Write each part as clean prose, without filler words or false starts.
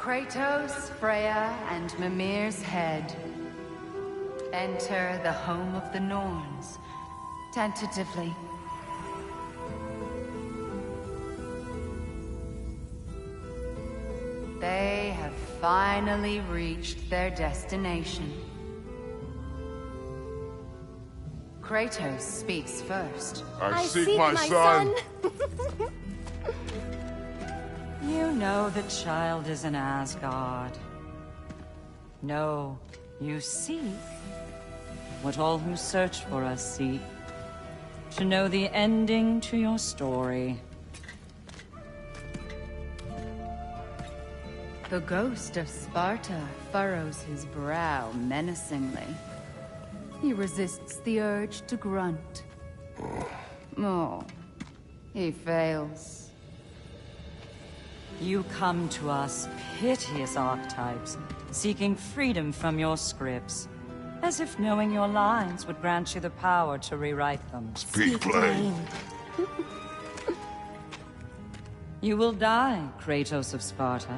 Kratos, Freya, and Mimir's head. Enter the home of the Norns, tentatively. They have finally reached their destination. Kratos speaks first. I seek my son! You know the child is in Asgard. No, you seek what all who search for us seek. To know the ending to your story. The ghost of Sparta furrows his brow menacingly. He resists the urge to grunt. Oh, he fails. You come to us, piteous archetypes, seeking freedom from your scripts. As if knowing your lines would grant you the power to rewrite them. Speak plain. You will die, Kratos of Sparta.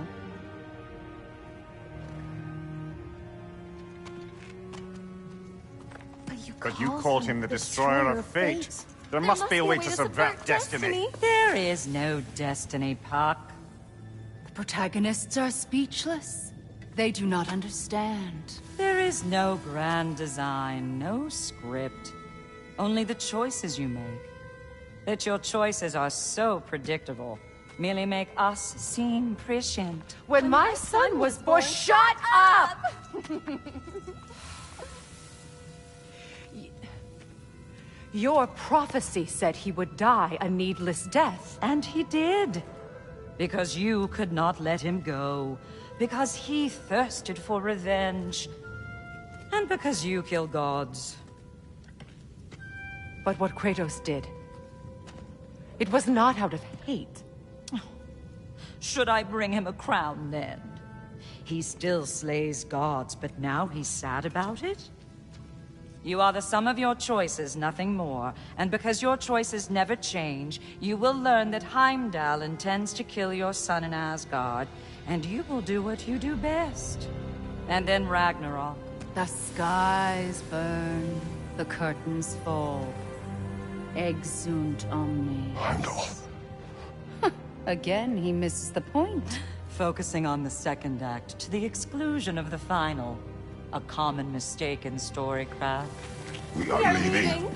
But you called him the Destroyer of Fate. There must be a way to subvert destiny. There is no destiny, Puck. The protagonists are speechless. They do not understand. There is no grand design, no script. Only the choices you make. That your choices are so predictable merely make us seem prescient. When my son was born... Shut up! Your prophecy said he would die a needless death. And he did. Because you could not let him go. Because he thirsted for revenge. And because you kill gods. But what Kratos did, it was not out of hate. Should I bring him a crown then? He still slays gods, but now he's sad about it? You are the sum of your choices, nothing more. And because your choices never change, you will learn that Heimdall intends to kill your son in Asgard, and you will do what you do best. And then Ragnarok. The skies burn, the curtains fall. Exunt omni. Heimdall. Again, he misses the point. Focusing on the second act to the exclusion of the final. A common mistake in storycraft. We are leaving.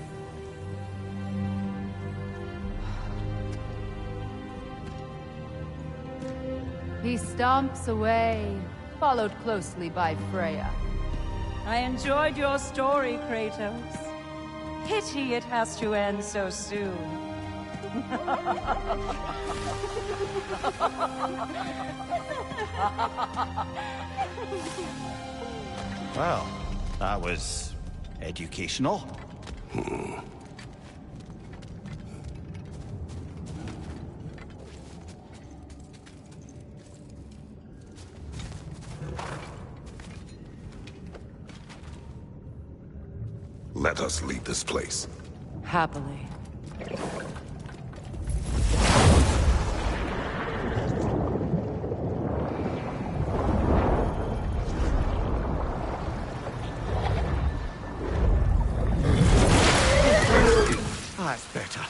He stomps away, followed closely by Freya. I enjoyed your story, Kratos. Pity it has to end so soon. Well, that was educational. Let us leave this place. Happily. That's better.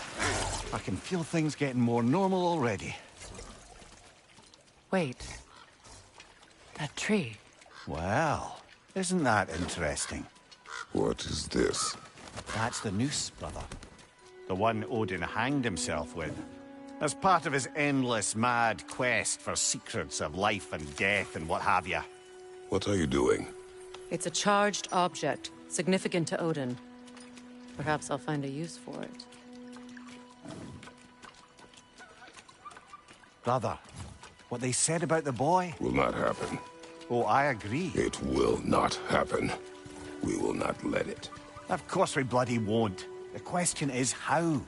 I can feel things getting more normal already. Wait. That tree. Well, isn't that interesting? What is this? That's the noose, brother. The one Odin hanged himself with. As part of his endless, mad quest for secrets of life and death and what have you. What are you doing? It's a charged object, significant to Odin. Perhaps I'll find a use for it. Brother, what they said about the boy? Will not happen. Oh, I agree. It will not happen. We will not let it. Of course we bloody won't. The question is how?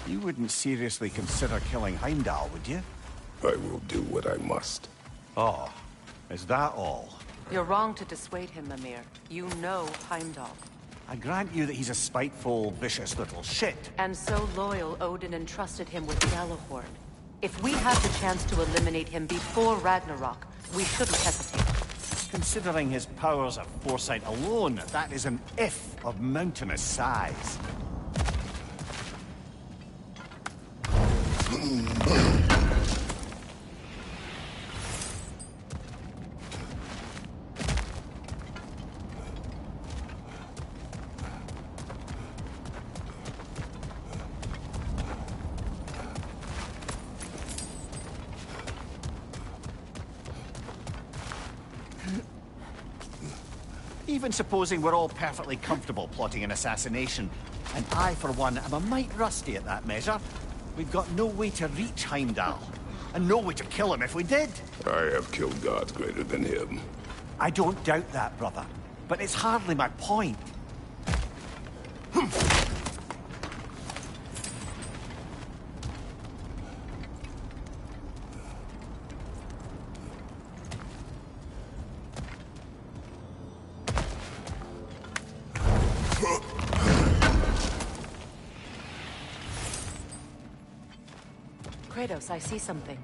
You wouldn't seriously consider killing Heimdall, would you? I will do what I must. Oh, is that all? You're wrong to dissuade him, Mimir. You know Heimdall. I grant you that he's a spiteful, vicious little shit. And so loyal, Odin entrusted him with Gjallarhorn. If we have the chance to eliminate him before Ragnarok, We shouldn't hesitate. Considering his powers of foresight alone, that is an if of mountainous size. Even supposing we're all perfectly comfortable plotting an assassination, and I, for one, am a mite rusty at that measure, we've got no way to reach Heimdall, and no way to kill him if we did. I have killed gods greater than him. I don't doubt that, brother, but it's hardly my point. Kratos, I see something.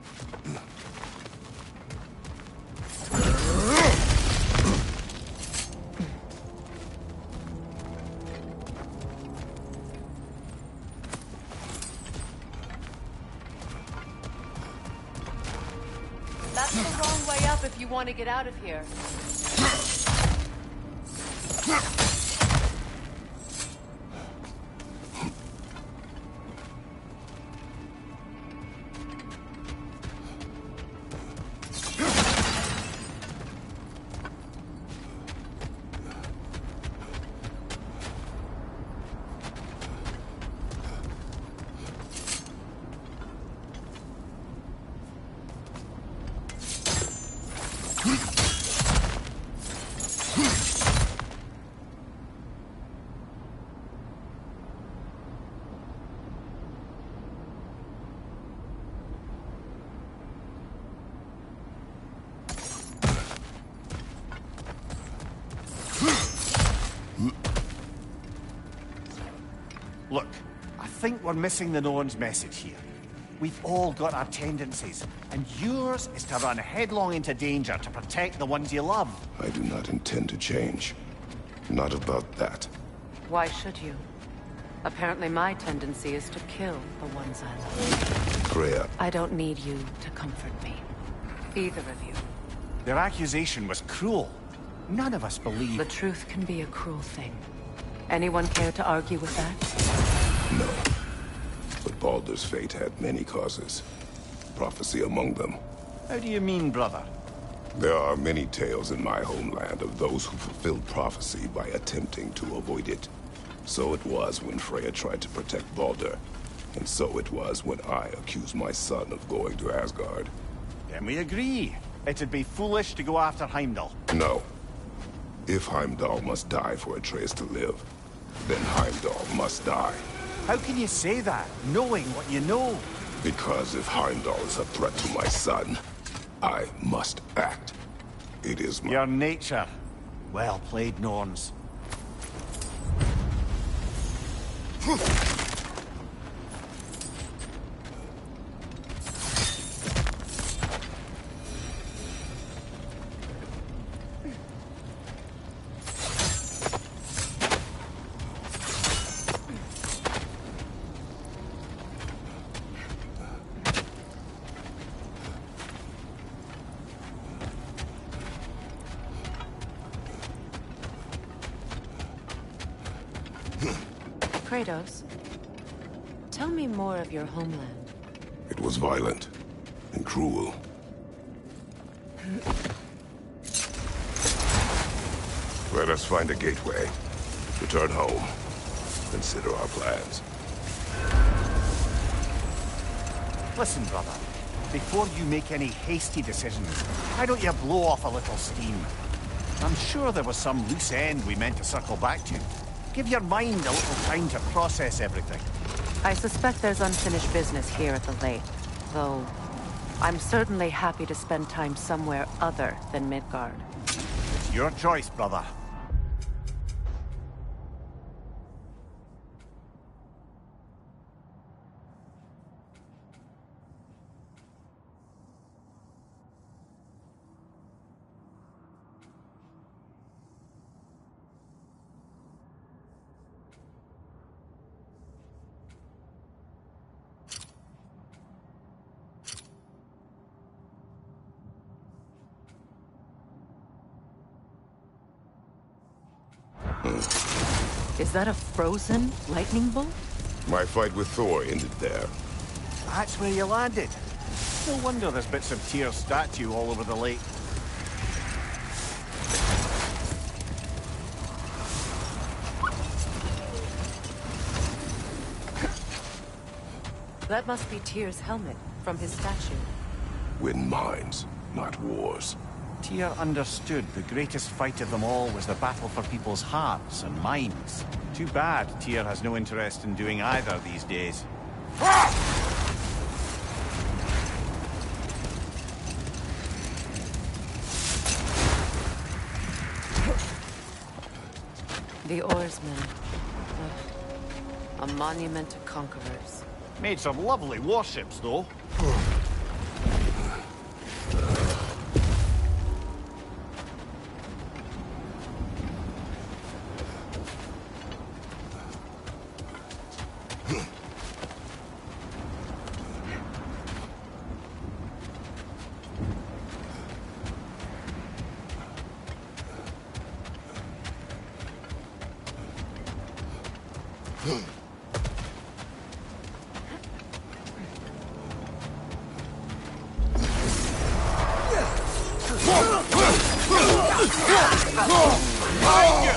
That's the wrong way up if you want to get out of here. Look, I think we're missing the Norn's message here. We've all got our tendencies, and yours is to run headlong into danger to protect the ones you love. I do not intend to change. Not about that. Why should you? Apparently my tendency is to kill the ones I love. Freya, I don't need you to comfort me. Either of you. Their accusation was cruel. None of us believe... The truth can be a cruel thing. Anyone care to argue with that? no. But Baldur's fate had many causes. Prophecy among them. How do you mean, brother? There are many tales in my homeland of those who fulfilled prophecy by attempting to avoid it. So it was when Freya tried to protect Baldur. And so it was when I accused my son of going to Asgard. Then we agree. It'd be foolish to go after Heimdall. No. If Heimdall must die for Atreus to live, then Heimdall must die. How can you say that, knowing what you know? Because if Heimdall is a threat to my son, I must act. It is my... Your nature. Well played, Norns. Kratos, tell me more of your homeland. It was violent and cruel. Let us find a gateway. Return home. Consider our plans. Listen, brother. Before you make any hasty decisions, why don't you blow off a little steam? I'm sure there was some loose end we meant to circle back to. Give your mind a little time to process everything. I suspect there's unfinished business here at the lake, though I'm certainly happy to spend time somewhere other than Midgard. It's your choice, brother. Is that a frozen lightning bolt? My fight with Thor ended there. That's where you landed. No wonder there's bits of Tyr's statue all over the lake. That must be Tyr's helmet from his statue. Win mines, not wars. Tyr understood the greatest fight of them all was the battle for people's hearts and minds. Too bad Tyr has no interest in doing either these days. The oarsmen. A monument to conquerors. Made some lovely warships, though.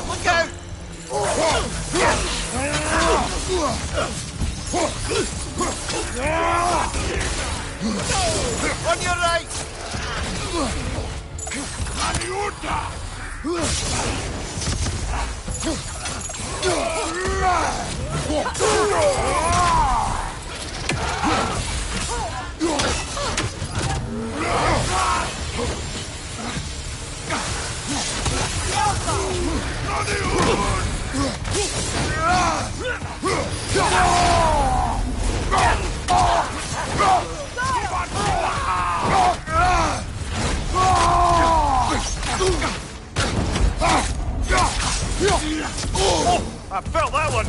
Look out! On your right! I felt that one,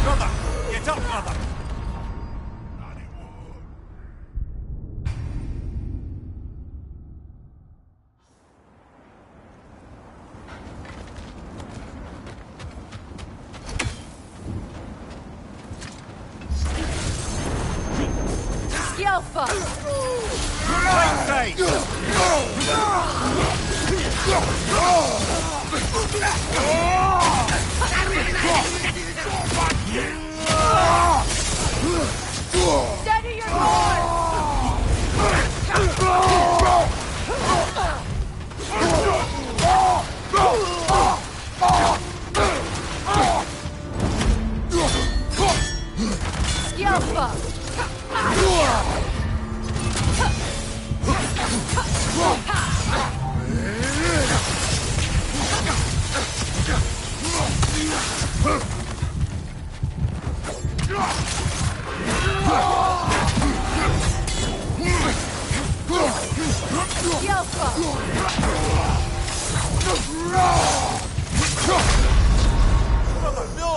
Brother, get up, brother! Right side! Steady your horse! Skillful! Brother, no!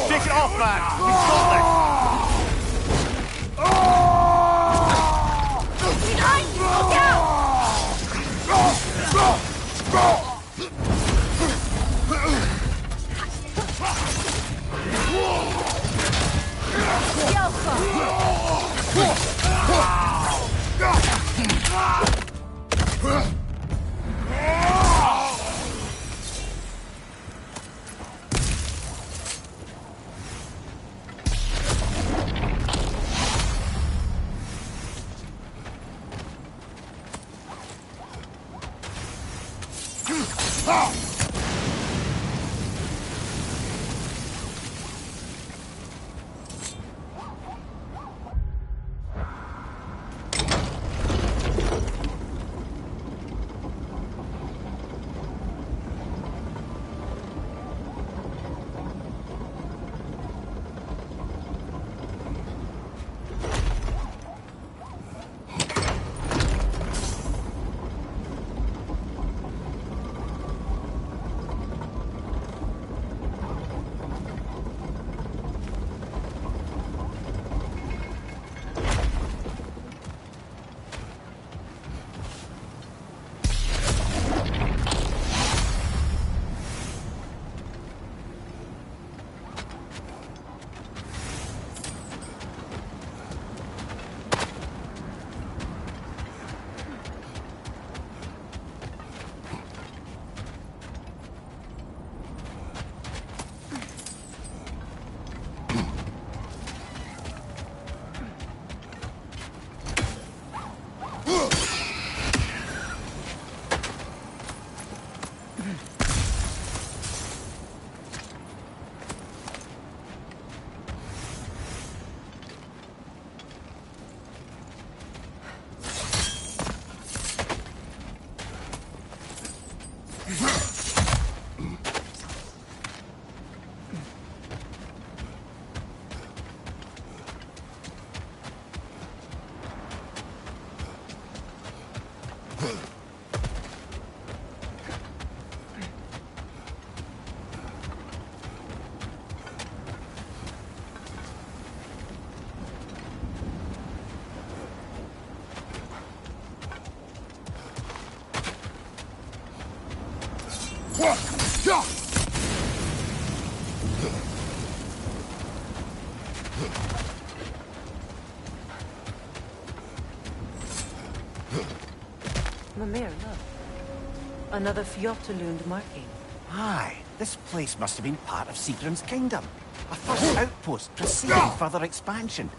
Take it off, man! We've got this! Behind you! Look out! Mimir, look. Another Fjotalund marking. Aye, this place must have been part of Sigrun's kingdom. A first outpost preceding further expansion.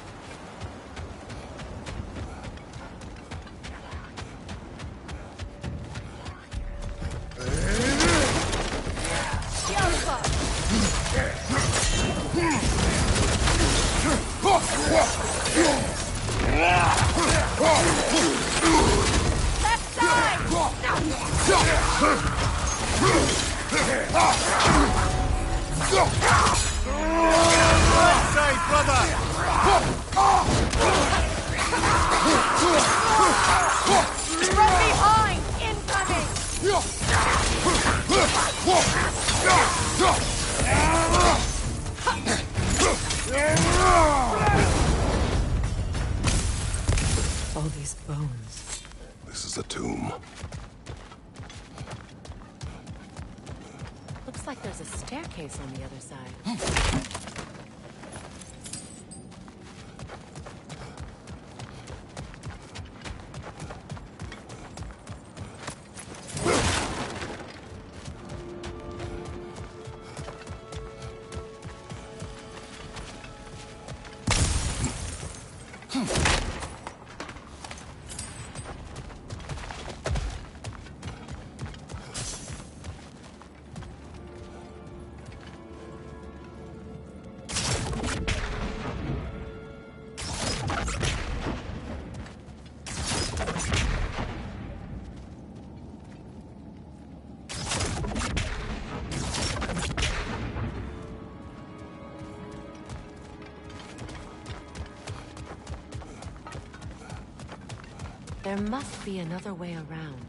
All these bones. This is a tomb. Looks like there's a staircase on the other side. There must be another way around.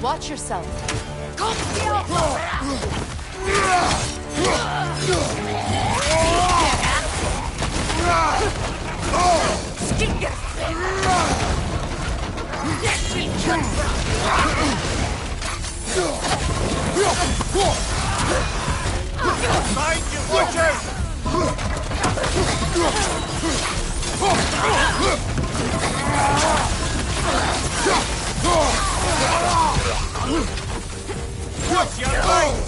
Watch yourself. Mind you, watch out! What's your mind?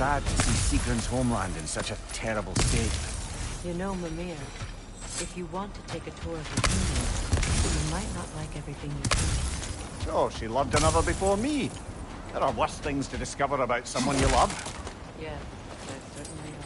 Sad to see Sigrun's homeland in such a terrible state. You know, Mimir, if you want to take a tour of the kingdom, you might not like everything you see. So, she loved another before me. There are worse things to discover about someone you love. Yes, there certainly are.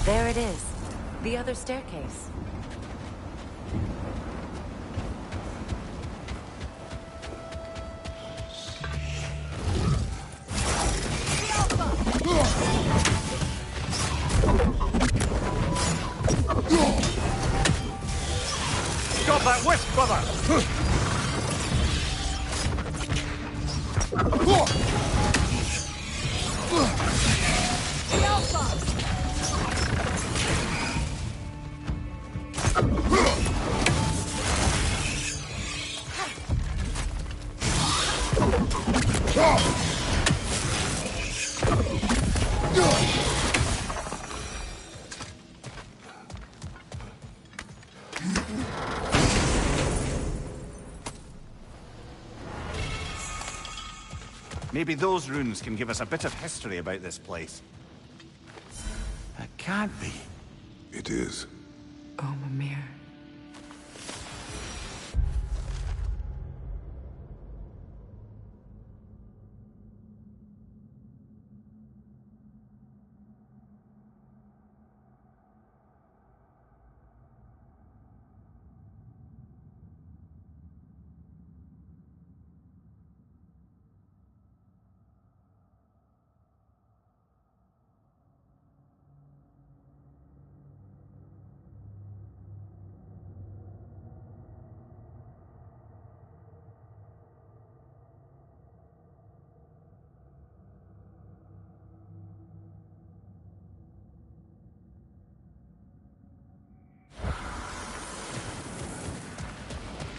There it is. The other staircase. Got that whisk, brother! Maybe those runes can give us a bit of history about this place. It can't be. It is. Oh, Mimir.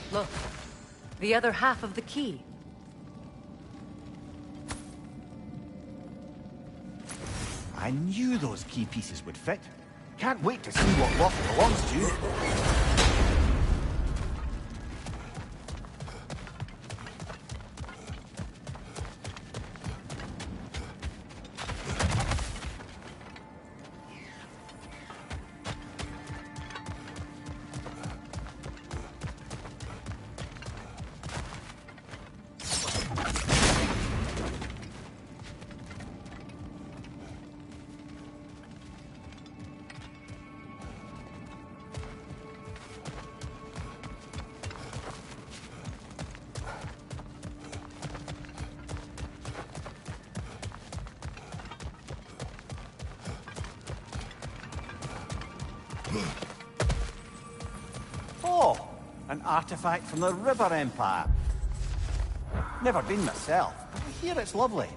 Look, the other half of the key. I knew those key pieces would fit. Can't wait to see what lock it belongs to. Oh, an artifact from the River Empire. Never been myself, but I hear it's lovely.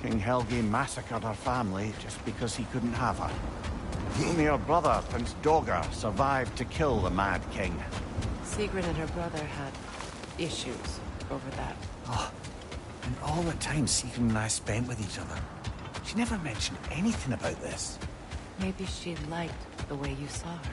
King Helge massacred her family just because he couldn't have her. Only her brother, Prince Dogger, survived to kill the Mad King. Sigrid and her brother had issues over that. Oh, and all the time Sigrid and I spent with each other. She never mentioned anything about this. Maybe she liked the way you saw her.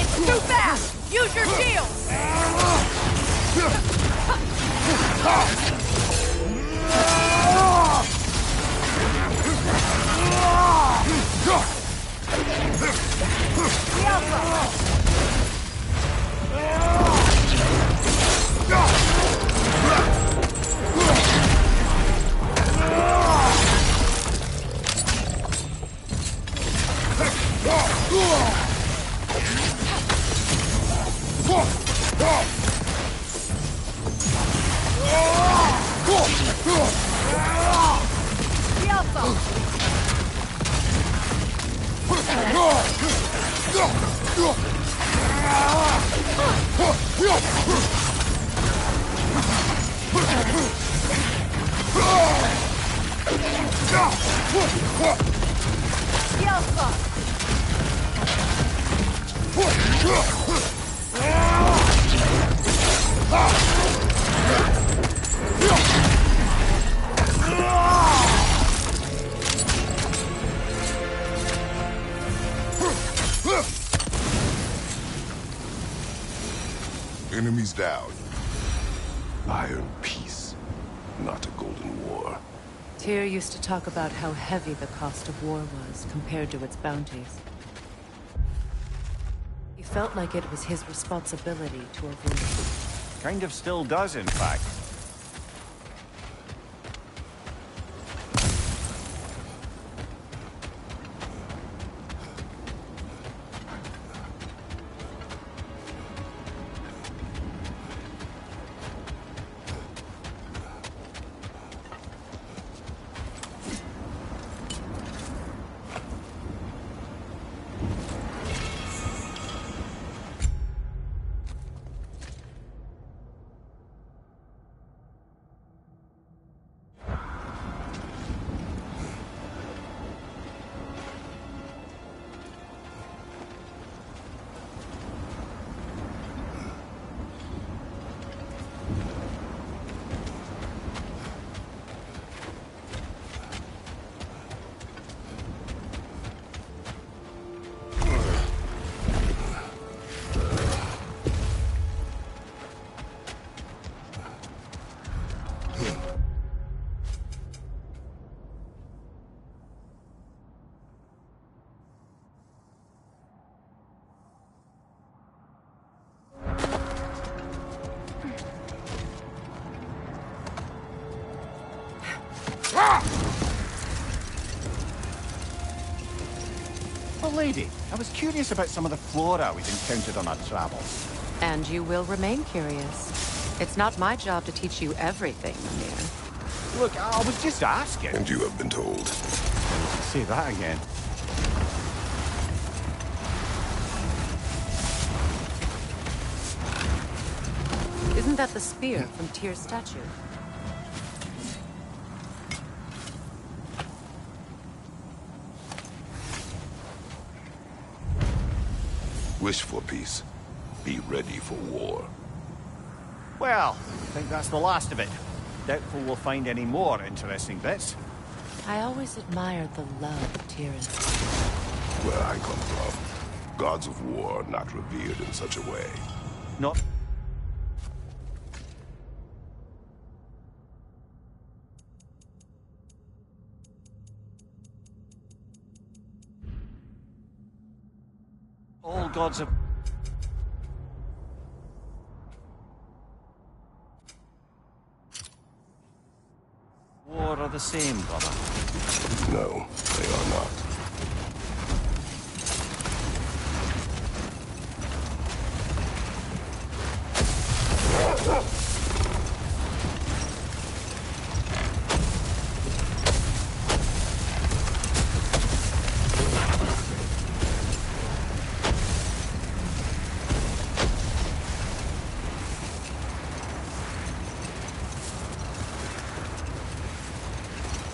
It's too fast! Use your shield! Yelpa! Enemies down. Iron peace, not a golden war. Tyr used to talk about how heavy the cost of war was compared to its bounties. He felt like it was his responsibility to avoid it. Kind of still does, in fact. Oh, lady, I was curious about some of the flora we've encountered on our travels. And you will remain curious. It's not my job to teach you everything, Amir. Look, I was just asking. And you have been told. Say that again. Isn't that the spear from Tyr's statue? Wish for peace. Be ready for war. Well, I think that's the last of it. Doubtful we'll find any more interesting bits. I always admired the love Tyr inspired. Where I come from, gods of war are not revered in such a way. Not... all gods of... war are the same, brother. No, they are not.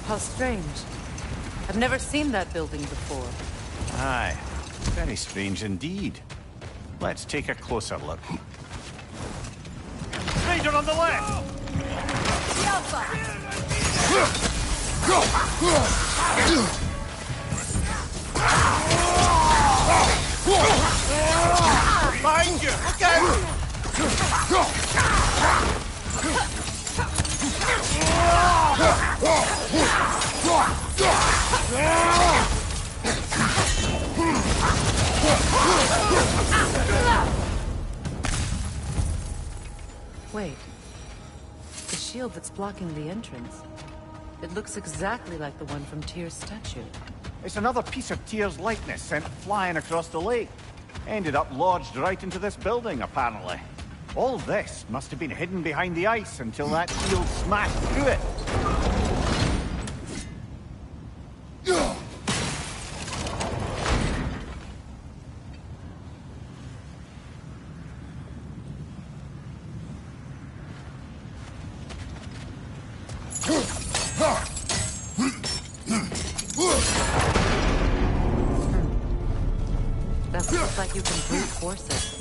How strange. I've never seen that building before. Aye, very strange indeed. Let's take a closer look. Raider on the left! Behind you! Look out! Wait. The shield that's blocking the entrance. It looks exactly like the one from Tyr's statue. It's another piece of Tyr's likeness sent flying across the lake. Ended up lodged right into this building, apparently. All this must have been hidden behind the ice until that shield smashed through it. Doesn't look like you can brute force it.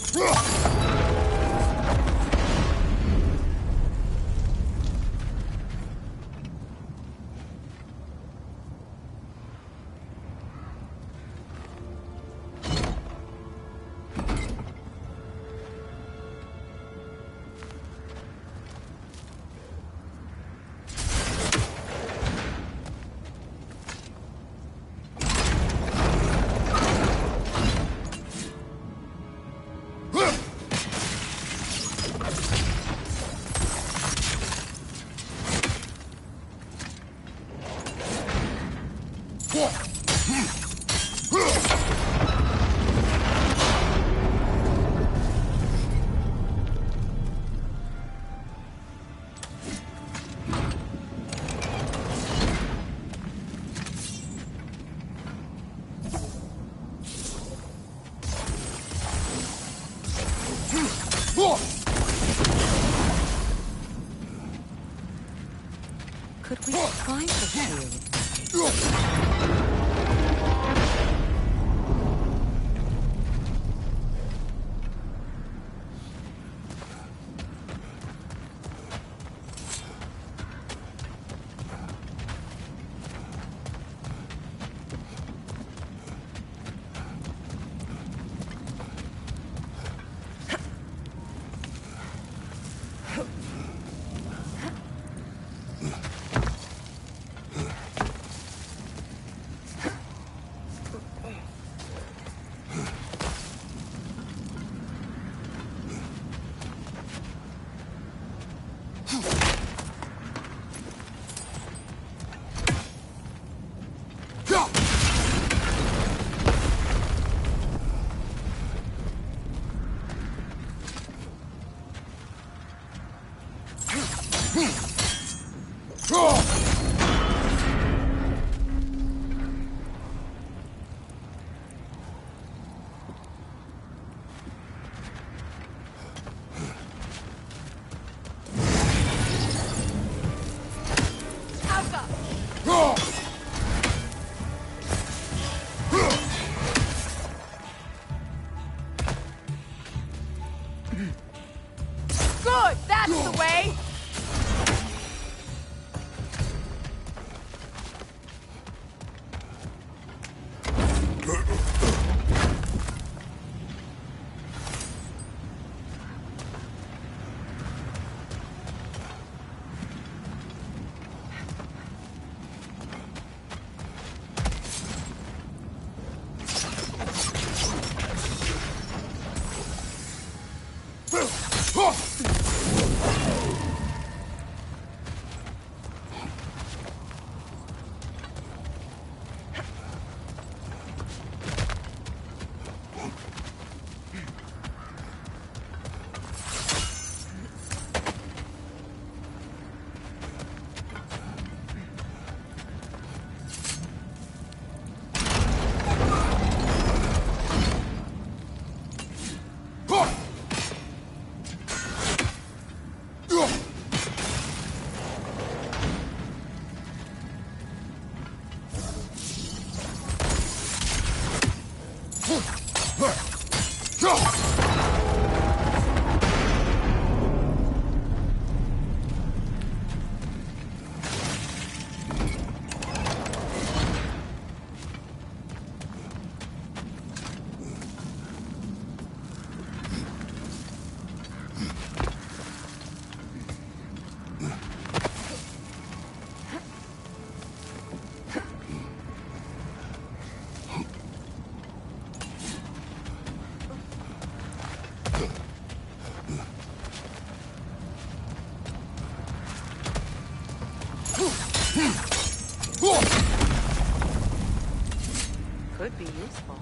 Could we find the shield? Good! That's the way! Could be useful.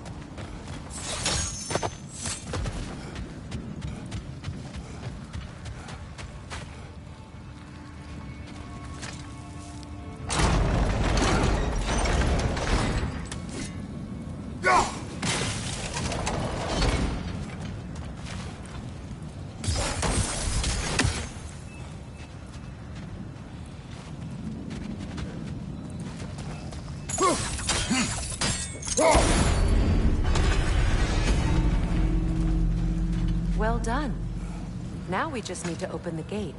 Well done. Now we just need to open the gate.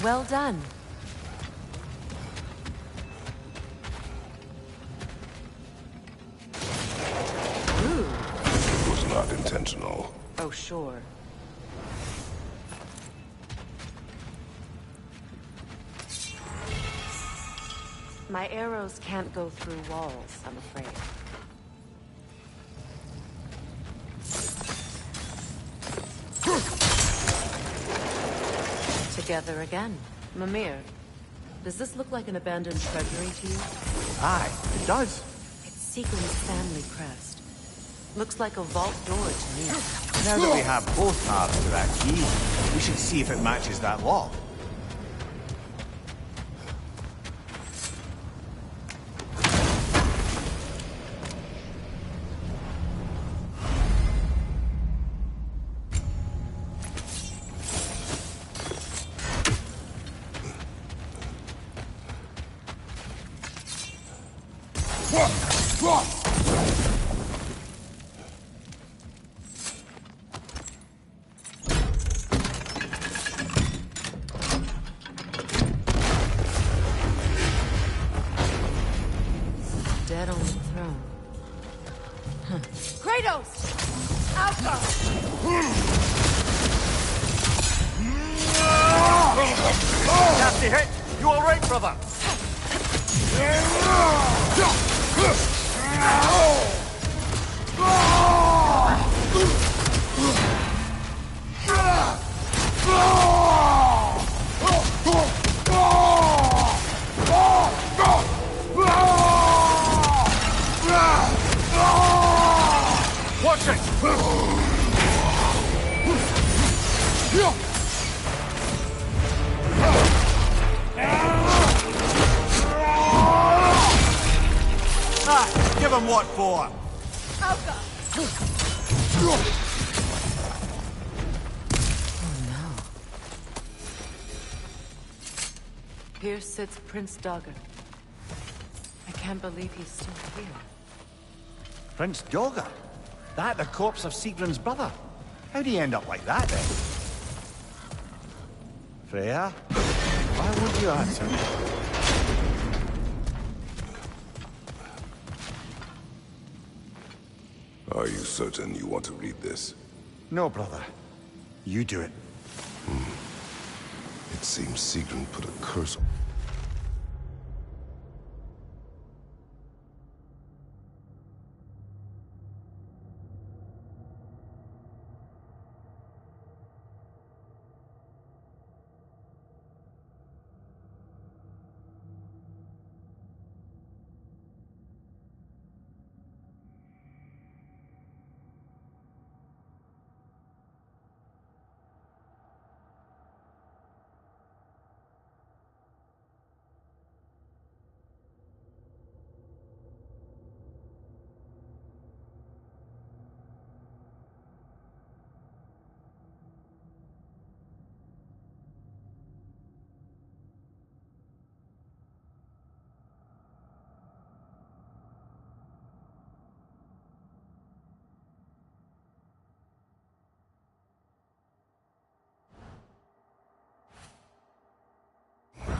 Well done. Ooh. It was not intentional. Oh, sure. My arrows can't go through walls, I'm afraid. Together again. Mimir, does this look like an abandoned treasury to you? Aye, it does. It's Sieglin's family crest. Looks like a vault door to me. Now that we have both halves to that key, we should see if it matches that lock. Dead on the throne. Kratos! Alpha! Nasty hit! You alright, brother? Watch it! Ah, give him what for? Alpha! Here sits Prince Dagger. I can't believe he's still here. Prince Dagger? That the corpse of Sigrun's brother? How'd he end up like that, then? Freya? Why won't you answer? Are you certain you want to read this? No, brother. You do it. It seems Sigrun put a curse.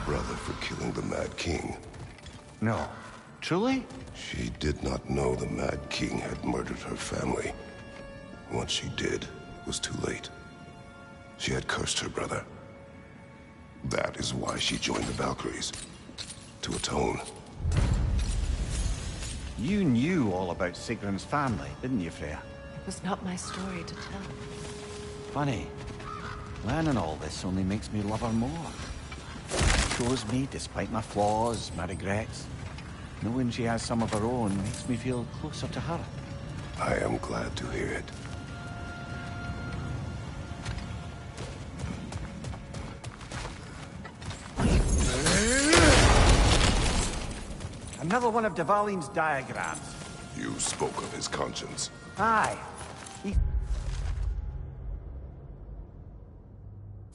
Brother for killing the Mad King. No. Truly? She did not know the Mad King had murdered her family. Once she did, it was too late. She had cursed her brother. That is why she joined the Valkyries. To atone. You knew all about Sigrun's family, didn't you, Freya? It was not my story to tell. Funny. Learning all this only makes me love her more. Shows me, despite my flaws, my regrets, knowing she has some of her own makes me feel closer to her. I am glad to hear it. Another one of Dvalin's diagrams. You spoke of his conscience. Aye.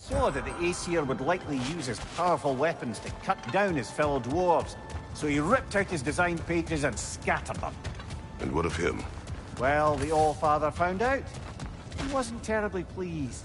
So that the Aesir would likely use his powerful weapons to cut down his fellow dwarves. So he ripped out his design pages and scattered them. And what of him? Well, the Allfather found out. He wasn't terribly pleased.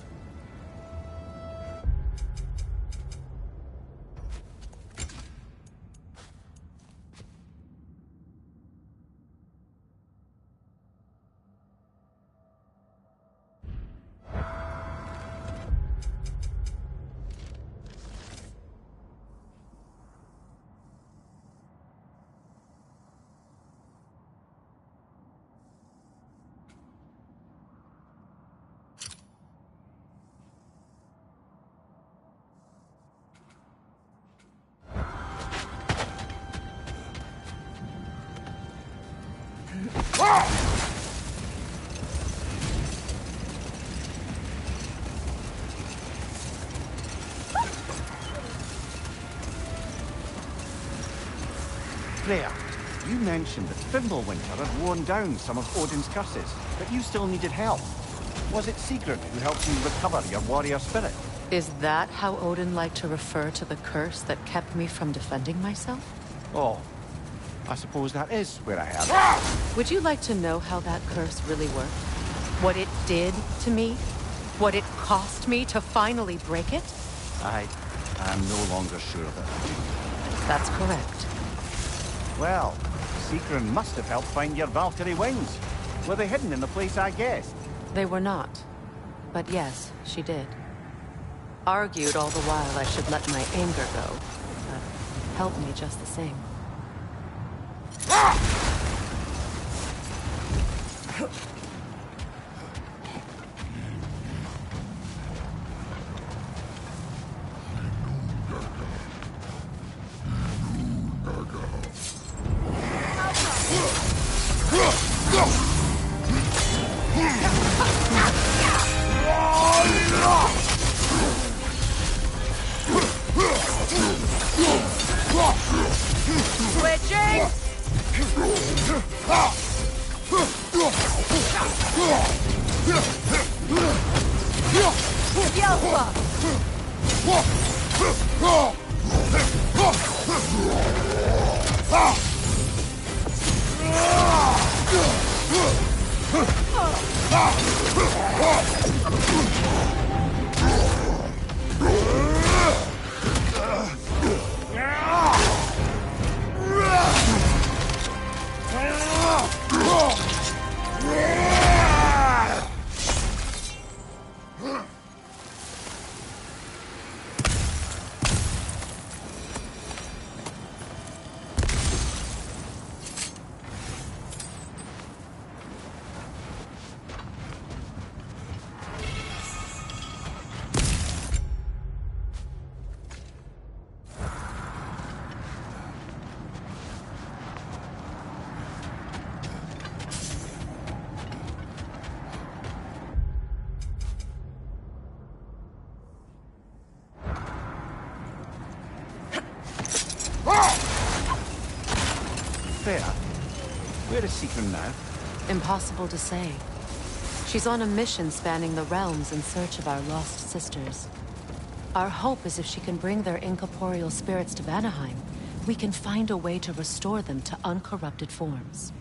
Freya, you mentioned that Fimbulwinter had worn down some of Odin's curses, but you still needed help. Was it Sigrid who helped you recover your warrior spirit? Is that how Odin liked to refer to the curse that kept me from defending myself? Oh, I suppose that is where I have it. Would you like to know how that curse really worked? What it did to me? What it cost me to finally break it? I am no longer sure of it. That's correct. Well, Sigrun must have helped find your Valkyrie wings. Were they hidden in the place I guessed? They were not. But yes, she did. Argued all the while I should let my anger go, but helped me just the same. Switching! Freya, where is Sigrun now? Impossible to say. She's on a mission spanning the realms in search of our lost sisters. Our hope is if she can bring their incorporeal spirits to Vanaheim, we can find a way to restore them to uncorrupted forms.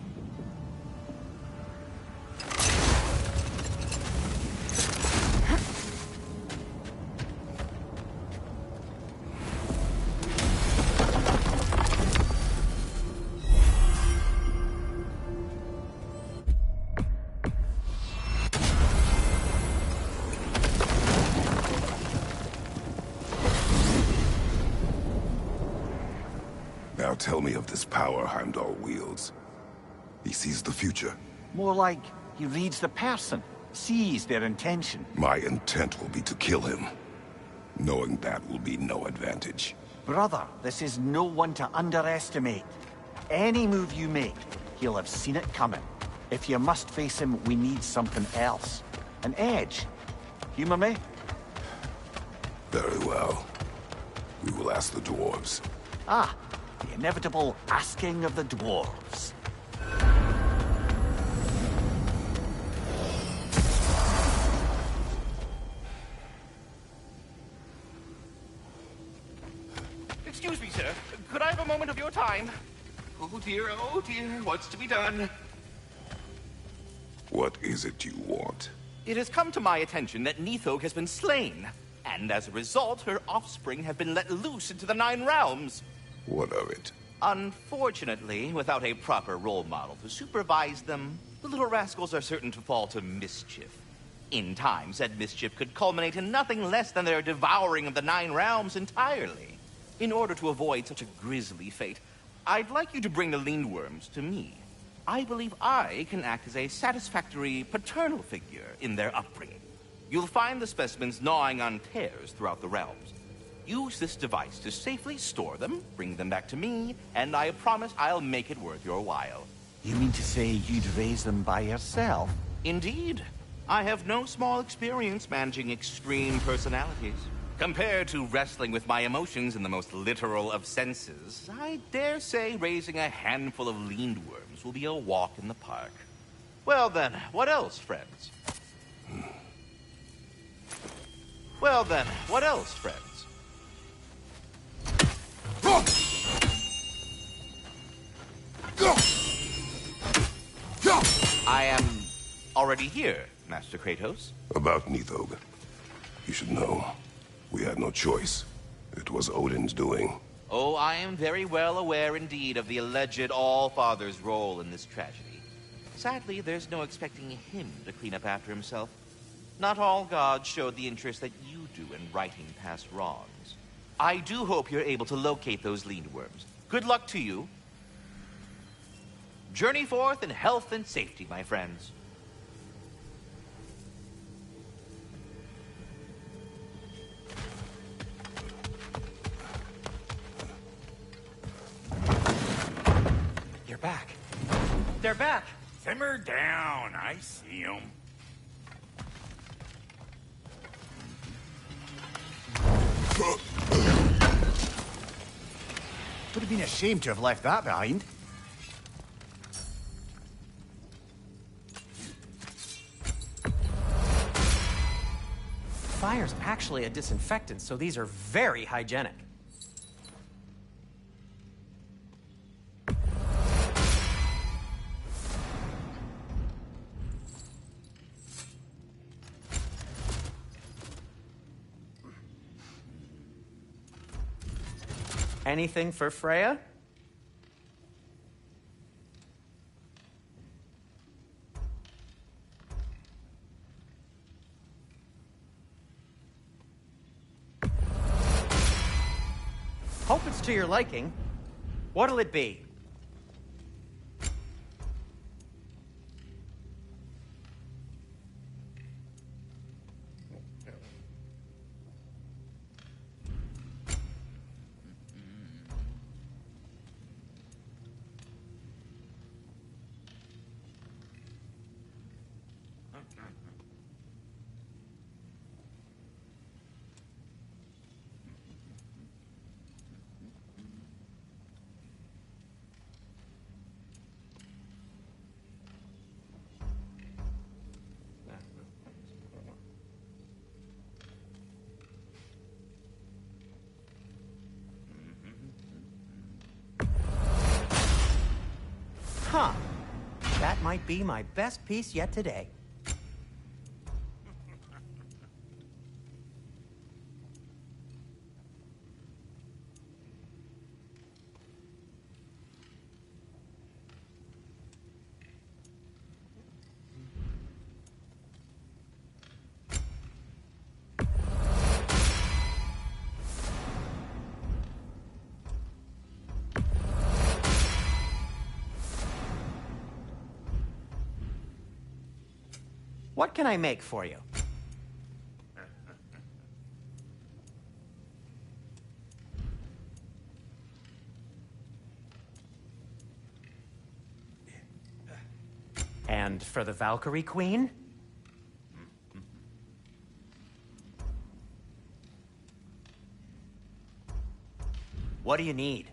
Now tell me of this power Heimdall wields. He sees the future. More like he reads the person, sees their intention. My intent will be to kill him. Knowing that will be no advantage. Brother, this is no one to underestimate. Any move you make, he'll have seen it coming. If you must face him, we need something else. An edge. Humor me? Very well. We will ask the dwarves. Ah, the inevitable asking of the dwarves. Excuse me, sir. Could I have a moment of your time? Oh dear, what's to be done? What is it you want? It has come to my attention that Nithog has been slain, and as a result, her offspring have been let loose into the Nine Realms. What of it? Unfortunately, without a proper role model to supervise them, the little rascals are certain to fall to mischief. In time, said mischief could culminate in nothing less than their devouring of the Nine Realms entirely. In order to avoid such a grisly fate, I'd like you to bring the Lindworms to me. I believe I can act as a satisfactory paternal figure in their upbringing. You'll find the specimens gnawing on tears throughout the realms. Use this device to safely store them, bring them back to me, and I promise I'll make it worth your while. You mean to say you'd raise them by yourself? Indeed. I have no small experience managing extreme personalities. Compared to wrestling with my emotions in the most literal of senses, I dare say raising a handful of Lindworms will be a walk in the park. Well then, what else, friends? Well then, what else, friends? I am already here, Master Kratos. About Nithog. You should know. We had no choice. It was Odin's doing. Oh, I am very well aware indeed of the alleged All-Father's role in this tragedy. Sadly, there's no expecting him to clean up after himself. Not all gods showed the interest that you do in righting past wrongs. I do hope you're able to locate those Lindworms. Good luck to you. Journey forth in health and safety, my friends. You're back. They're back. Simmer down. I see them. Would have been a shame to have left that behind. Fire's actually a disinfectant, so these are very hygienic. Anything for Freya? Hope it's to your liking. What'll it be? Huh. That might be my best piece yet today. What can I make for you? And for the Valkyrie Queen? What do you need?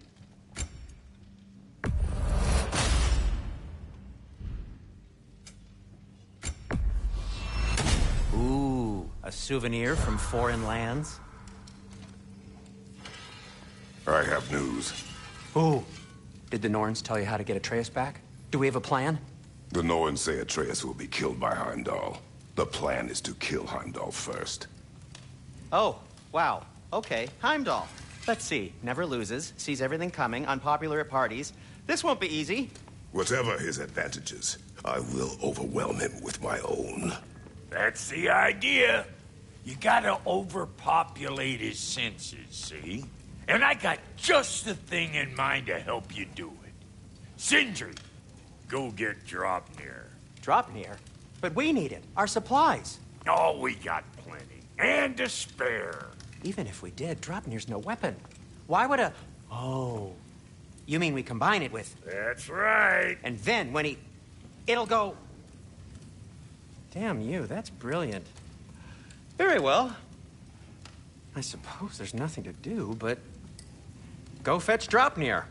Ooh, a souvenir from foreign lands? I have news. Ooh. Did the Norns tell you how to get Atreus back? Do we have a plan? The Norns say Atreus will be killed by Heimdall. The plan is to kill Heimdall first. Oh, wow. Okay, Heimdall. Let's see. Never loses, sees everything coming, unpopular at parties. This won't be easy. Whatever his advantages, I will overwhelm him with my own. That's the idea. You gotta overpopulate his senses, see? And I got just the thing in mind to help you do it. Sindri, go get Draupnir. Draupnir? But we need it. Our supplies. Oh, we got plenty. And to spare. Even if we did, Draupnir's no weapon. Why would a... Oh. You mean we combine it with... That's right. And then when he... It'll go... Damn you, that's brilliant. Very well. I suppose there's nothing to do, but... Go fetch Draupnir.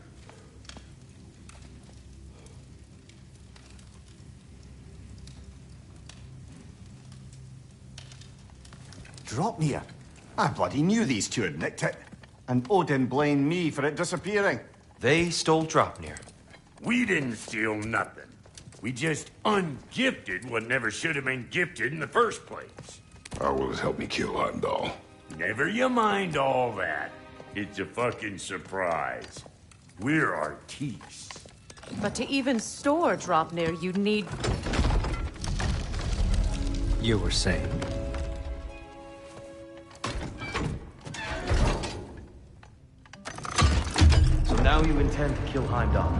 Draupnir? I bloody knew these two had nicked it. And Odin blamed me for it disappearing. They stole Draupnir. We didn't steal nothing. We just ungifted what never should have been gifted in the first place. How will it help me kill Heimdall? Never you mind all that. It's a fucking surprise. We're artistes. But to even store Draupnir, you'd need... You were saying. So now you intend to kill Heimdall.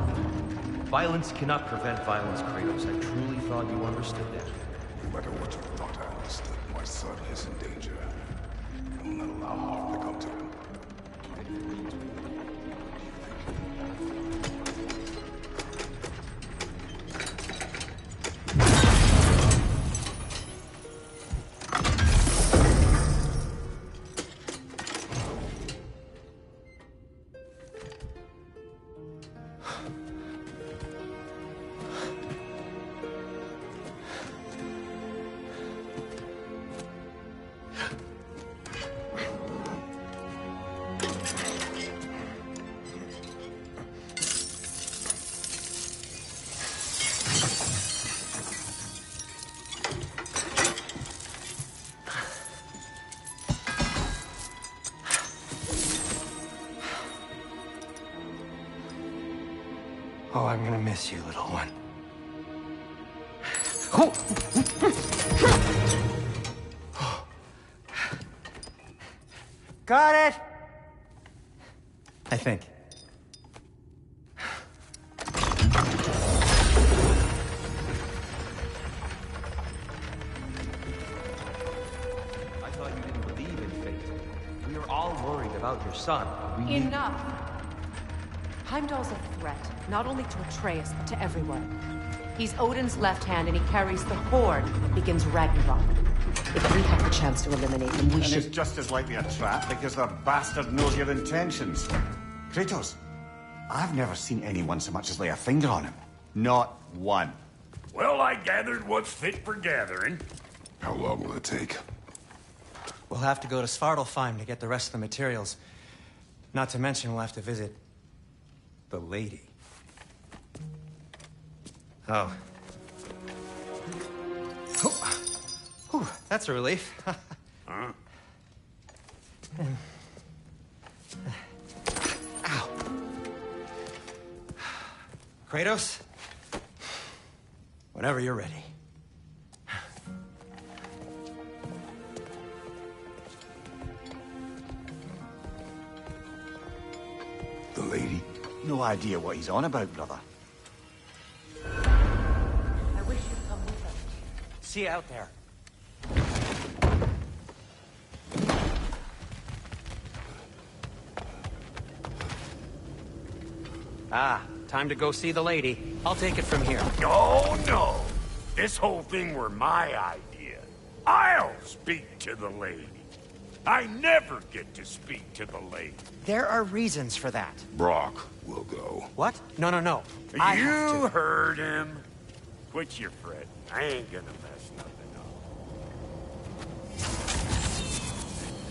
Violence cannot prevent violence, Kratos. I truly thought you understood that. No matter what you thought I understood, my son is in danger. I will not allow harm to come to him. Oh, I'm gonna miss you, little one. Got it! I think. I thought you didn't believe in fate. We were all worried about your son. We need... Enough! Heimdall's a threat, not only to Atreus, but to everyone. He's Odin's left hand, and he carries the horde that begins Ragnarok. If we have the chance to eliminate him, we should... And it's just as likely a trap because the bastard knows your intentions. Kratos, I've never seen anyone so much as lay a finger on him. Not one. Well, I gathered what's fit for gathering. How long will it take? We'll have to go to Svartalfheim to get the rest of the materials. Not to mention we'll have to visit... the lady. Oh. Whew, that's a relief. Huh? Ow. Kratos? Whenever you're ready. The lady? No idea what he's on about, brother. I wish you'd come with us. See you out there. Ah, time to go see the lady. I'll take it from here. Oh, no. This whole thing were my idea. I'll speak to the lady. I never get to speak to the lady. There are reasons for that. Brock will go. What? No. I have You to. heard him. Quit your fret. I ain't gonna mess nothing up.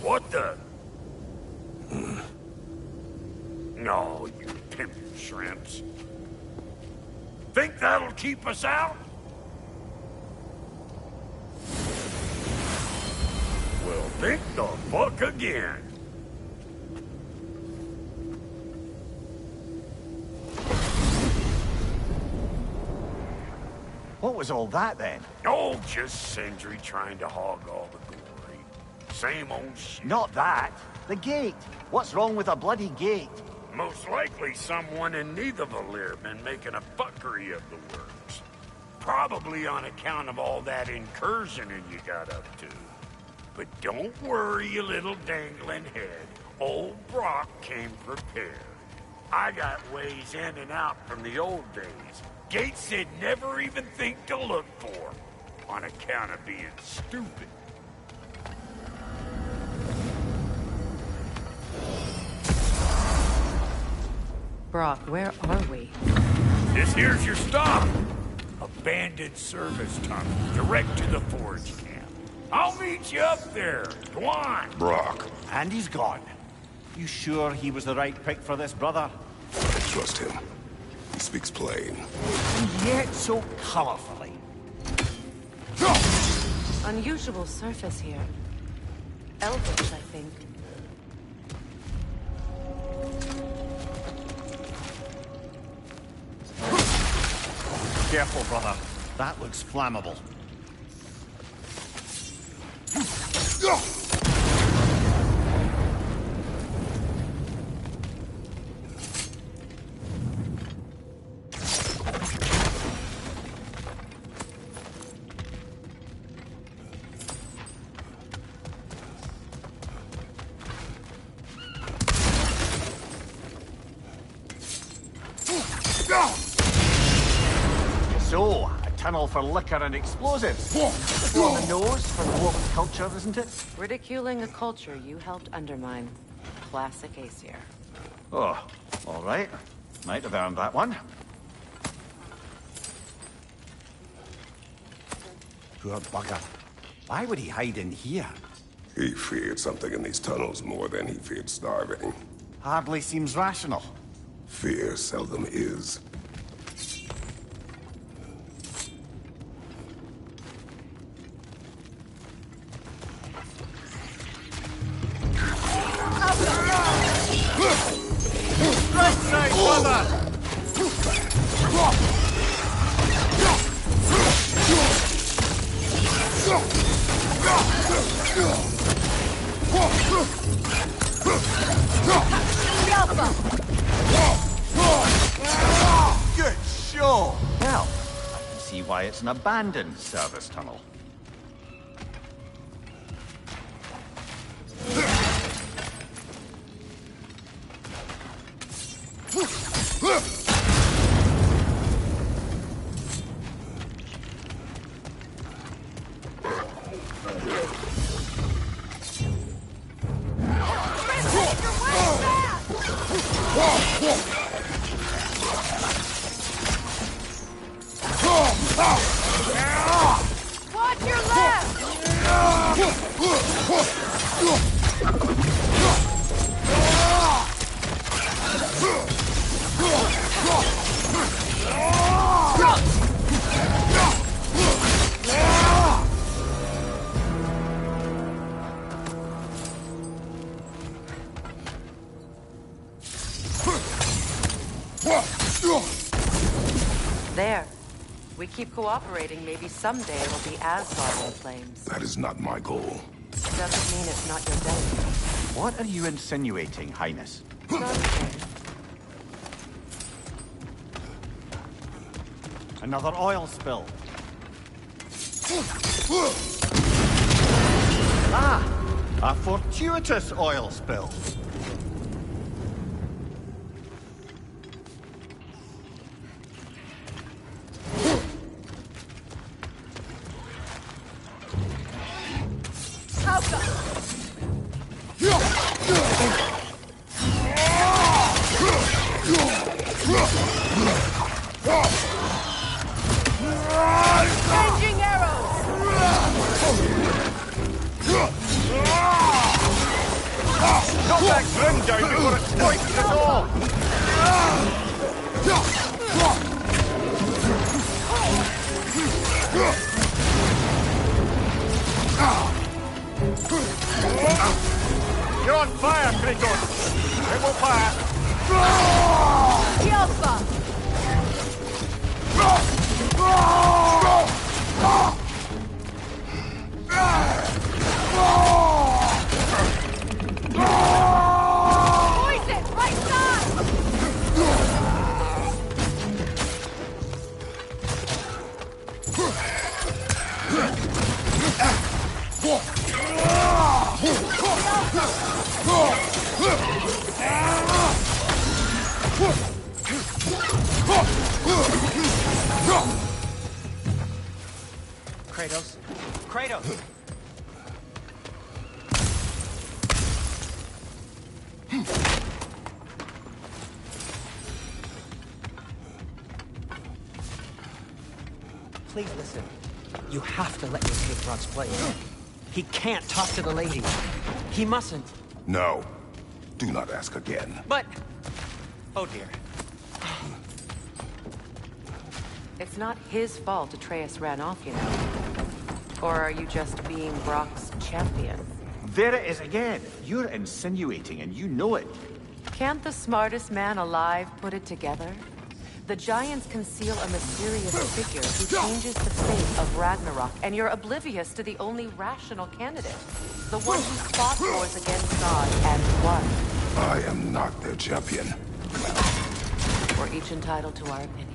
What the? No, you pimp shrimps. Think that'll keep us out? Well, think the fuck again. What was all that then? Oh, just Sindri trying to hog all the glory. Same old shit. Not that. The gate. What's wrong with a bloody gate? Most likely someone in Nidavellir been making a fuckery of the works. Probably on account of all that incursioning you got up to. But don't worry, you little dangling head. Old Brock came prepared. I got ways in and out from the old days. Gates they'd never even think to look for, on account of being stupid. Brock, where are we? This here's your stop. Abandoned service tunnel, direct to the forge camp. I'll meet you up there. Go on. Brock. And he's gone. You sure he was the right pick for this, brother? I trust him. He speaks plain. And yet so colorfully. Unusual surface here. Elvish, I think. Careful, brother. That looks flammable. So, a tunnel for liquor and explosives. On the nose for dwarven culture, isn't it? Ridiculing a culture you helped undermine. Classic Aesir. Oh, all right. Might have earned that one. Poor bugger. Why would he hide in here? He feared something in these tunnels more than he feared starving. Hardly seems rational. Fear seldom is. Right side, brother! Good show! Well, I can see why it's an abandoned service tunnel. Watch your left! There. We keep cooperating, maybe someday it'll be Asgard in flames. That is not my goal. Doesn't mean it's not your destiny. What are you insinuating, Highness? Okay. Another oil spill. Ah! A fortuitous oil spill. Changing arrows! Knock that grim down before it poisons us all! You're on fire, Kratos! It will pass! Yelpa! Poison! Right side! Kratos. Kratos! Please listen. You have to let me take Brock's place. He can't talk to the lady. He mustn't. No. Do not ask again. But... Oh dear. It's not his fault Atreus ran off, you know. Or are you just being Brock's champion? There it is again. You're insinuating, and you know it. Can't the smartest man alive put it together? The Giants conceal a mysterious figure who changes the fate of Ragnarok, and you're oblivious to the only rational candidate. The one who fought wars against God and won. I am not their champion. We're each entitled to our opinion.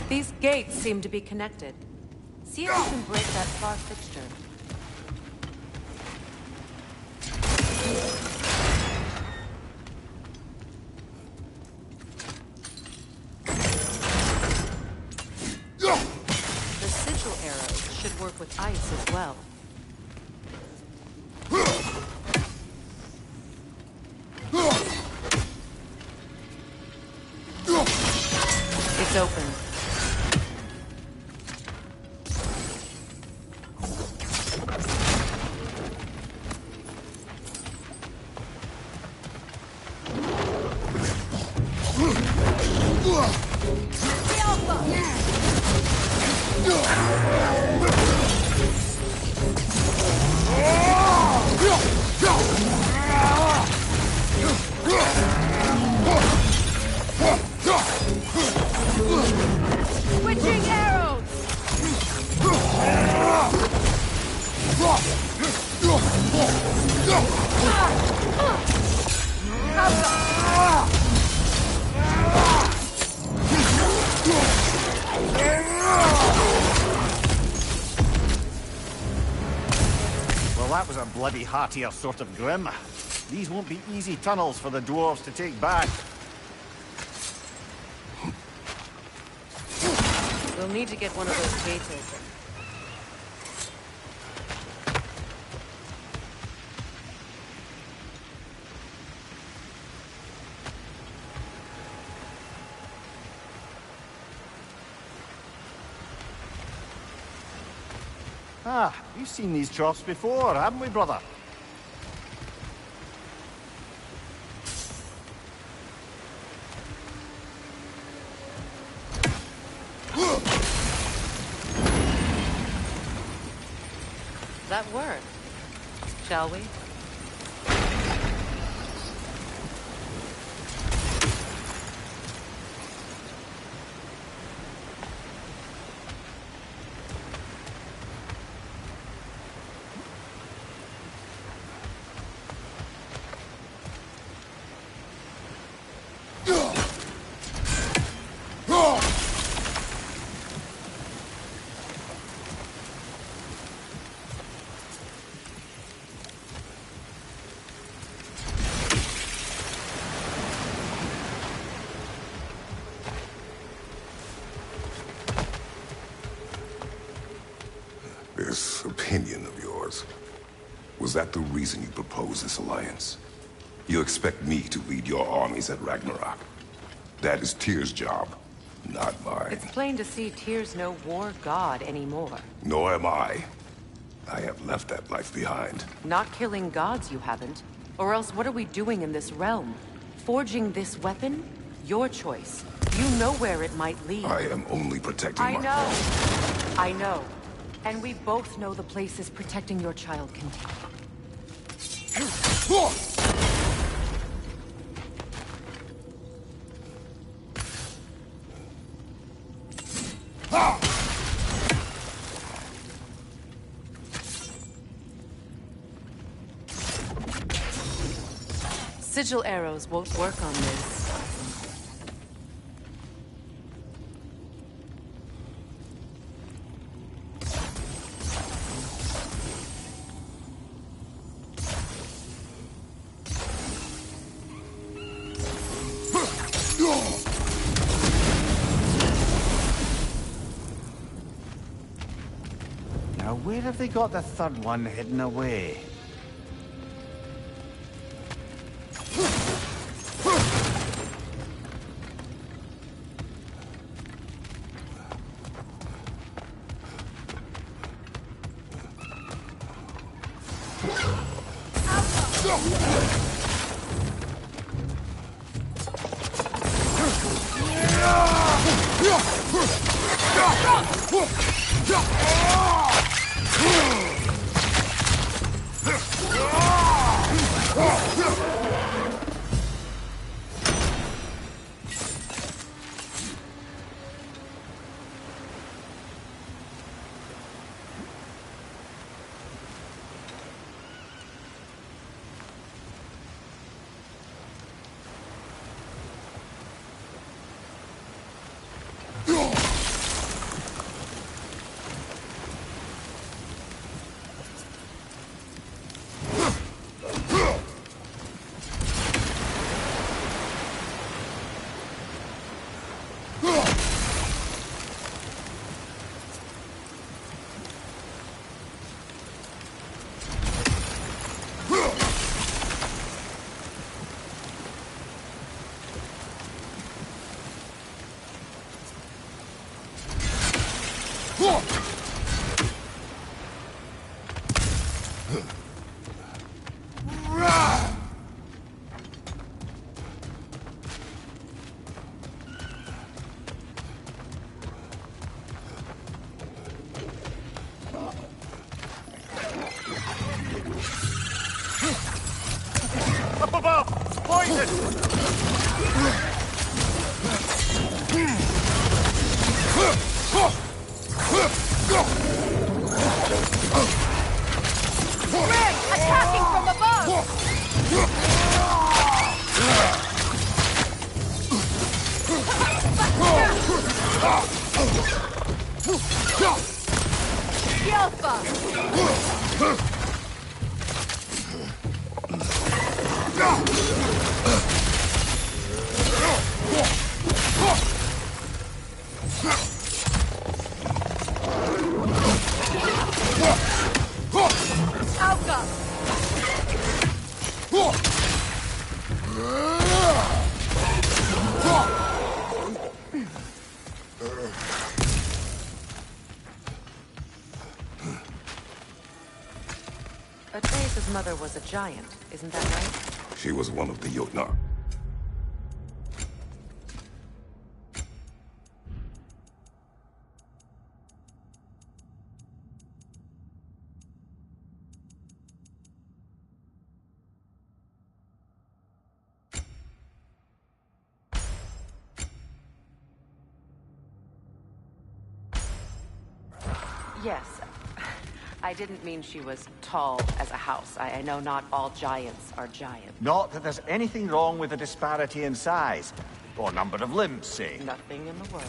These gates seem to be connected. See if you can break that far fixture. The sigil arrows should work with ice as well. It's open. Switching arrows! Well, that was a bloody heartier sort of grim. These won't be easy tunnels for the dwarves to take back. We'll need to get one of those gates open. Ah, we've seen these troughs before, haven't we, brother? That worked. Shall we? This opinion of yours, was that the reason you proposed this alliance? You expect me to lead your armies at Ragnarok? That is Tyr's job, not mine. It's plain to see Tyr's no war god anymore. Nor am I. I have left that life behind. Not killing gods, you haven't. Or else what are we doing in this realm? Forging this weapon? Your choice. You know where it might lead. I am only protecting my... I know. And we both know the places protecting your child can take. Sigil arrows won't work on this. Now, where have they got the third one hidden away? Up above! Poison! Rig! Attacking from above! Yelpa! Alka! Atreus' mother was a giant, isn't that right? She was one of the Jotnar. Yes. I didn't mean she was tall as a house. I know not all giants are giant. Not that there's anything wrong with the disparity in size. Or number of limbs, say. Nothing in the world.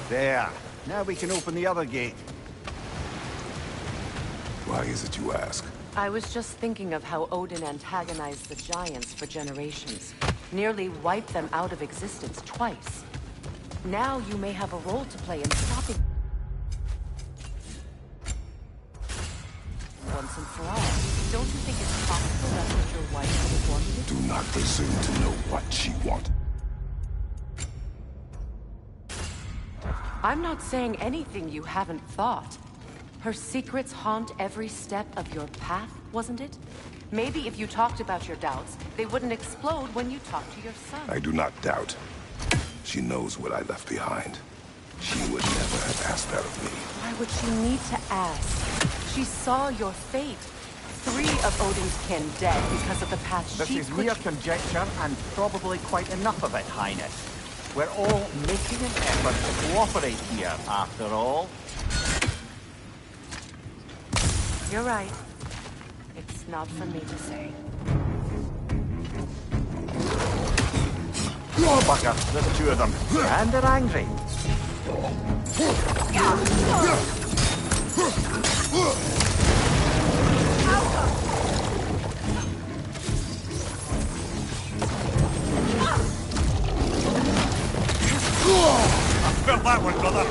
There. Now we can open the other gate. Why is it you ask? I was just thinking of how Odin antagonized the giants for generations. Nearly wiped them out of existence twice. Now you may have a role to play in stopping once and for all. Don't you think it's possible that's what your wife would have wanted? Do not presume to know what she wants. I'm not saying anything you haven't thought. Her secrets haunt every step of your path, wasn't it? Maybe if you talked about your doubts, they wouldn't explode when you talked to your son. I do not doubt. She knows what I left behind. She would never have asked that of me. Why would she need to ask? She saw your fate. 3 of Odin's kin dead because of the path This she is put mere you- conjecture, and probably quite enough of it, Highness. We're all making an effort to cooperate here, after all. You're right. It's not for me to say. Oh, bugger. There's 2 of them. And they're angry. I felt that one, brother.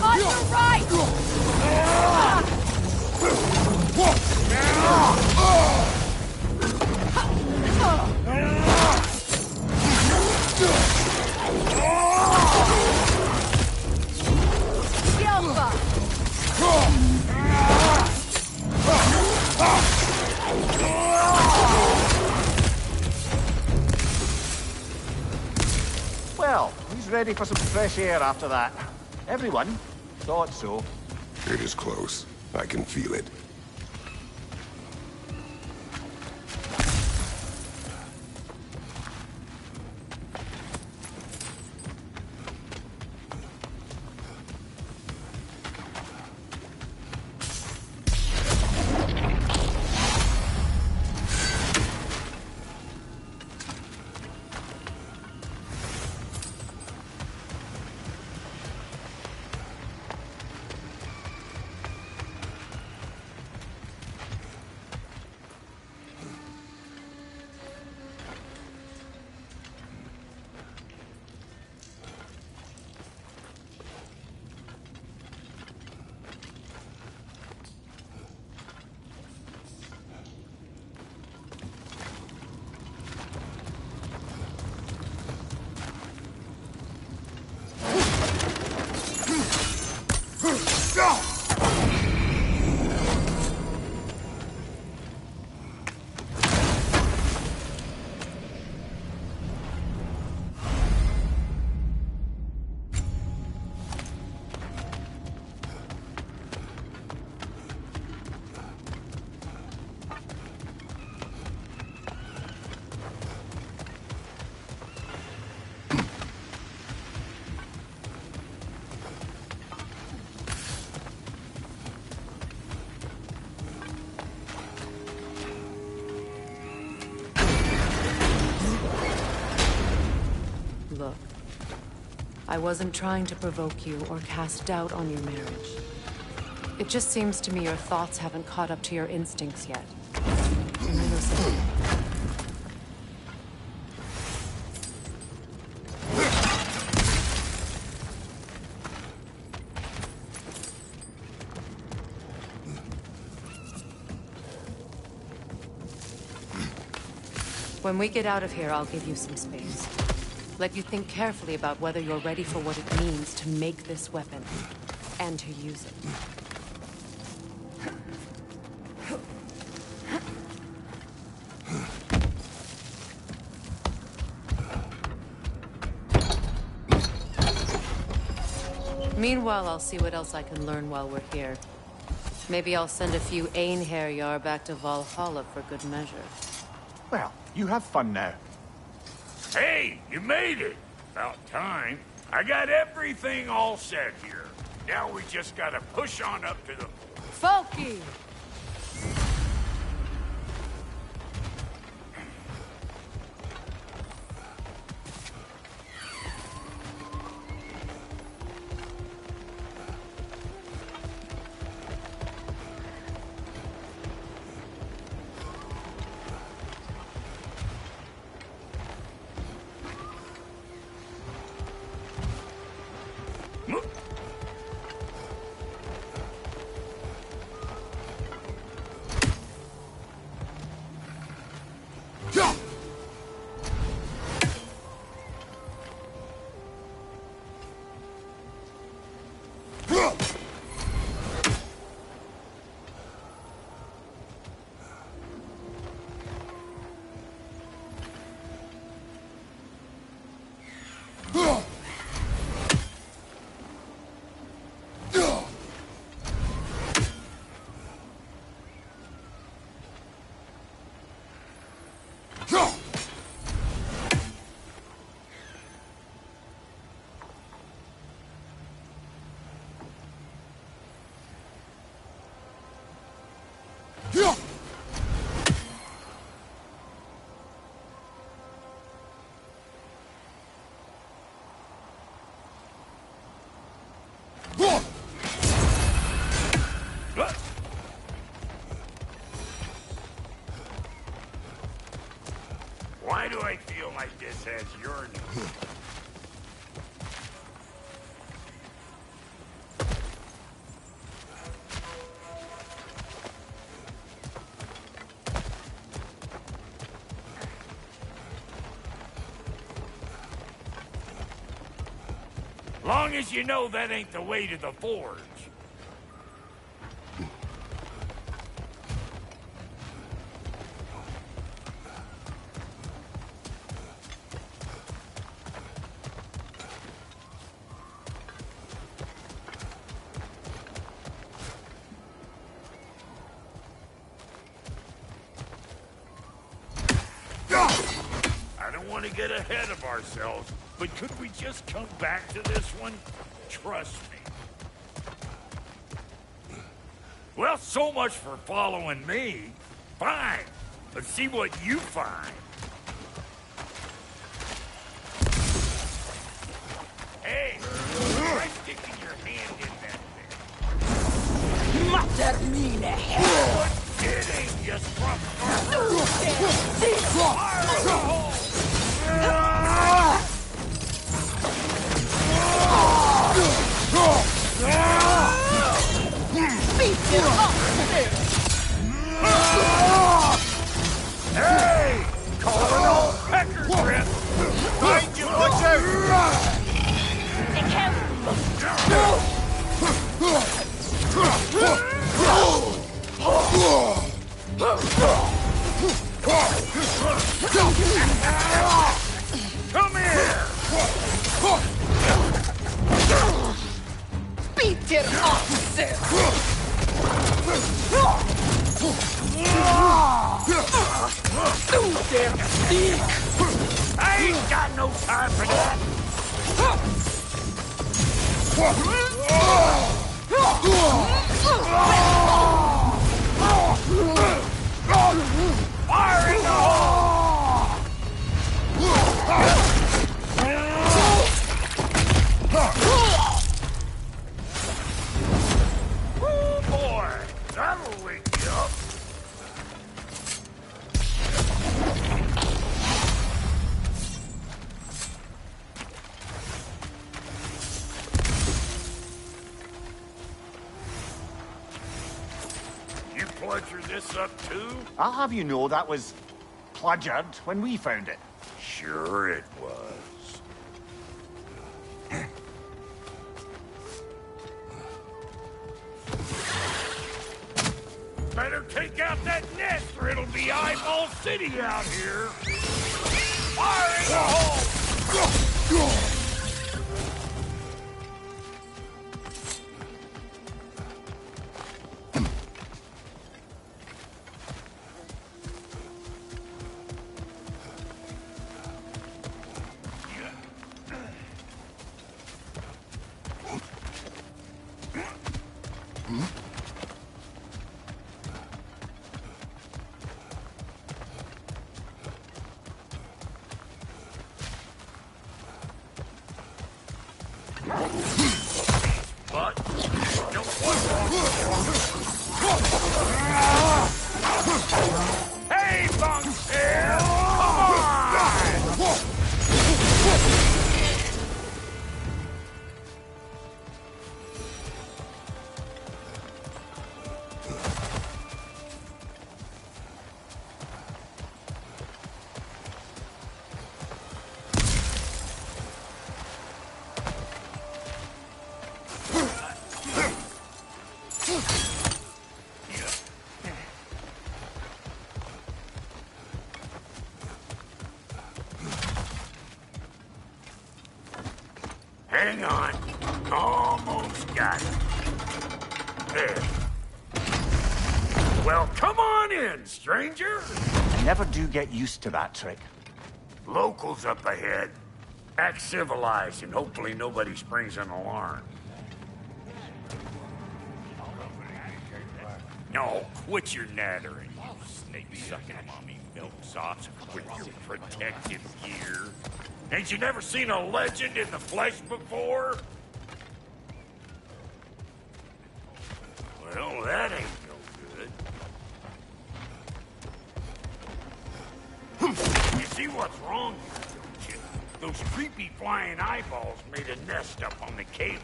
On your right! Yelpa! ready for some fresh air after that. Everyone thought so. It is close. I can feel it. Look, I wasn't trying to provoke you or cast doubt on your marriage. It just seems to me your thoughts haven't caught up to your instincts yet. Listen. When we get out of here, I'll give you some space. Let you think carefully about whether you're ready for what it means to make this weapon, and to use it. Meanwhile, I'll see what else I can learn while we're here. Maybe I'll send a few Einherjar back to Valhalla for good measure. Well, you have fun now. Hey, you made it! About time. I got everything all set here. Now we just gotta push on up to the... Folky! Why do I feel like this has your name? Long as you know that ain't the way to the forge. want to get ahead of ourselves, but could we just come back to this one? Trust me. Well, so much for following me. Fine. Let's see what you find. Hey, try sticking your hand in that thing. Mater mine! What's kidding, you scrub Hey! Call it an old pecker grip! Find you, butcher! Take him! Come here! Beat your officer! I ain't got no time for that! Fire in the hole! Oh boy, that'll wake you up. You pleasure this up too? I'll have you know that was pludgered when we found it. Sure it was. Better take out that nest or it'll be Eyeball City out here. Fire in the hole! But, don't want Hey, Bunktail! Come on! Hang on. Almost got it. There. Well, come on in, stranger. I never do get used to that trick. Locals up ahead. Act civilized and hopefully nobody springs an alarm. No, quit your nattering, you snake-sucking mommy milksops with your protective gear. Ain't you never seen a legend in the flesh before? Well, that ain't no good. You see what's wrong here, don't you? Those creepy flying eyeballs made a nest up on the cables.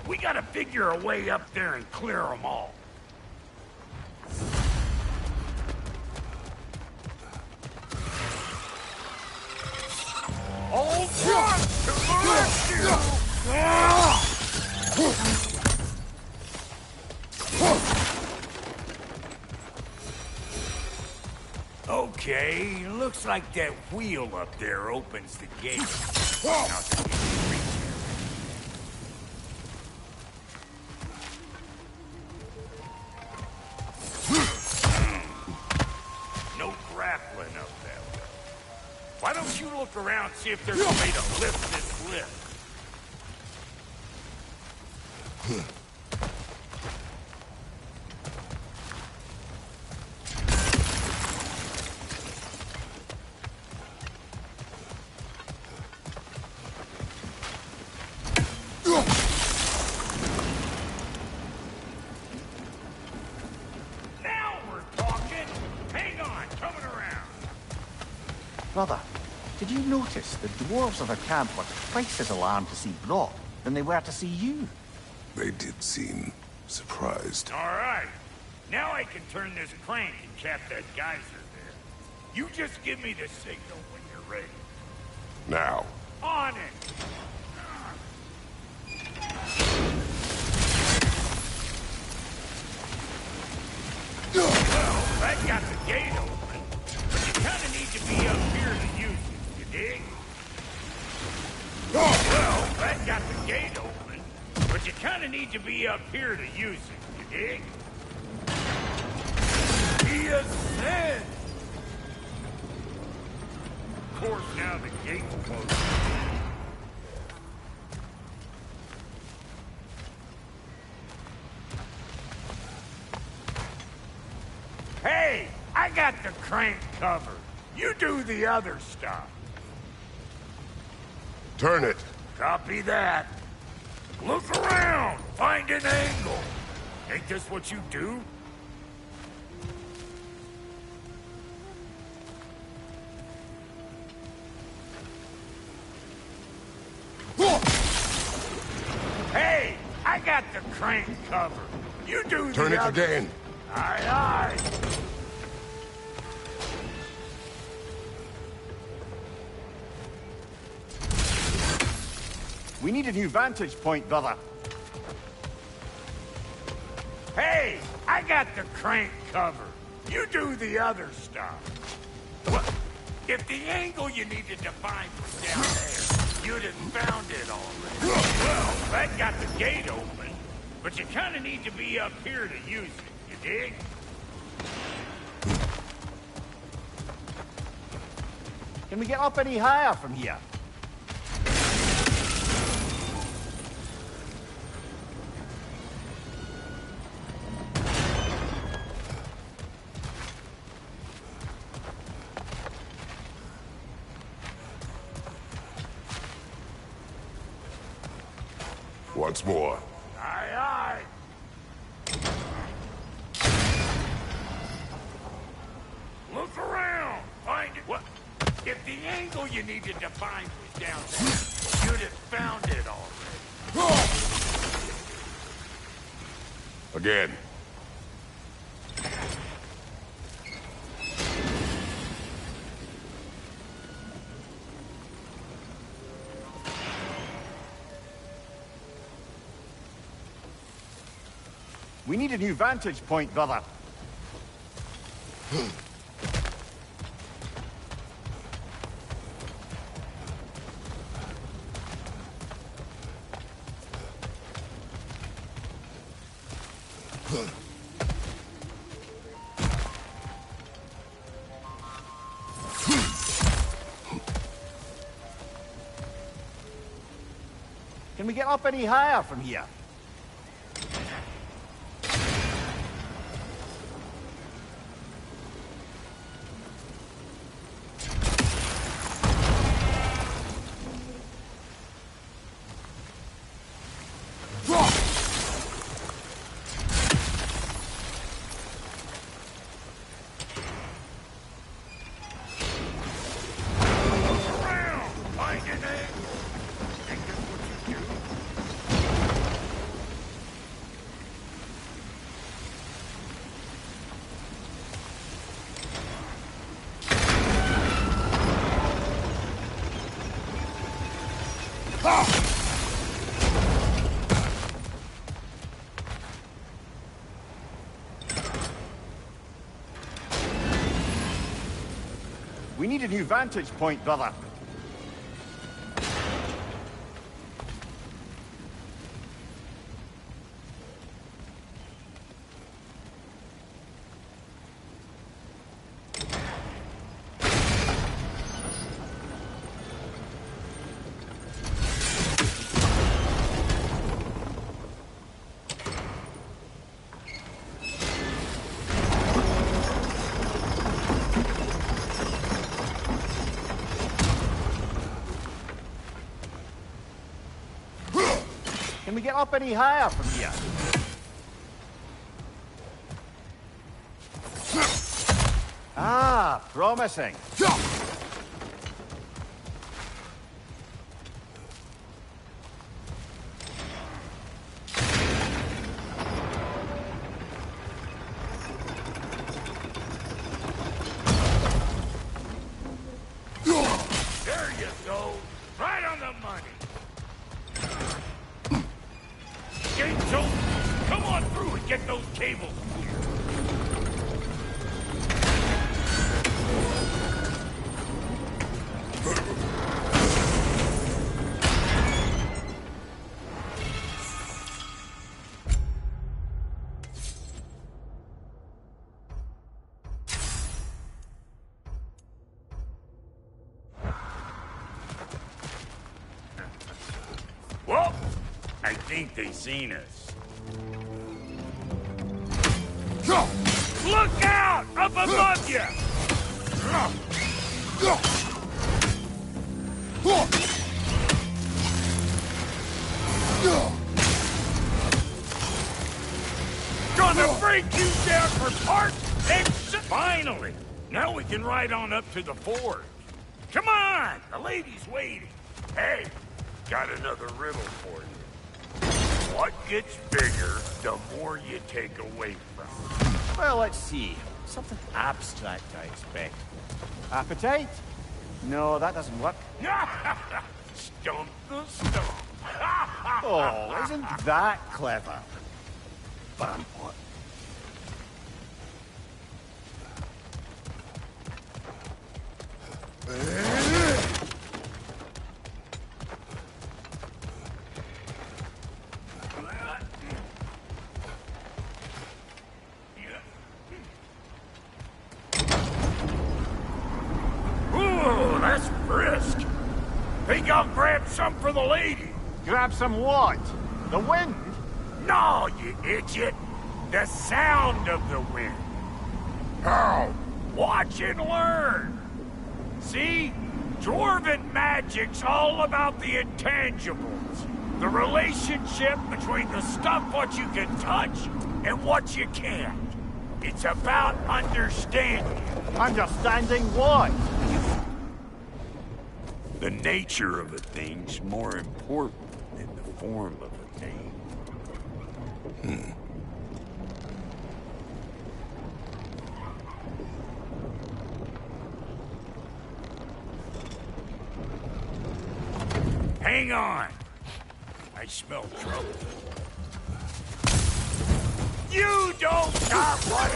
We gotta figure a way up there and clear them all. Old front to the rescue! Okay, looks like that wheel up there opens the gate. No grappling up that way. Why don't you look look around, see if there's a way to lift this lift. Now we're talking. Hang on, coming around. Brother, did you notice the dwarves of the camp were twice as alarmed to see Brock than they were to see you? They did seem surprised. All right. Now I can turn this crank and cap that geyser there. You just give me the signal when you're ready. Now. On it! Well, that got the gate open, but you kind of need to be up here to use it, you dig? Well, that got the gate open, but you kind of need to be up here to use it, you dig? He ascends! Of course, now the gate's closed. Hey, I got the crank covered. You do the other stuff. Turn it. Copy that. Look around. Find an angle. Ain't this what you do? Hey, I got the crank covered. You do Turn the it other... again. Aye, aye. We need a new vantage point, brother. Hey, I got the crank covered. You do the other stuff. What? If the angle you needed to find was down there, you'd have found it already. Well, that got the gate open, but you kind of need to be up here to use it, you dig? Can we get up any higher from here? Once more. Aye, aye. Look around. Find it. What? If the angle you needed to find was down there, you'd have found it already. Again. We need a new vantage point, brother. Can we get up any higher from here? We need a new vantage point, brother. Can we get up any higher from here? Ah, promising. There you go. Right on the money. Gates open. Come on through and get those cables clear. Well, I think they seen us. Look out! Up above you! Gonna break you down for parts and finally! Now we can ride on up to the forge. Come on! The lady's waiting. Hey, got another riddle for you. What gets bigger, the more you take away from it? Well, let's see. Something abstract, I expect. Appetite? No, that doesn't work. Stump the stump. Oh, isn't that clever? Vampire. Ooh, that's brisk. Think I'll grab some for the lady. Grab some what? The wind? No, you idiot. The sound of the wind. How? Watch and learn. See? Dwarven magic's all about the intangibles. The relationship between the stuff what you can touch and what you can't. It's about understanding. Understanding what? The nature of a thing's more important than the form of a thing. Hang on. I smell trouble. You don't stop what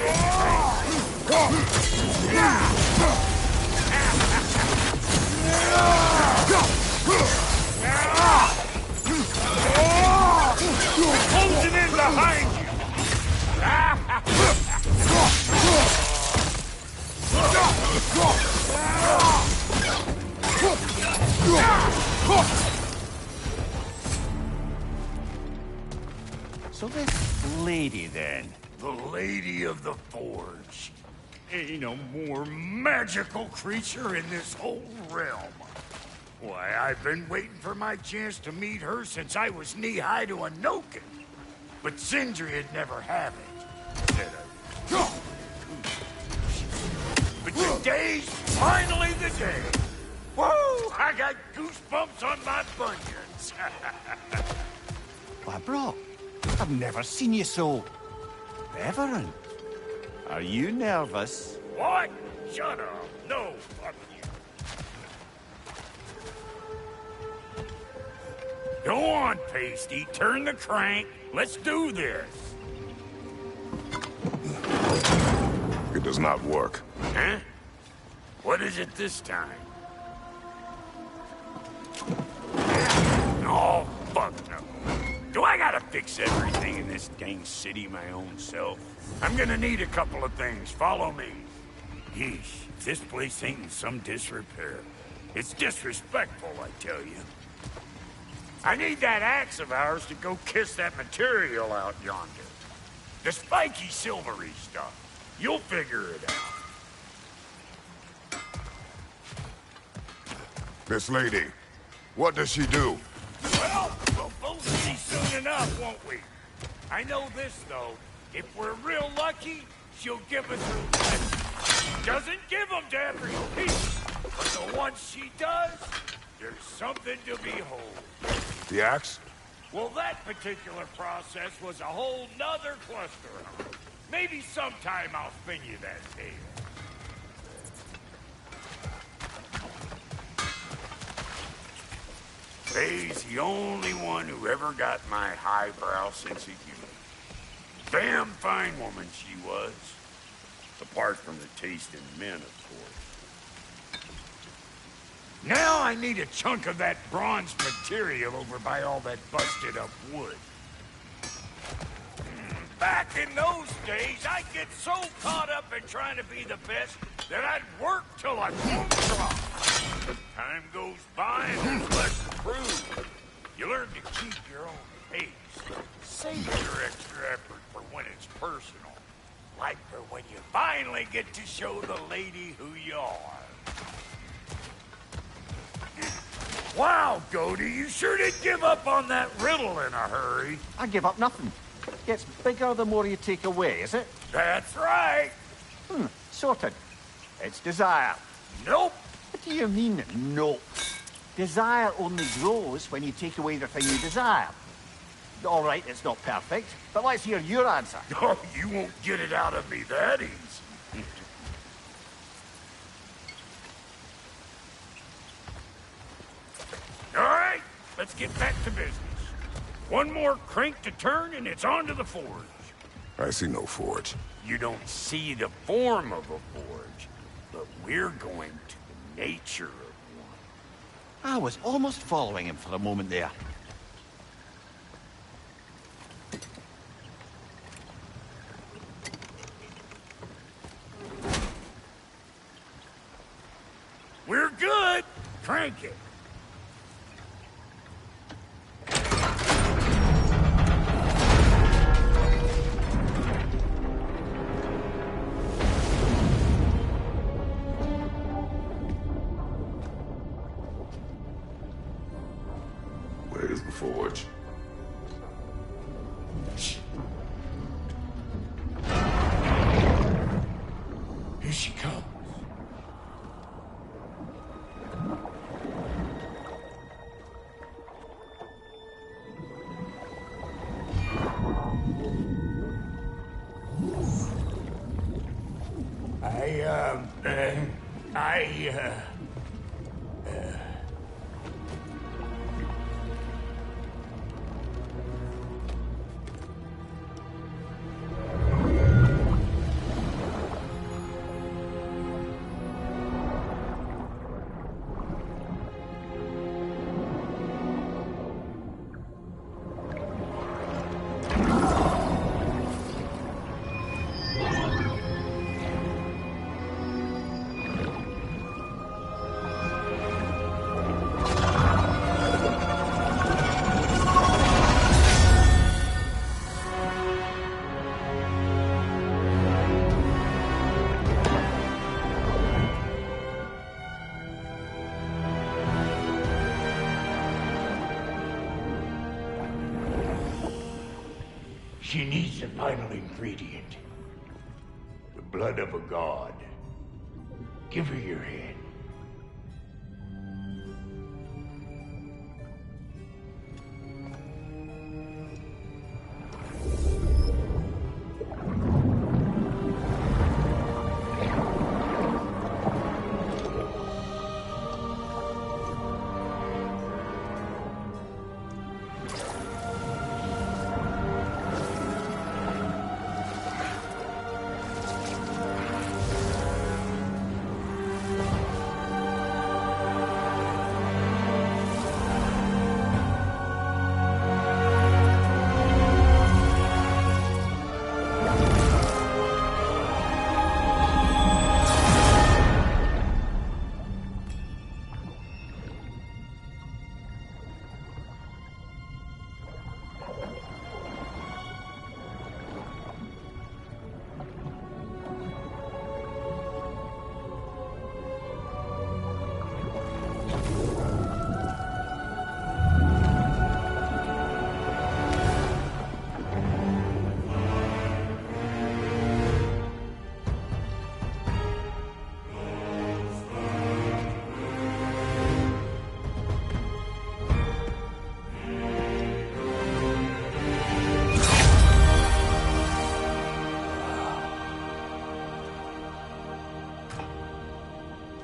closing in behind you. So this lady, then? The Lady of the Forge. Ain't no more magical creature in this whole realm. Why, I've been waiting for my chance to meet her since I was knee-high to a Noken. But Sindri would never have it. Said I... But today's finally the day. Woo! I got goosebumps on my bunions. Why, bro, I've never seen you so... reverent. Are you nervous? What? Shut up. No, fuck you. Go on, Pasty. Turn the crank. Let's do this. It does not work. Huh? What is it this time? Oh, fuck no. Do I gotta fix everything in this dang city my own self? I'm gonna need a couple of things. Follow me. Yeesh, if this place ain't in some disrepair. It's disrespectful, I tell you. I need that axe of ours to go kiss that material out yonder. The spiky silvery stuff. You'll figure it out. This lady, what does she do? Well, we'll both see soon enough, won't we? I know this, though. If we're real lucky, she'll give us her blessing. She doesn't give them to every piece, but the ones she does, there's something to behold. The axe? Well, that particular process was a whole nother cluster. Maybe sometime I'll spin you that tale. Ray's the only one who ever got my highbrow sense of humor. Damn fine woman she was. Apart from the taste in men, of course. Now I need a chunk of that bronze material over by all that busted up wood. Back in those days, I'd get so caught up in trying to be the best that I'd work till I won't drop. Time goes by and there's less to prove. You learn to keep your own pace. Save your extra effort for when it's personal. Like for when you finally get to show the lady who you are. Wow, Goldie, you sure did give up on that riddle in a hurry. I give up nothing. Gets bigger the more you take away, is it? That's right. Sorted. It's desire. Nope. What do you mean, nope? Desire only grows when you take away the thing you desire. All right, it's not perfect, but let's hear your answer. Oh, you won't get it out of me that easy. All right, let's get back to business. One more crank to turn and it's on to the forge. I see no forge. You don't see the form of a forge, but we're going to the nature of one. I was almost following him for a moment there. We're good. Crank it. Where's the forge? Here she comes. She needs the final ingredient. The blood of a god. Give her your hand.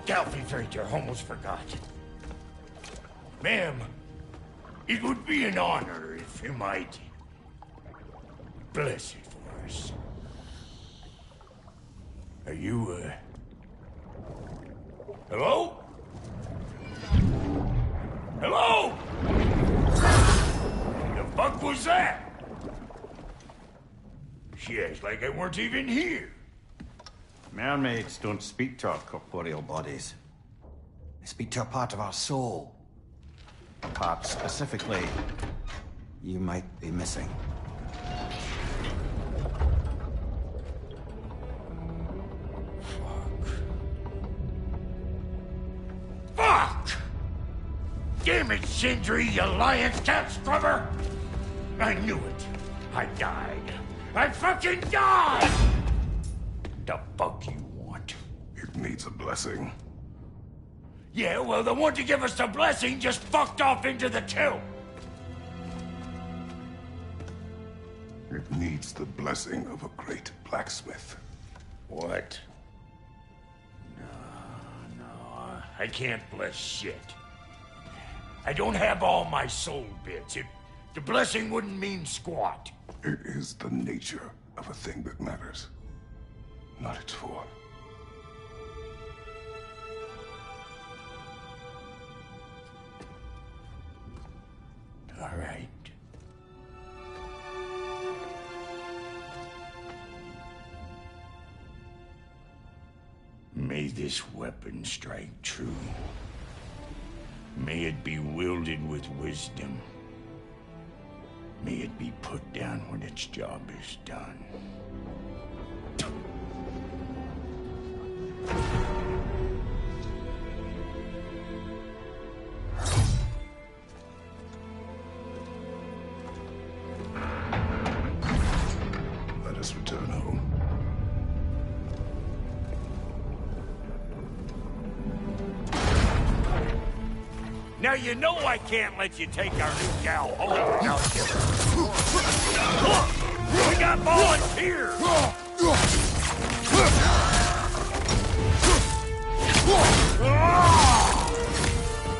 Galfy, almost forgot. Ma'am, it would be an honor if you might bless it for us. Are you, hello? Hello? The fuck was that? She acts like I weren't even here. Mermaids don't speak to our corporeal bodies. They speak to a part of our soul. A part specifically you might be missing. Fuck! Damn it, Sindri, you lion cat scrubber! I knew it. I died. I fucking died! The fuck you want? It needs a blessing. Yeah, well, the one to give us the blessing just fucked off into the tomb. It needs the blessing of a great blacksmith. What? No, I can't bless shit. I don't have all my soul bits. The blessing wouldn't mean squat. It is the nature of a thing that matters, not its form. All right. May this weapon strike true. May it be wielded with wisdom. May it be put down when its job is done. Let us return home. Now you know I can't let you take our new gal home without giving her. Look! We got volunteers!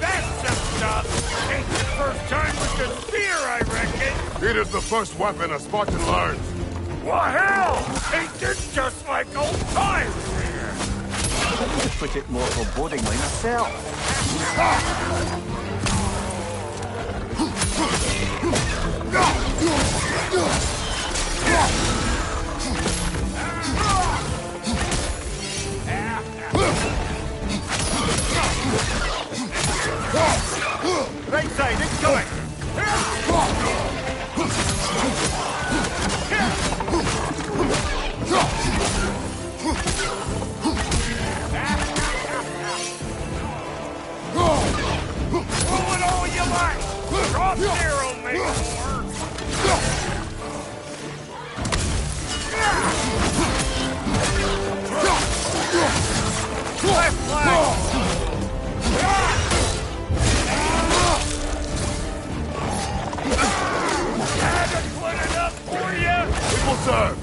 That's the stuff! Ain't the first time with the spear, I reckon! It is the first weapon a Spartan learns. Well, hell! Ain't this just like old times here? Put it more forebodingly myself. Right side, it's going! Throw it all you like! Drop zero, make more! Left flag! Haven't put it up for you! It will serve.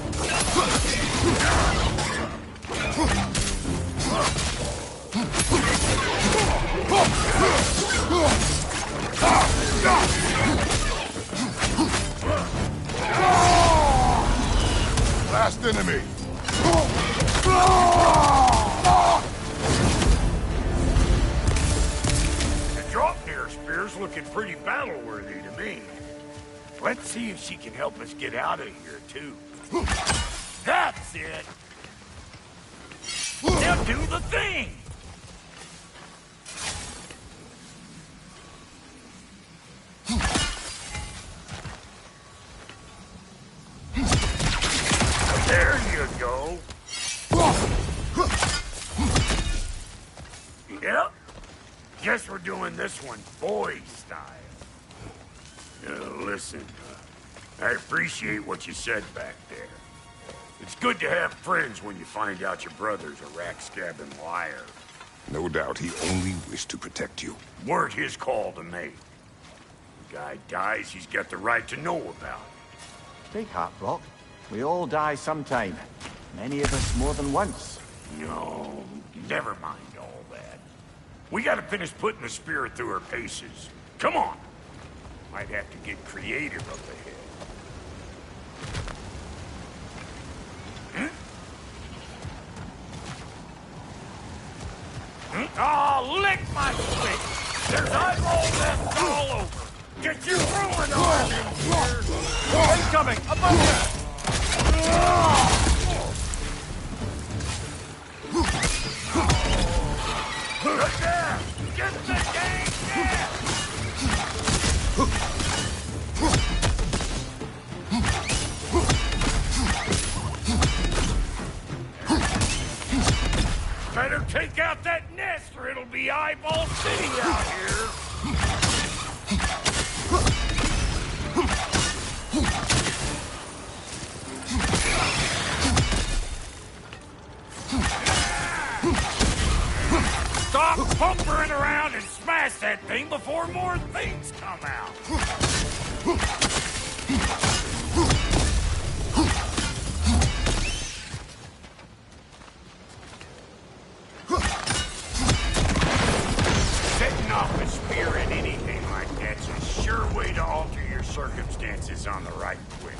Last enemy. The drop-near spear's looking pretty battle-worthy to me. Let's see if she can help us get out of here, too. That's it! Now do the thing! There you go! Yep. Guess we're doing this one boy style. Listen, I appreciate what you said back there. It's good to have friends when you find out your brother's a rack-scabbing liar. No doubt he only wished to protect you. Weren't his call to make. The guy dies, he's got the right to know about it. Take heart, Brock. We all die sometime. Many of us more than once. No, never mind all that. We gotta finish putting the spirit through her paces. Come on! Might have to get creative up ahead. Oh, lick my face! There's eyeball nests all over! Get your ruin on in here! Incoming! Above you! Right there! Get the dang net! Better take out that nest or it'll be eyeball city out here! Stop pumpering around and smash that thing before more things come out! Setting off a spear at anything like that's a sure way to alter your circumstances on the right quick.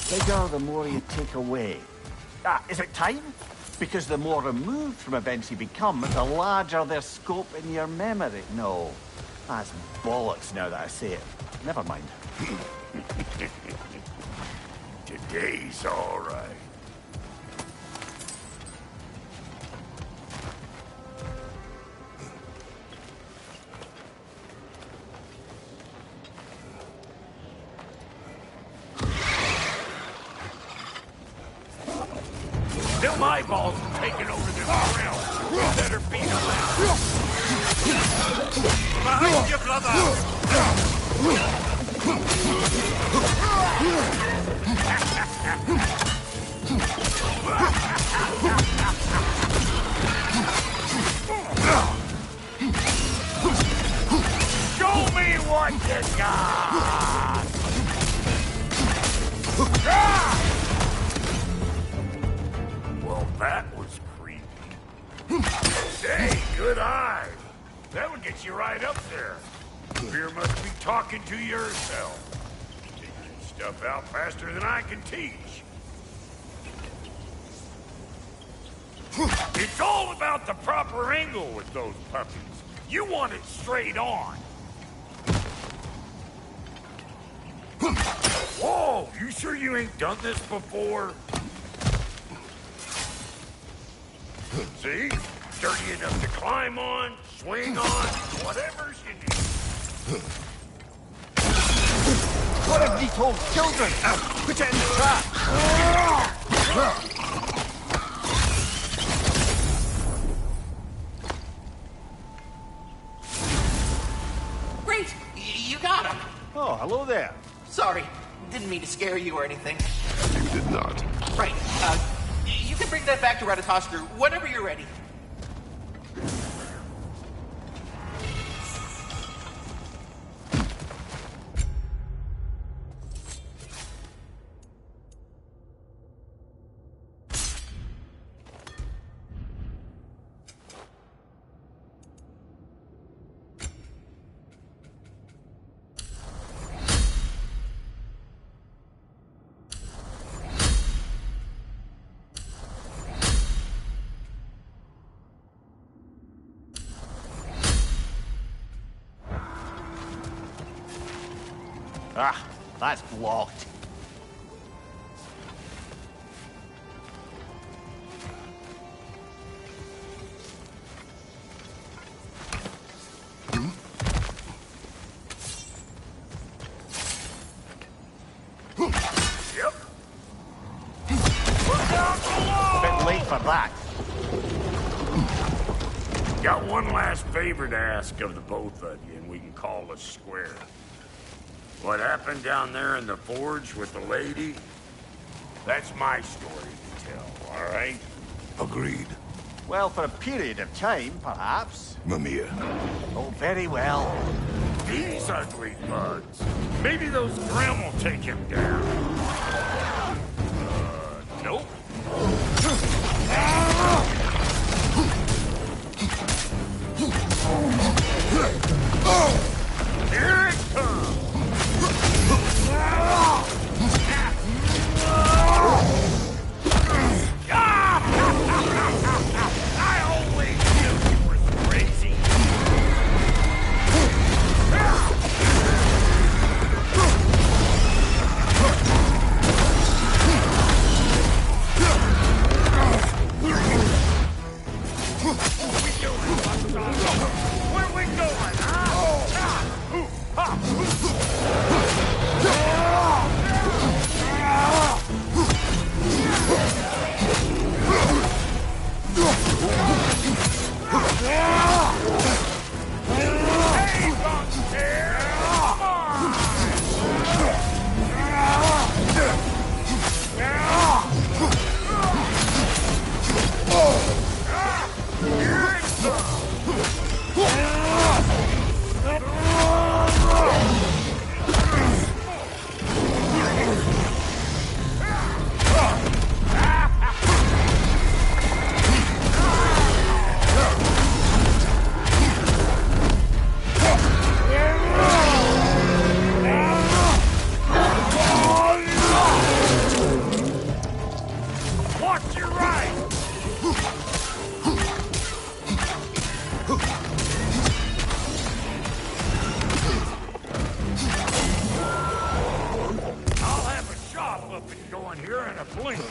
Bigger the more you take away. Is it time? Because the more removed from events you become, the larger their scope in your memory. No, that's bollocks now that I say it. Never mind. Today's all right. Them eyeballs are taking over this realm. We better beat them out. Behind you, brother! Show me what you got! Well, that was creepy. Hey, good eye. That would get you right up there. Fear must be talking to you herself. Taking stuff out faster than I can teach. It's all about the proper angle with those puppies. You want it straight on. Whoa, you sure you ain't done this before? See? Sturdy enough to climb on, swing on, whatever you need. What have ye told children? Put it in the trap! Great! You got him! Oh, hello there. Sorry, didn't mean to scare you or anything. You did not. Right, you can bring that back to Ratatoskru whenever you're ready. Ah, that's blocked. Yep. Look out below! Bit late for that. Got one last favor to ask of the both of you, and we can call us square. What happened down there in the forge with the lady? That's my story. tell, all right? Agreed. Well, for a period of time, perhaps. Mimir. Oh, very well. These ugly bugs. Maybe those Grimm will take him down. Nope. Here it comes! I always knew you were crazy! Where we going, Watch your right! I'll have a shop up and going here in a blink.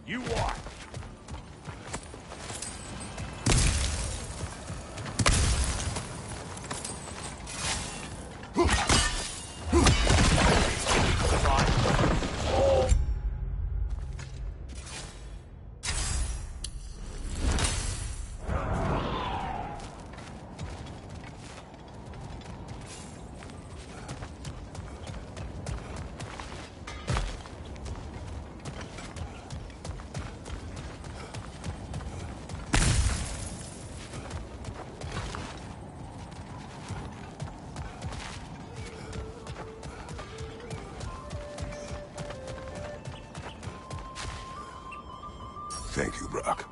You watch. Thank you, Brock.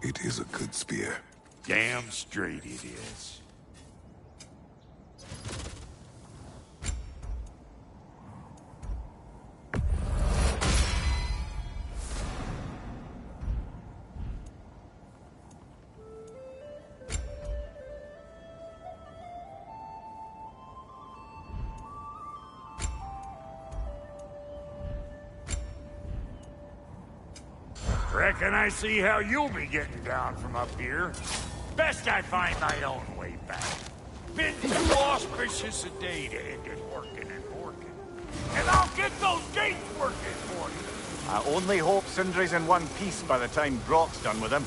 It is a good spear. Damn straight it is. Reckon I see how you'll be getting down from up here. Best I find my own way back. Been too auspicious a day to end it working and working. And I'll get those gates working for you. I only hope Sindri's in one piece by the time Brock's done with him.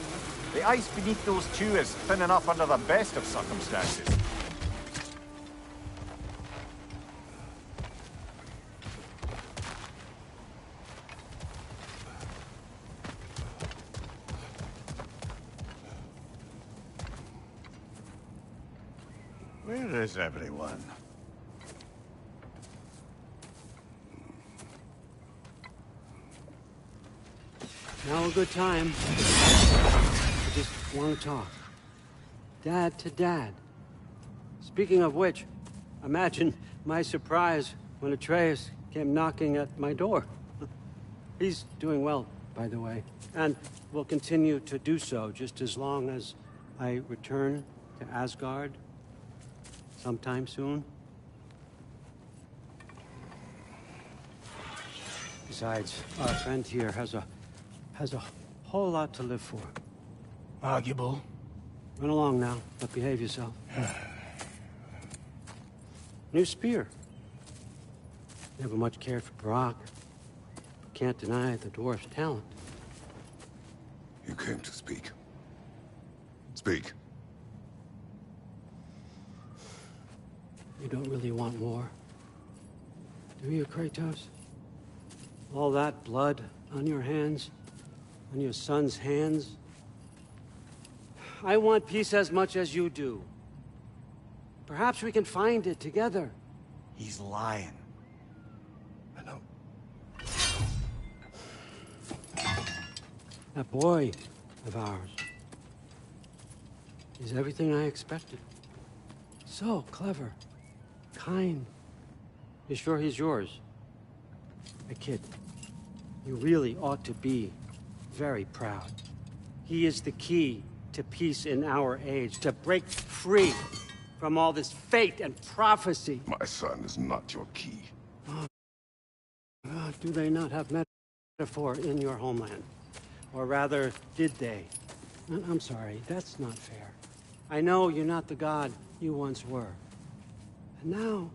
The ice beneath those two is thin enough under the best of circumstances. Where is everyone? Now a good time. I just want to talk. Dad to Dad. Speaking of which, imagine my surprise when Atreus came knocking at my door. He's doing well, by the way, and will continue to do so just as long as I return to Asgard sometime soon. Besides, our friend here has a whole lot to live for. Arguable. Run along now, but behave yourself. New spear. Never much cared for Brock. Can't deny the dwarf's talent. You came to speak. Speak. You don't really want war, do you, Kratos? All that blood on your hands? on your son's hands? I want peace as much as you do. Perhaps we can find it together. He's lying. I know. That boy of ours is everything I expected. So clever, kind. You sure he's yours? A kid, you really ought to be very proud. He is the key to peace in our age, to break free from all this fate and prophecy. My son is not your key. Do they not have metaphor in your homeland? Or rather, did they? I'm sorry, that's not fair. I know you're not the god you once were. And now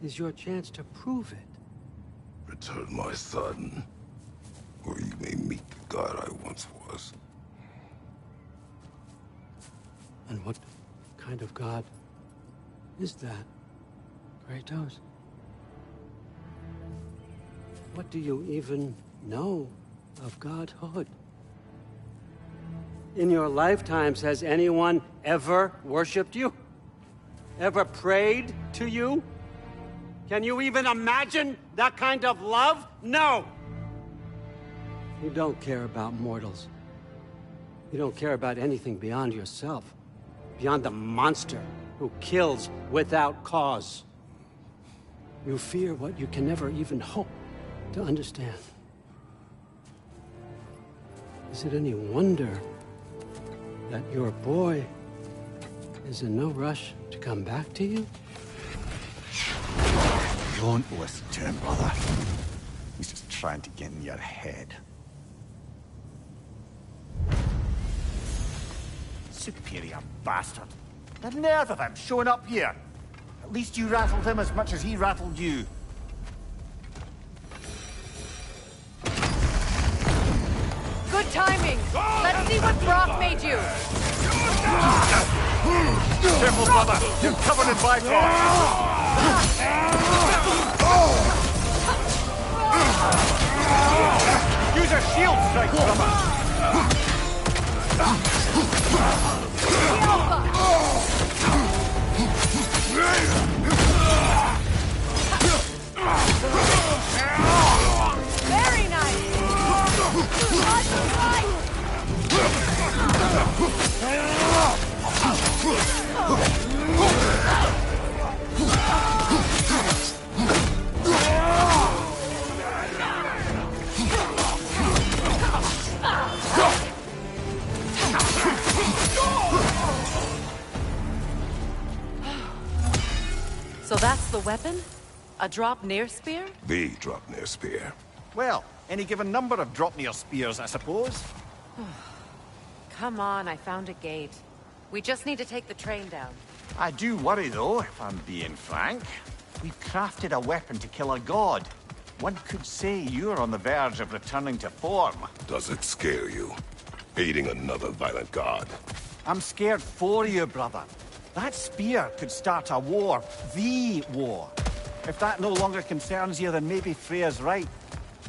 is your chance to prove it. Return my son, or you may meet the god I once was. And what kind of god is that, Kratos? What do you even know of godhood? In your lifetimes, has anyone ever worshipped you? Ever prayed to you? Can you even imagine that kind of love? No! You don't care about mortals. You don't care about anything beyond yourself. Beyond the monster who kills without cause. You fear what you can never even hope to understand. Is it any wonder that your boy is in no rush to come back to you? Don't listen to him, brother. He's just trying to get in your head. Superior bastard. The nerve of him showing up here. At least you rattled him as much as he rattled you. Good timing. Let's see what Brock made you. Careful, brother. You're covered in bypass. Use a shield strike, brother. Very nice. So that's the weapon? A drop-near spear? The Dropnir spear. Well, any given number of drop-near spears, I suppose. Come on, I found a gate. We just need to take the train down. I do worry, though, if I'm being frank. We've crafted a weapon to kill a god. One could say you're on the verge of returning to form. Does it scare you? Aiding another violent god? I'm scared for you, brother. That spear could start a war. The war. If that no longer concerns you, then maybe Freya's right.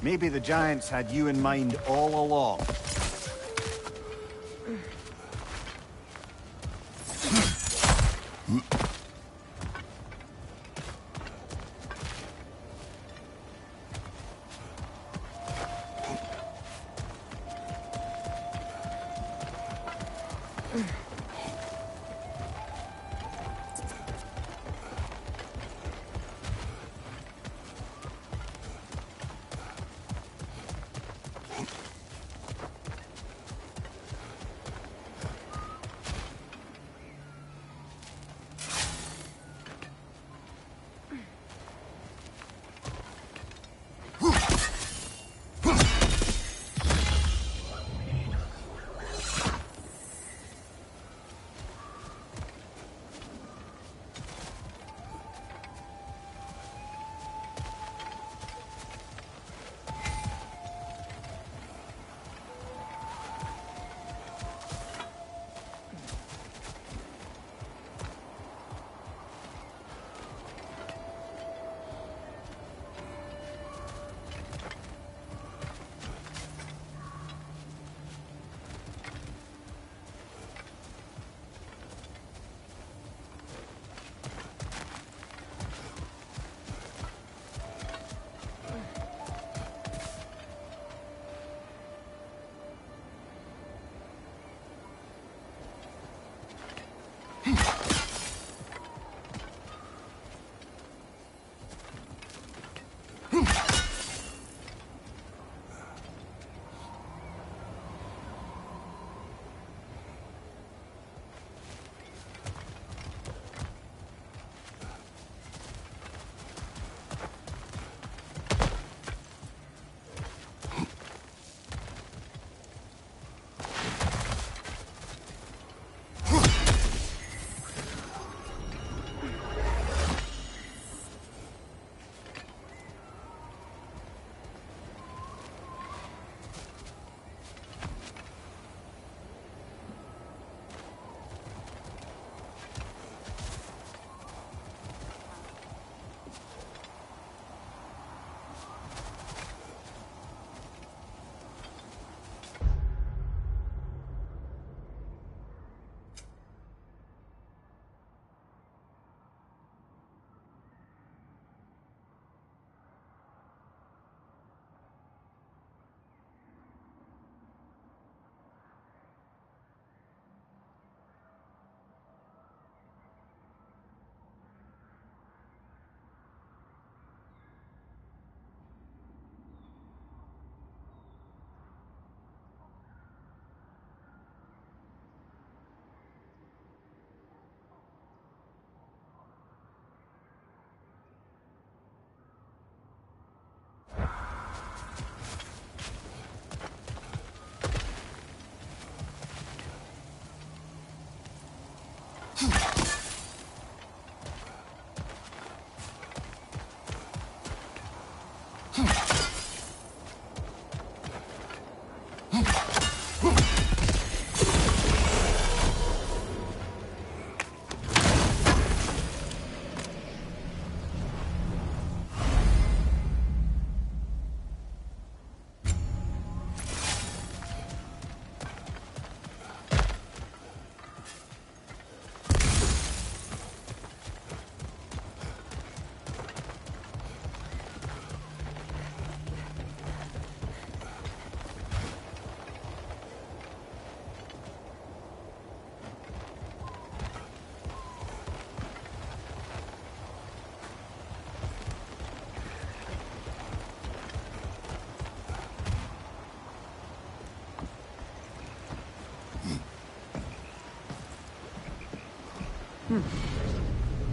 Maybe the Giants had you in mind all along.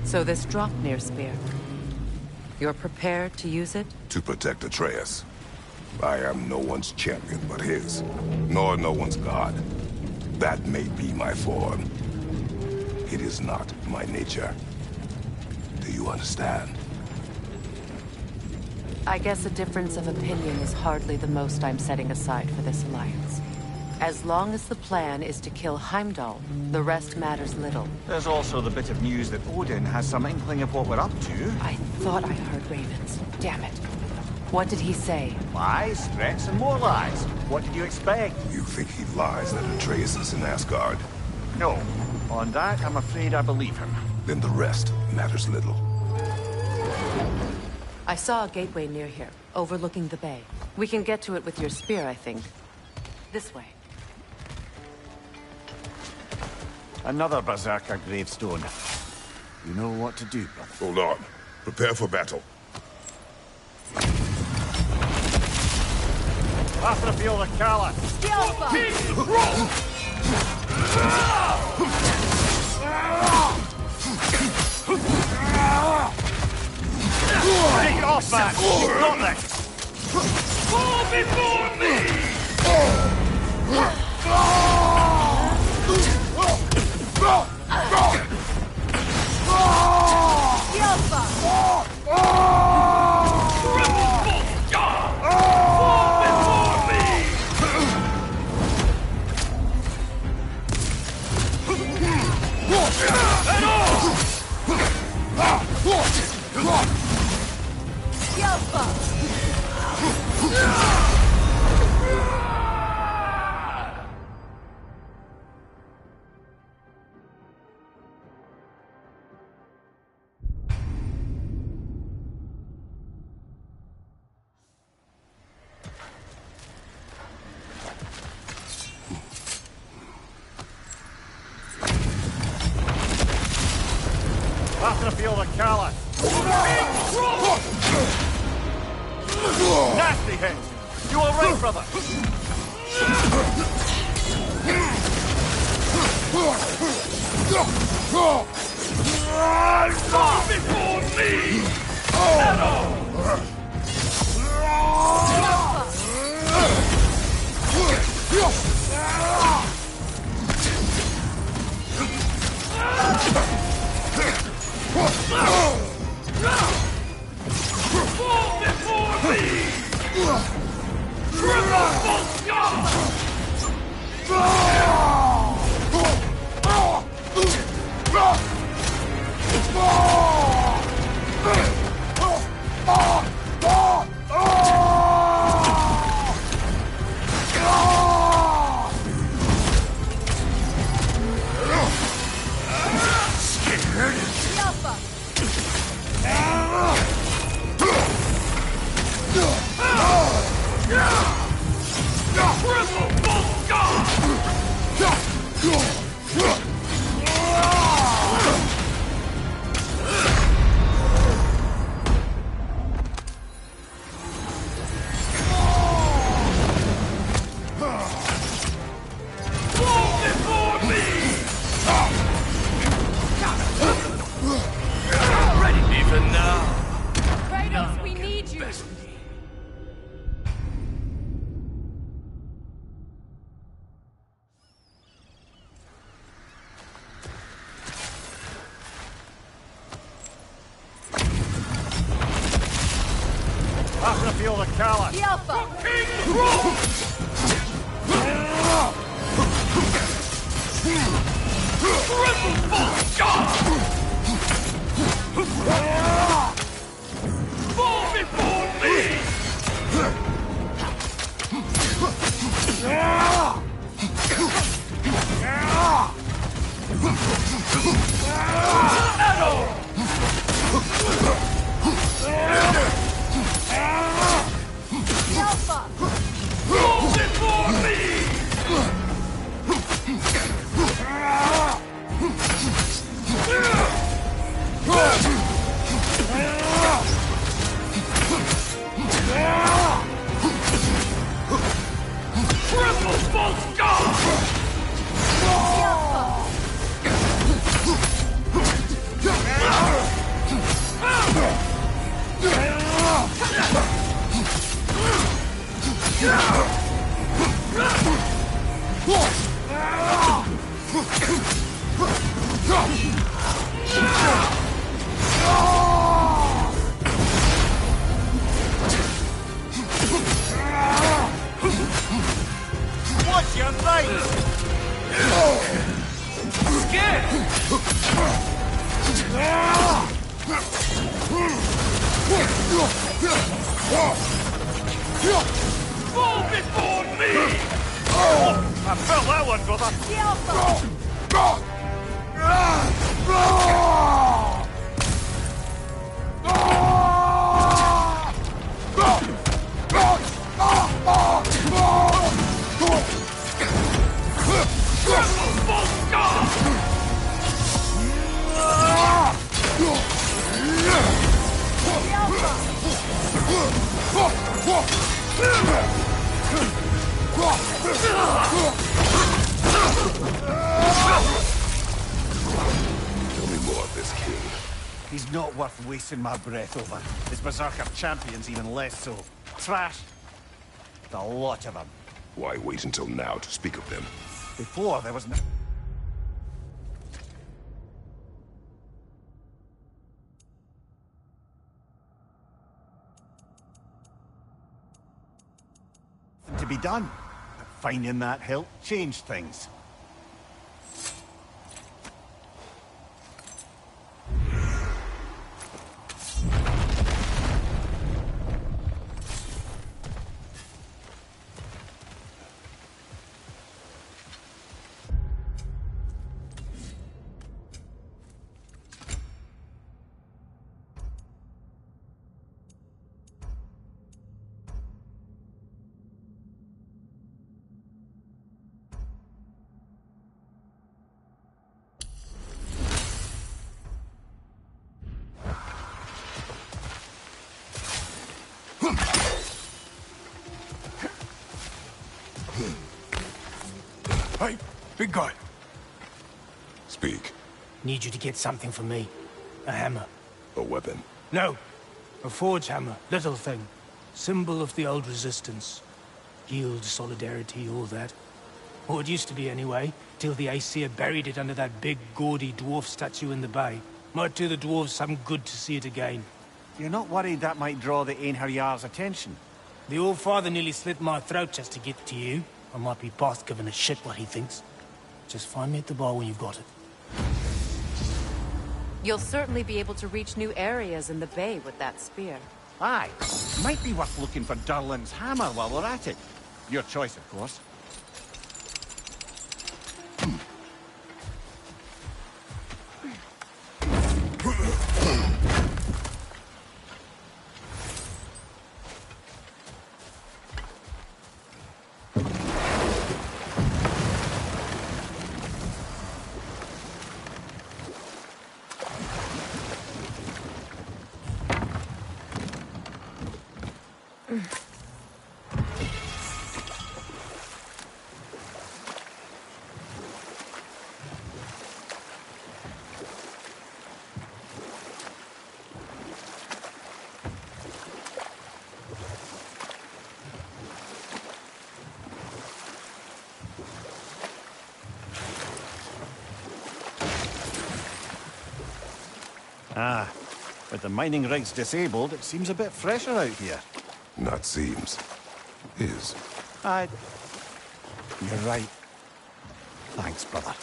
So this Draupnir spear. You're prepared to use it? To protect Atreus. I am no one's champion but his, nor no one's god. That may be my form. It is not my nature. Do you understand? I guess a difference of opinion is hardly the most I'm setting aside for this alliance. As long as the plan is to kill Heimdall, the rest matters little. There's also the bit of news that Odin has some inkling of what we're up to. I thought I heard ravens. Damn it. What did he say? Lies, threats, and more lies. What did you expect? You think he lies that Atreus is in Asgard? No. On that, I'm afraid I believe him. Then the rest matters little. I saw a gateway near here, overlooking the bay. We can get to it with your spear, I think. This way. Another Berserker gravestone. You know what to do, brother. Hold on. Prepare for battle. After the field of Kala. Take it off, man! You've got this! Fall before me! After the field of Kala. Nasty hit! You alright, brother? Fall before me! feel the callus. The Alpha! Fall before me! Alpha! Fall before me! Triple false god! What's your right? Fall before me! I felt that one, brother. The Alpha! Triple false god! The Alpha! Tell me more of this king. He's not worth wasting my breath over. His Berserker champions even less so. Trash. The lot of them. Why wait until now to speak of them? Before, there was no... to be done. But finding that help changed things. Hey, big guy. Speak. Need you to get something for me. A hammer. A weapon. No. A forge hammer. Little thing. Symbol of the old resistance. Guild, solidarity, all that. Or it used to be anyway, till the Aesir buried it under that big, gaudy dwarf statue in the bay. Might do the dwarves some good to see it again. You're not worried that might draw the Einherjar's attention? The old father nearly slit my throat just to get to you. I might be past giving a shit what he thinks. Just find me at the bar when you've got it. You'll certainly be able to reach new areas in the bay with that spear. Aye. Might be worth looking for Durlin's hammer while we're at it. Your choice, of course. Ah, with the mining rigs disabled, it seems a bit fresher out here. Not seems. Is. You're right. Thanks, brother.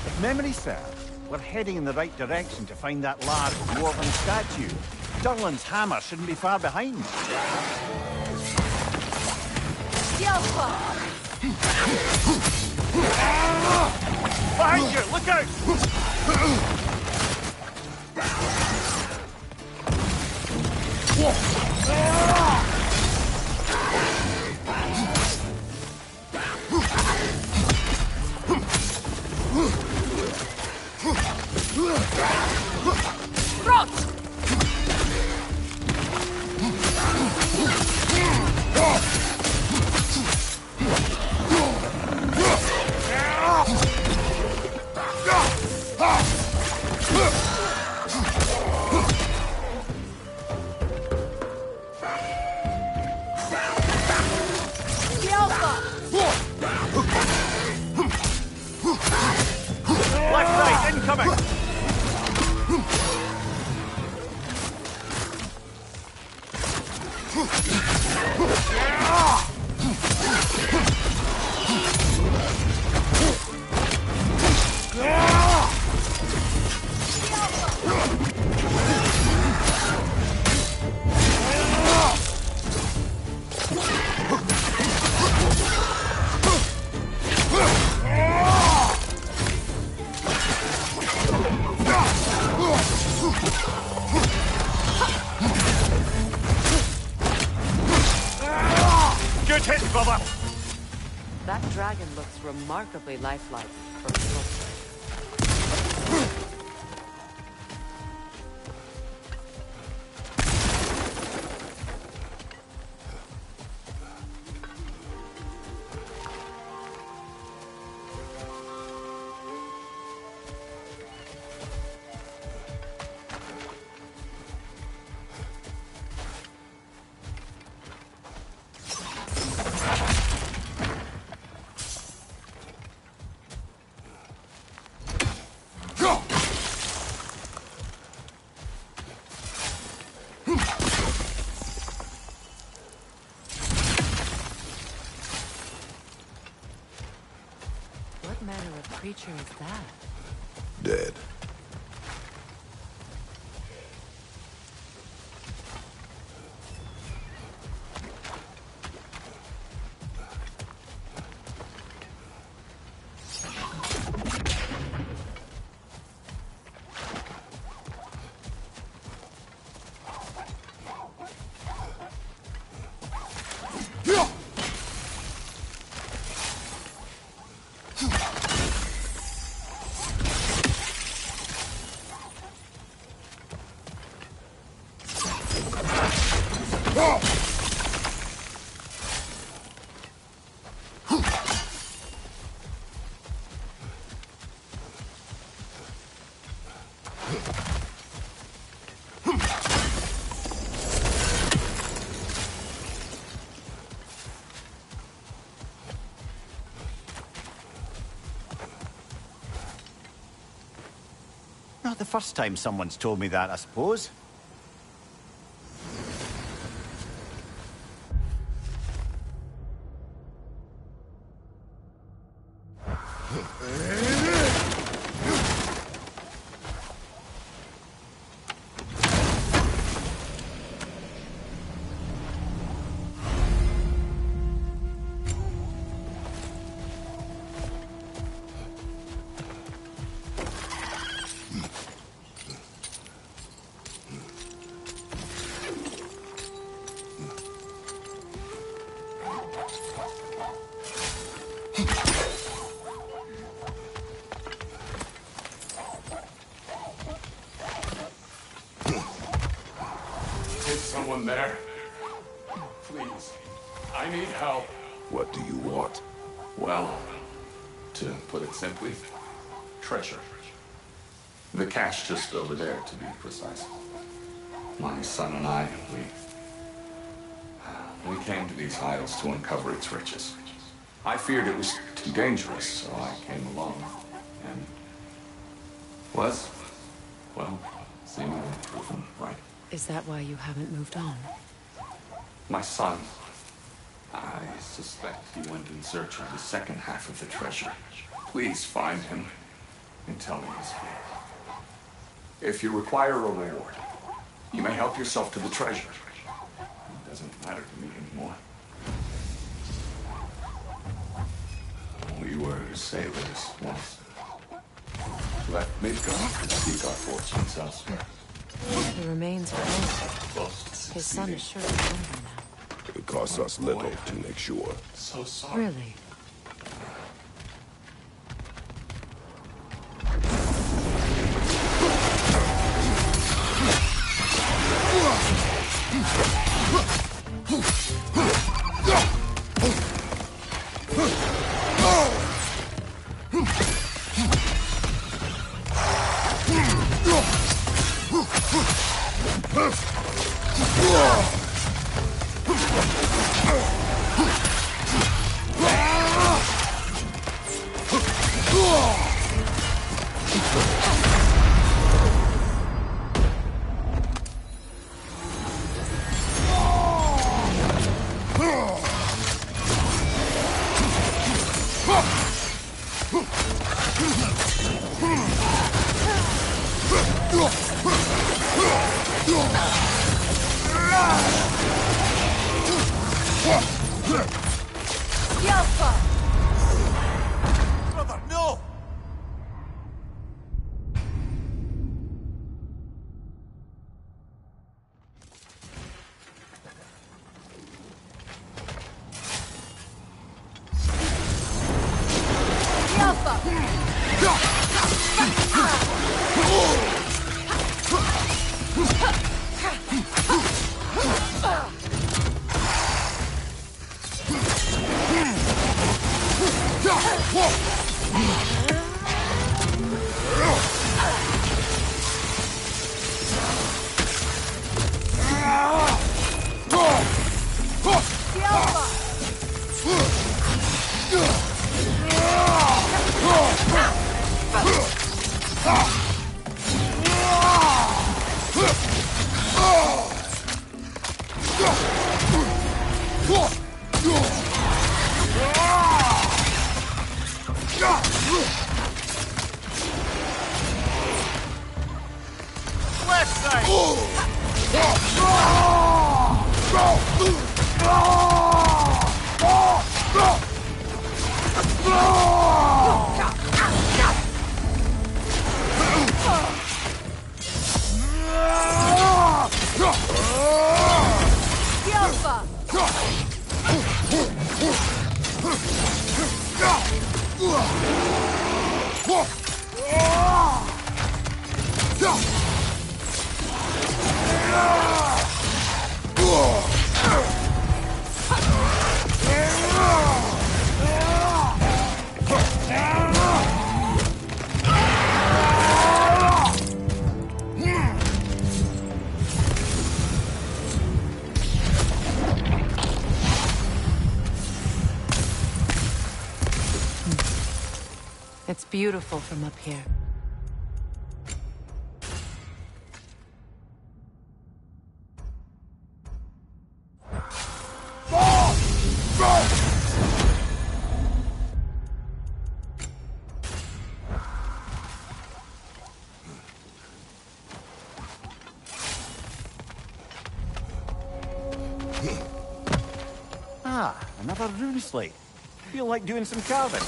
If memory serves, we're heading in the right direction to find that large dwarven statue. Durlin's hammer shouldn't be far behind. Behind you! Look out! Left side, incoming! Good hit, brother! That dragon looks remarkably lifelike from close. What manner of creature is that? Dead. Not the first time someone's told me that, I suppose. Someone there? Please. I need help. What do you want? Well, to put it simply, treasure. The cache just over there, to be precise. My son and I, we came to these isles to uncover its riches. I feared it was too dangerous, so I came along. And was, well, seemingly proven right. Is that why you haven't moved on? My son. I suspect he went in search of the second half of the treasure. Please find him and tell me his fate. If you require a reward, you may help yourself to the treasure. It doesn't matter to me anymore. We were sailors once. Left Midgard to seek our fortunes elsewhere. The remains were old. His son is sure to be home by now. It costs us little to make sure. So sorry. Really? Brother, no! It's beautiful from up here. Ah, another rune slate. Feel like doing some carving.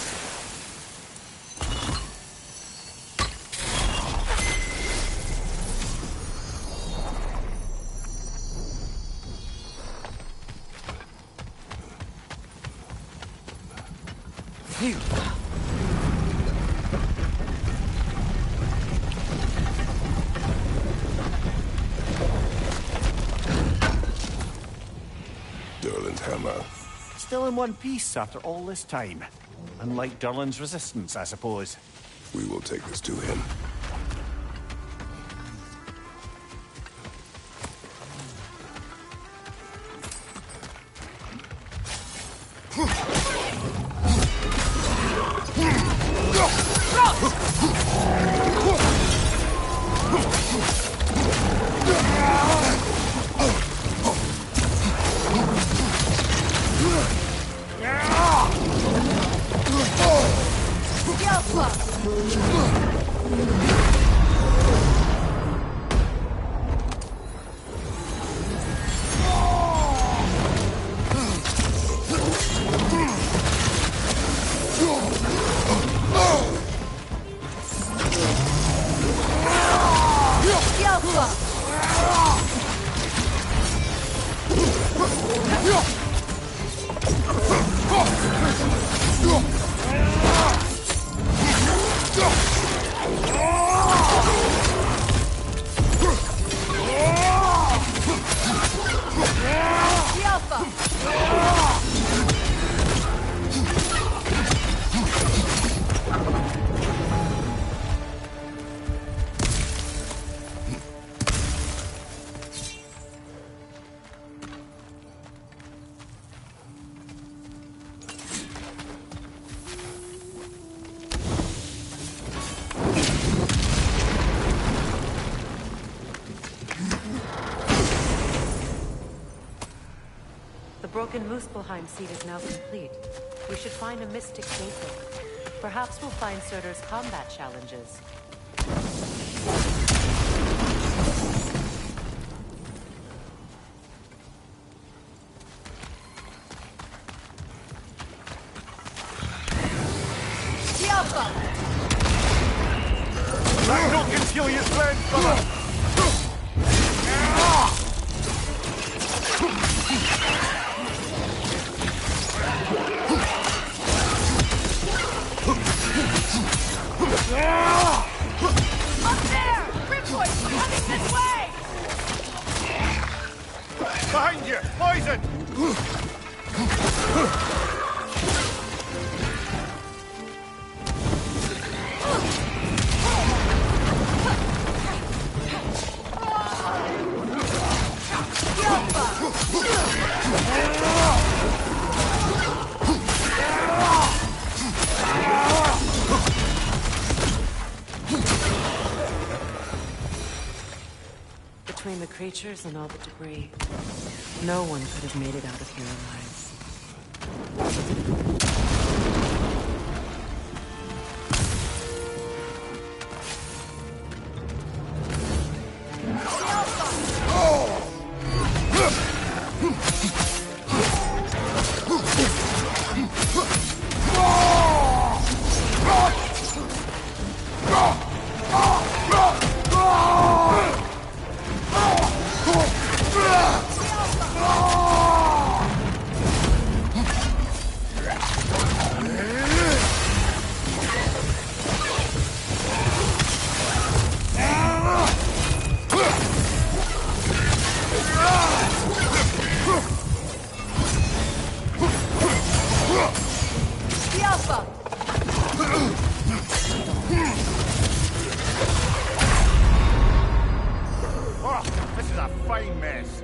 Phew. Durlin's hammer. Still in one piece after all this time. Unlike Durlin's resistance, I suppose. We will take this to him. The broken Muspelheim seed is now complete. We should find a mystic gateway. Perhaps we'll find Surtur's combat challenges. Ragnarök can feel your strength, brother! Up there! Ripwood, coming this way! Behind you! Poison! Between the creatures and all the debris, no one could have made it out of here Oh, this is a fine mess.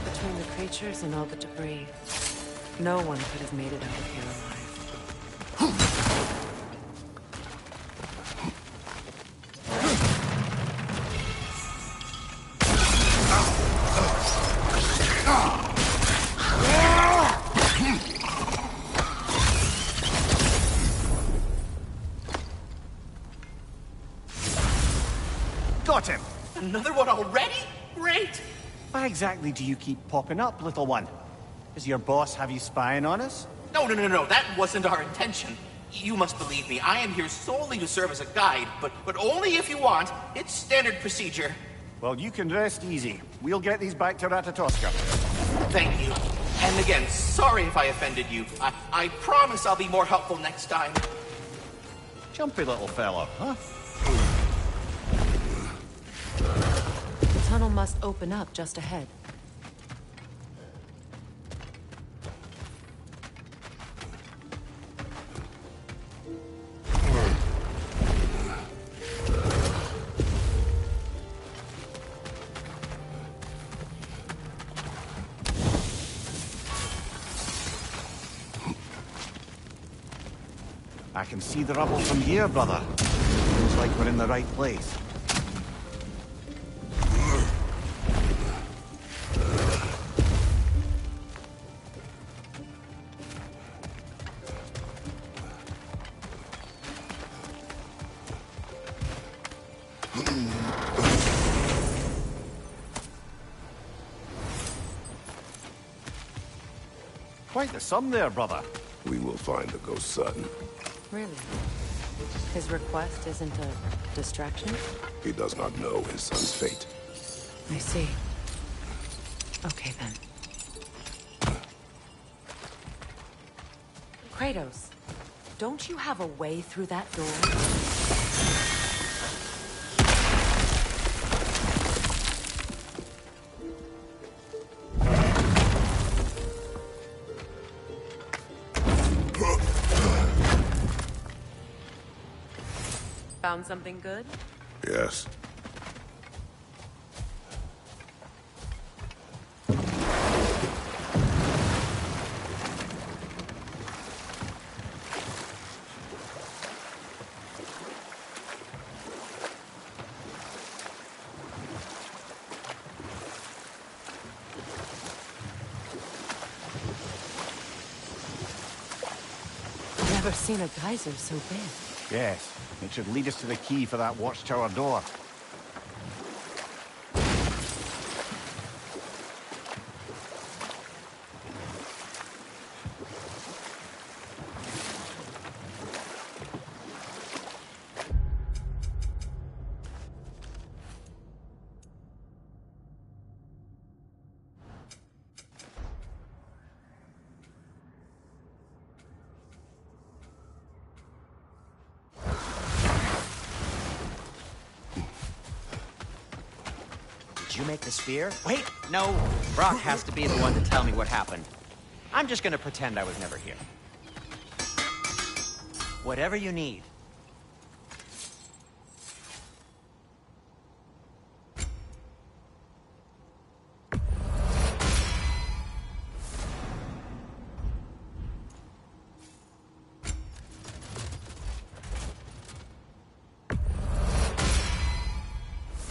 Between the creatures and all the debris, no one could have made it out of here alive. Why exactly do you keep popping up, little one? Does your boss have you spying on us? No, that wasn't our intention. You must believe me, I am here solely to serve as a guide, but only if you want. It's standard procedure. Well, you can rest easy. We'll get these back to Ratatoska. Thank you. And again, sorry if I offended you. I promise I'll be more helpful next time. Jumpy little fellow, huh? The tunnel must open up just ahead. I can see the rubble from here, brother. Looks like we're in the right place. Quite the sum there, brother. We will find the ghost son. Really? His request isn't a distraction? He does not know his son's fate. I see. Okay, then. Kratos, don't you have a way through that door? Found something good? Yes. Never seen a geyser so big. Yes, it should lead us to the key for that watchtower door. Did you make the spear? Wait, no. Brock has to be the one to tell me what happened. I'm just gonna pretend I was never here. Whatever you need.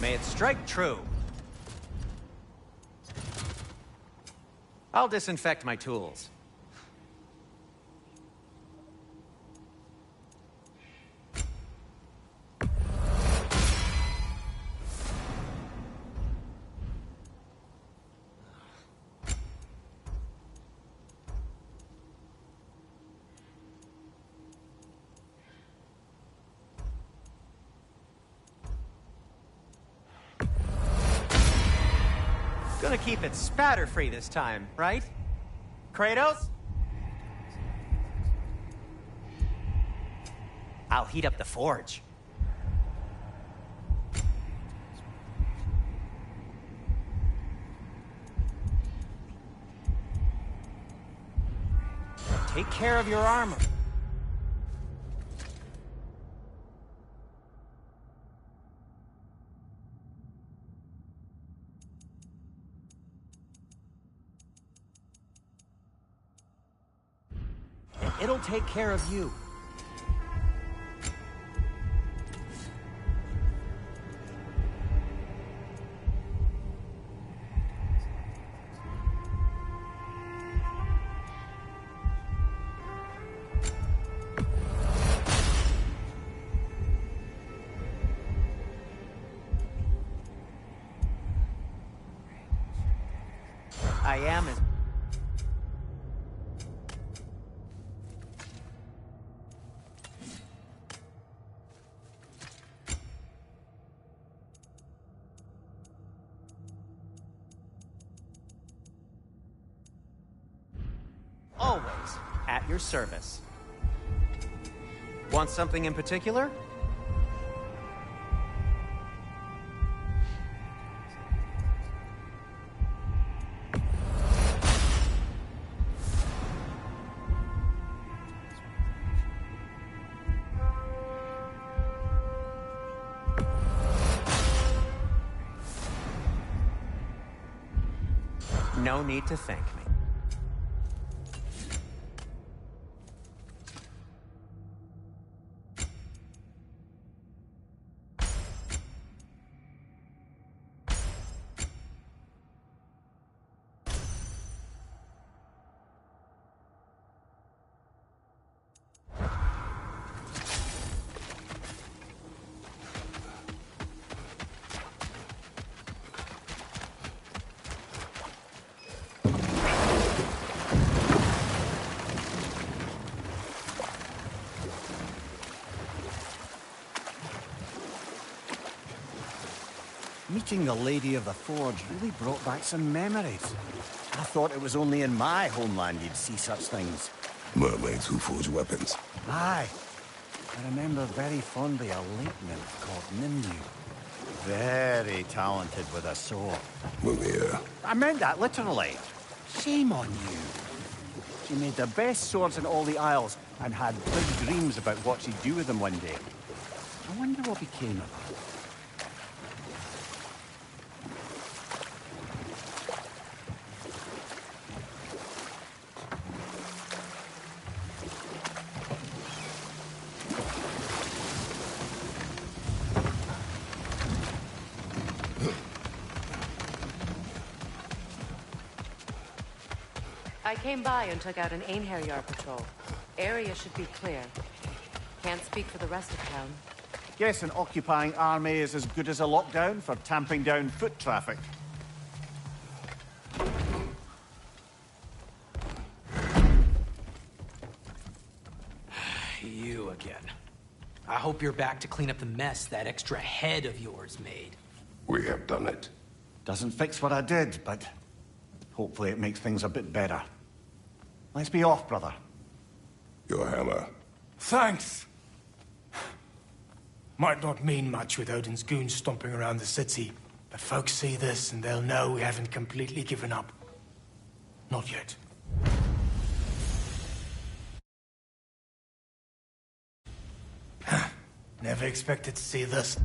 May it strike true. I'll disinfect my tools. Gonna keep it spatter-free this time, right? Kratos? I'll heat up the forge. Take care of your armor. It'll take care of you. I am as... Always at your service. Want something in particular? No need to thank me. Meeting the Lady of the Forge really brought back some memories. I thought it was only in my homeland you'd see such things. Mermaids who forge weapons. Aye. I remember very fondly a lake nymph called Nimue. Very talented with a sword. Mumia. I meant that literally. Shame on you. She made the best swords in all the Isles and had big dreams about what she'd do with them one day. I wonder what became of her. I came by and took out an Einherjar patrol. Area should be clear. Can't speak for the rest of town. Guess an occupying army is as good as a lockdown for tamping down foot traffic. You again. I hope you're back to clean up the mess that extra head of yours made. We have done it. Doesn't fix what I did, but hopefully it makes things a bit better. Let's be off, brother. Your hammer. Thanks. Might not mean much with Odin's goons stomping around the city, but folks see this and they'll know we haven't completely given up. Not yet. Never expected to see this.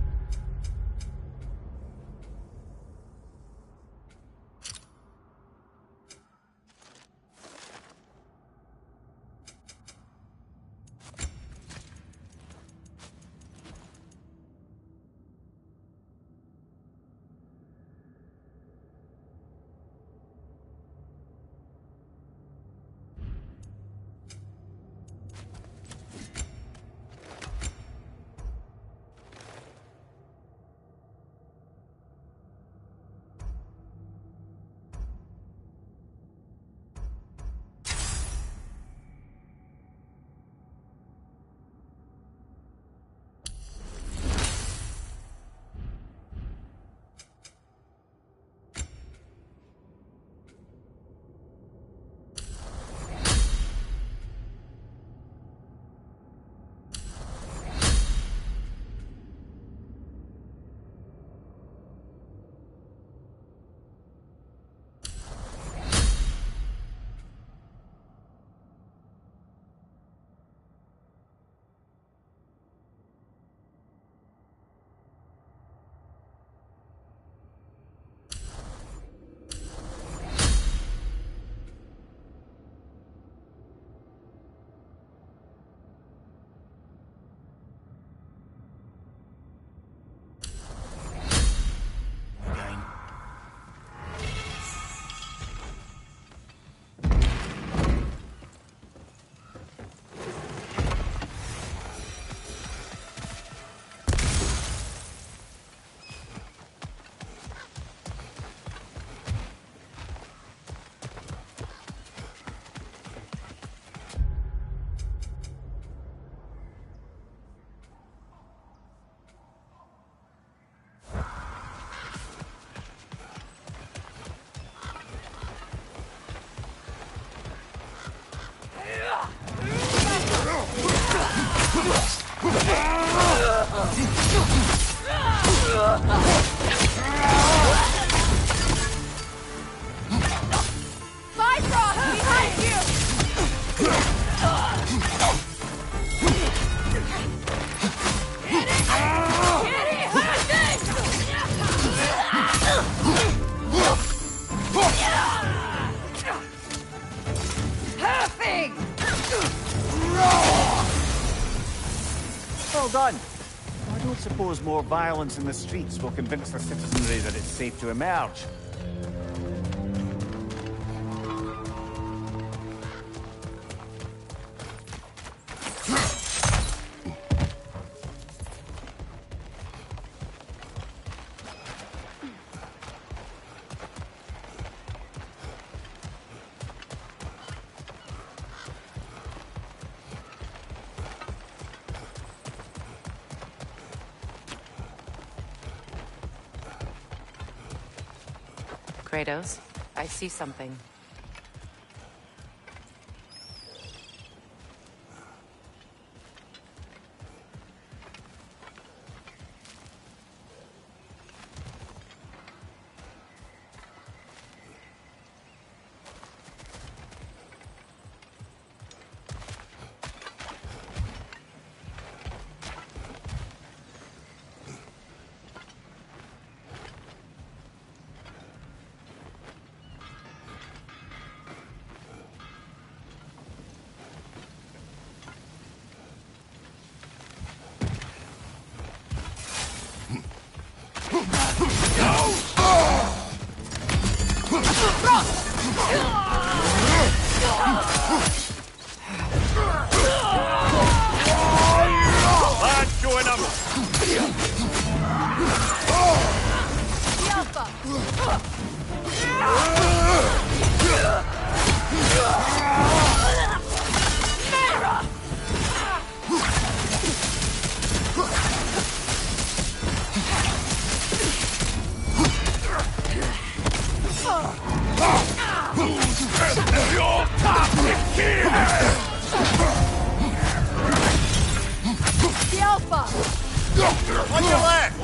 Bifrost, behind you! Well done. I don't suppose more violence in the streets will convince the citizenry that it's safe to emerge. Kratos, I see something. Let's join them! The Alpha! Your toxic here! The Alpha! On your left!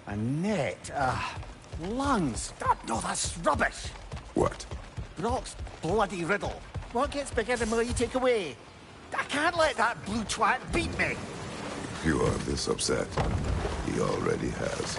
A net, lungs. No, that's rubbish. What? Brock's bloody riddle. What gets bigger the more you take away? I can't let that blue twat beat me. If you are this upset, he already has.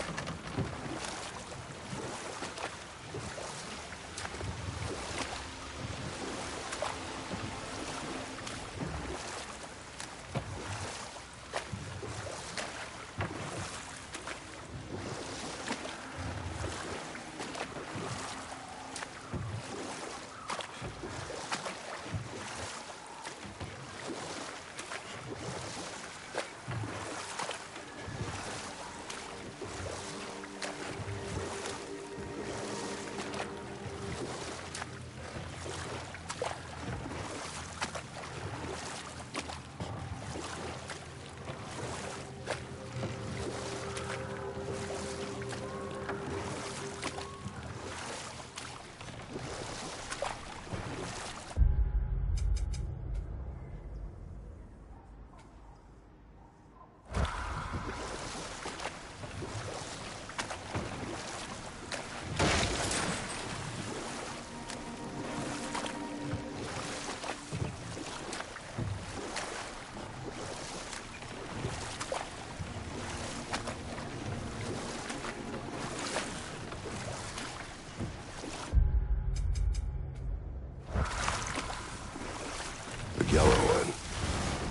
Yellow one.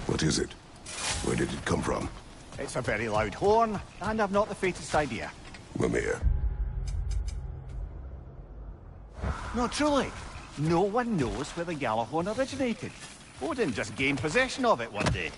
What is it? Where did it come from? It's a very loud horn, and I've not the faintest idea. Mimir. No, truly. No one knows where the Gjallarhorn originated. Odin just gained possession of it one day.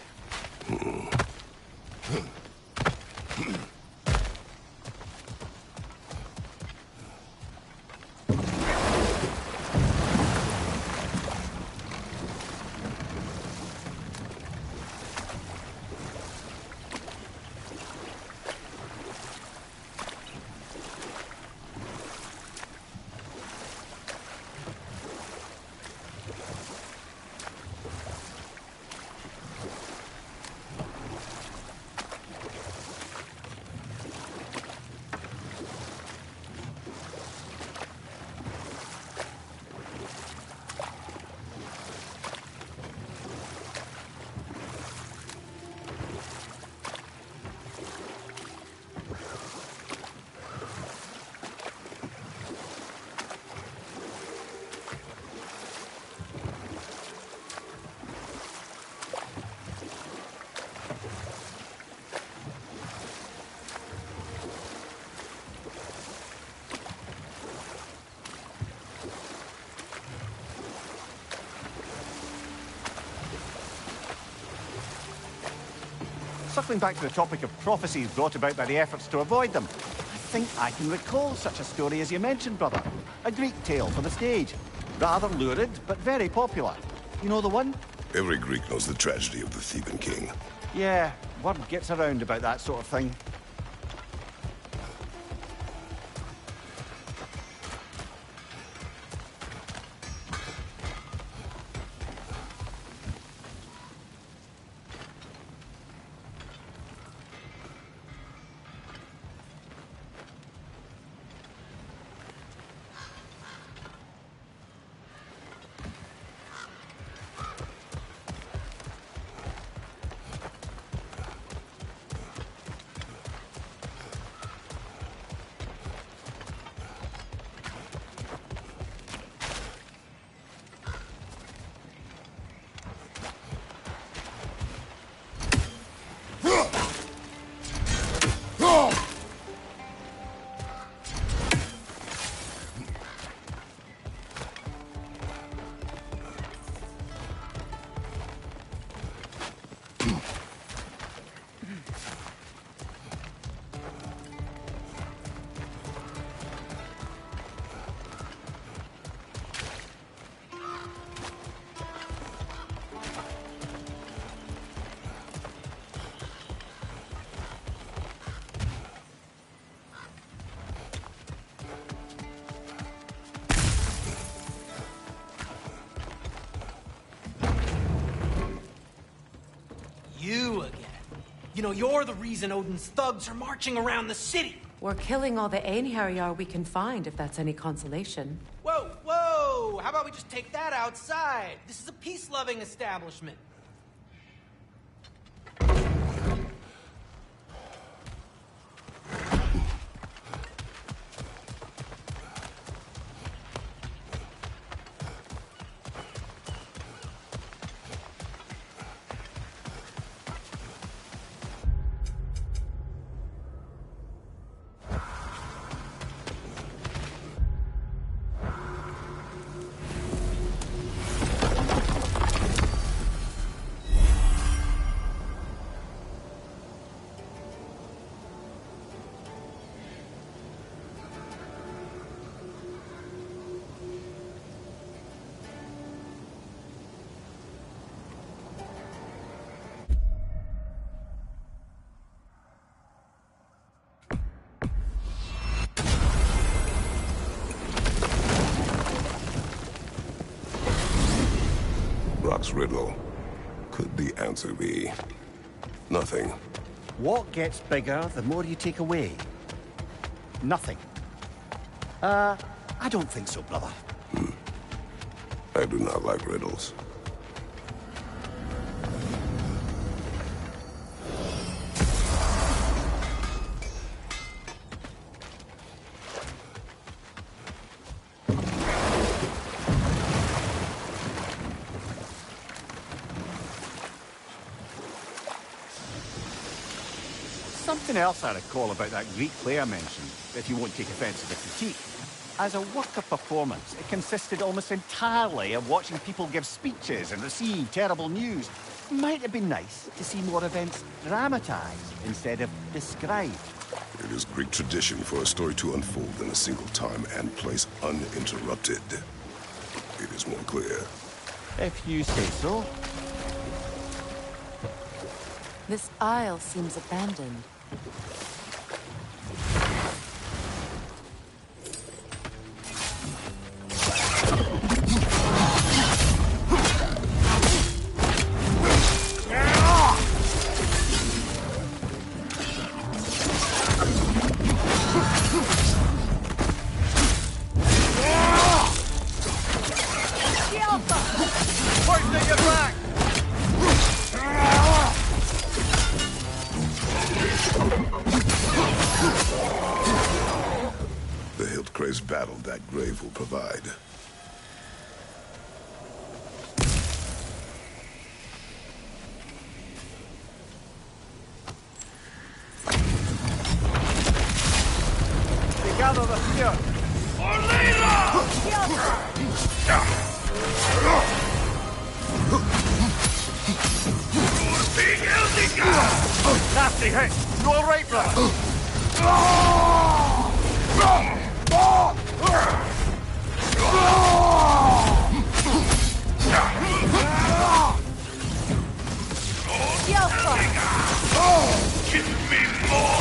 Circling back to the topic of prophecies brought about by the efforts to avoid them, I think I can recall such a story as you mentioned, brother. A Greek tale for the stage. Rather lurid, but very popular. You know the one? Every Greek knows the tragedy of the Theban king. Yeah, word gets around about that sort of thing. You again. You know, you're the reason Odin's thugs are marching around the city. We're killing all the Einherjar we can find, if that's any consolation. Whoa, whoa! How about we just take that outside? This is a peace-loving establishment. Brock's riddle. Could the answer be nothing? What gets bigger the more you take away? Nothing. I don't think so, brother. I do not like riddles. something else I recall about that Greek play I mentioned, if you won't take offence to the critique. As a work of performance, it consisted almost entirely of watching people give speeches and receive terrible news. Might have been nice to see more events dramatized instead of described. It is Greek tradition for a story to unfold in a single time and place uninterrupted. It is more clear. If you say so. This isle seems abandoned. The Hildcrave's battle that grave will provide. Gather the fear! Nasty hit! You all right, brother? Give me more!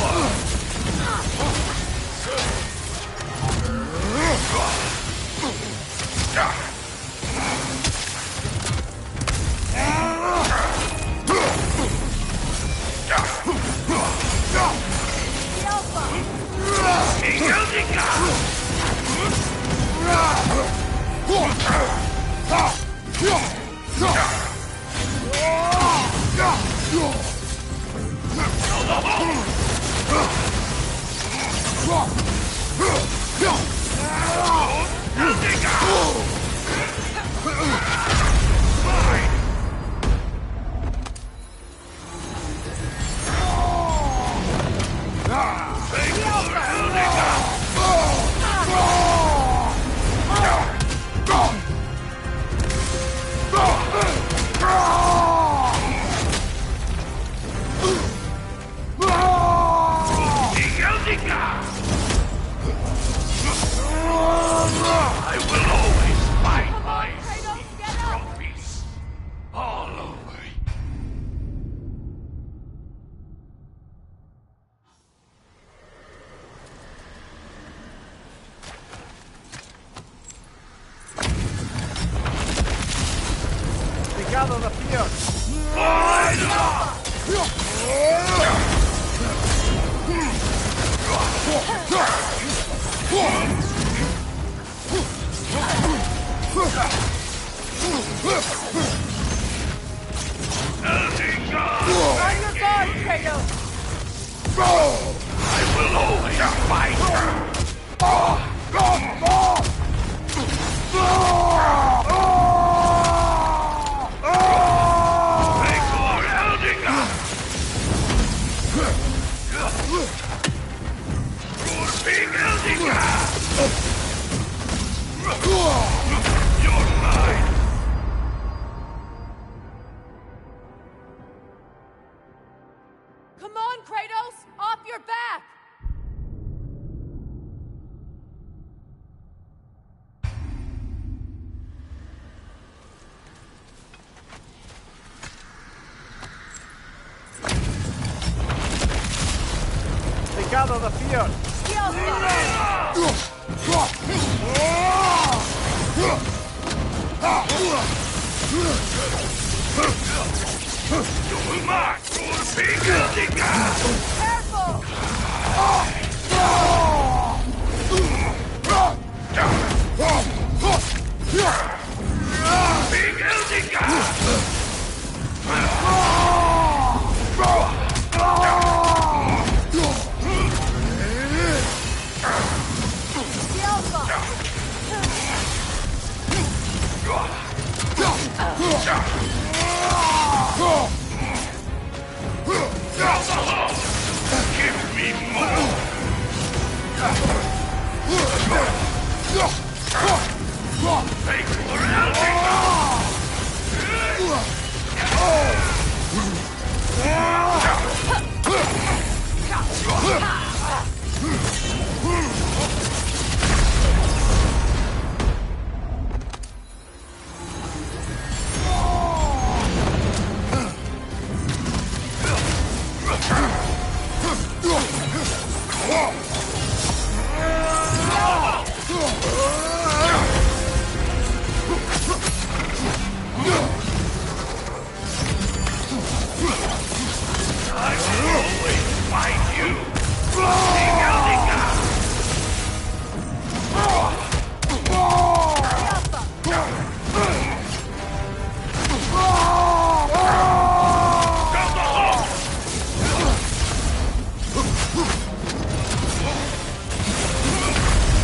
Gather the fear! On your guard, Kratos! I will always fight her! You're mine! Come on, Kratos! Off your back! They gather the fear! Kill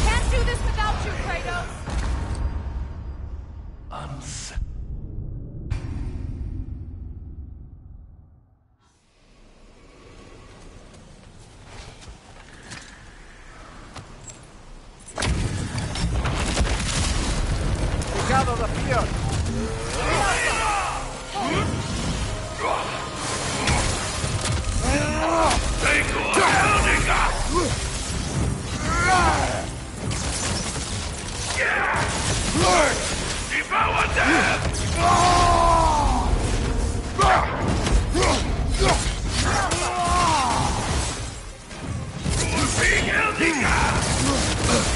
Can't do this without you, Kratos! Gather the fear!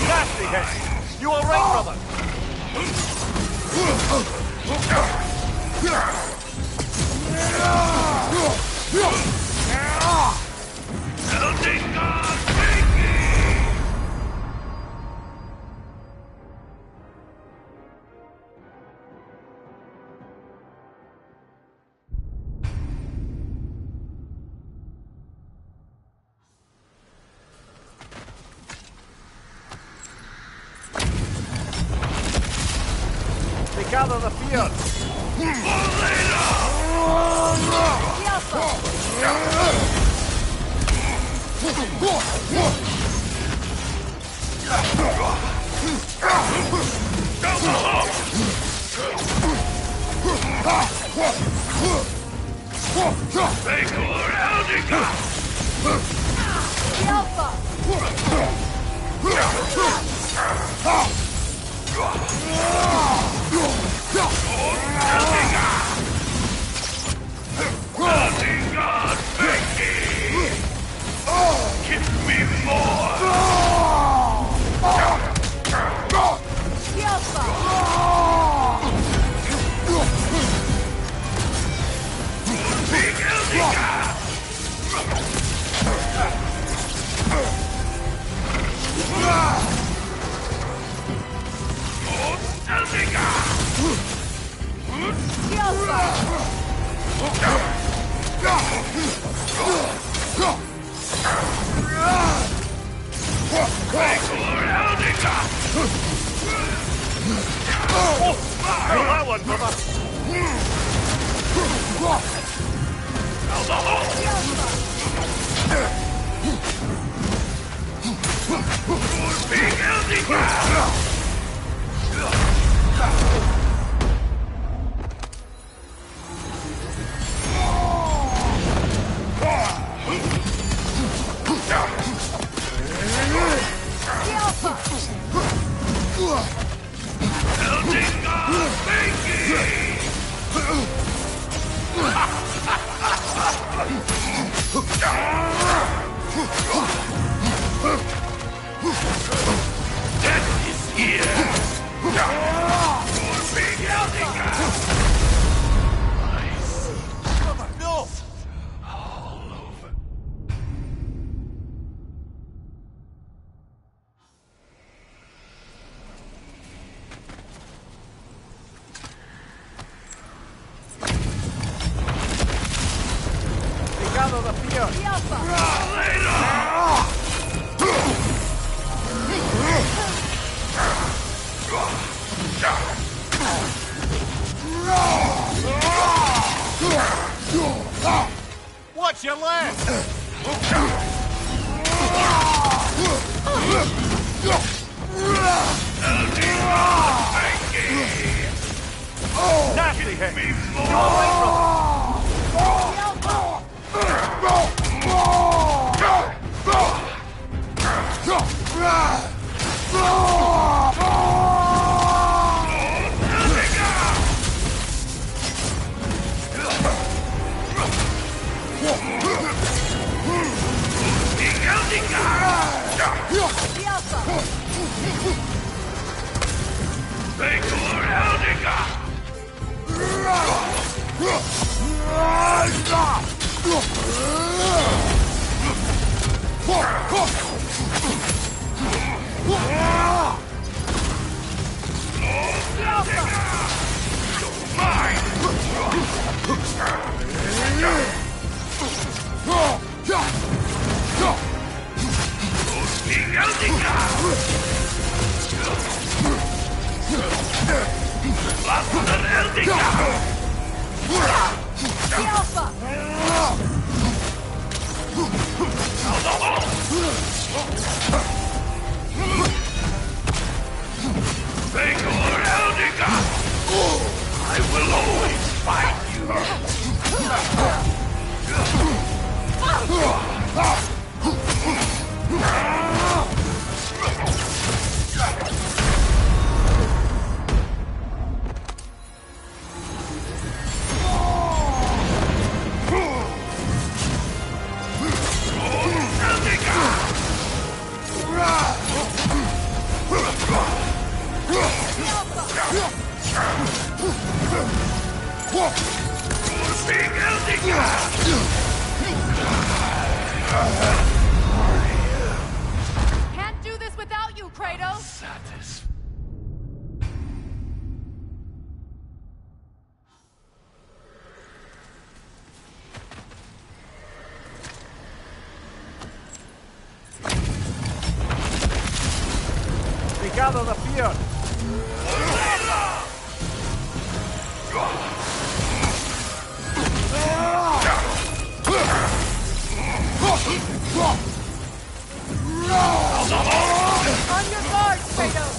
Nasty hit! You alright, brother? They gather the fear! Watch your left! Nasty hit! I will always find Can't do this without you, Kratos! We gather the fear. On your guard, Kratos!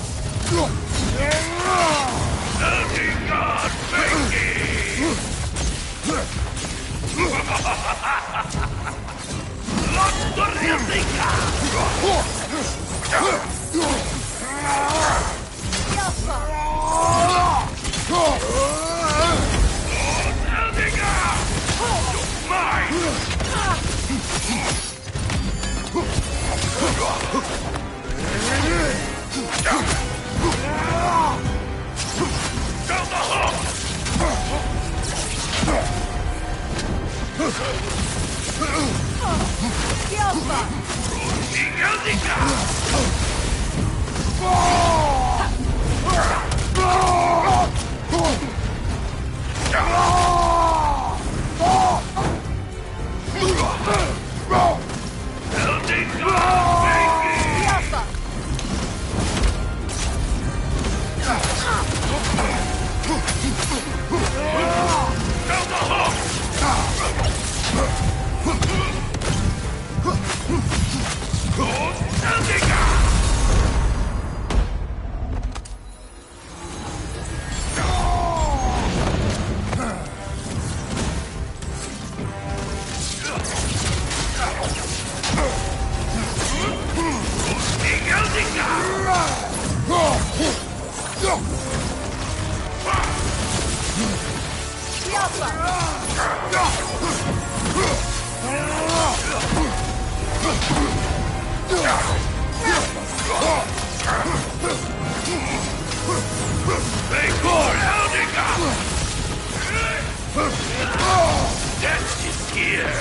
Death is here!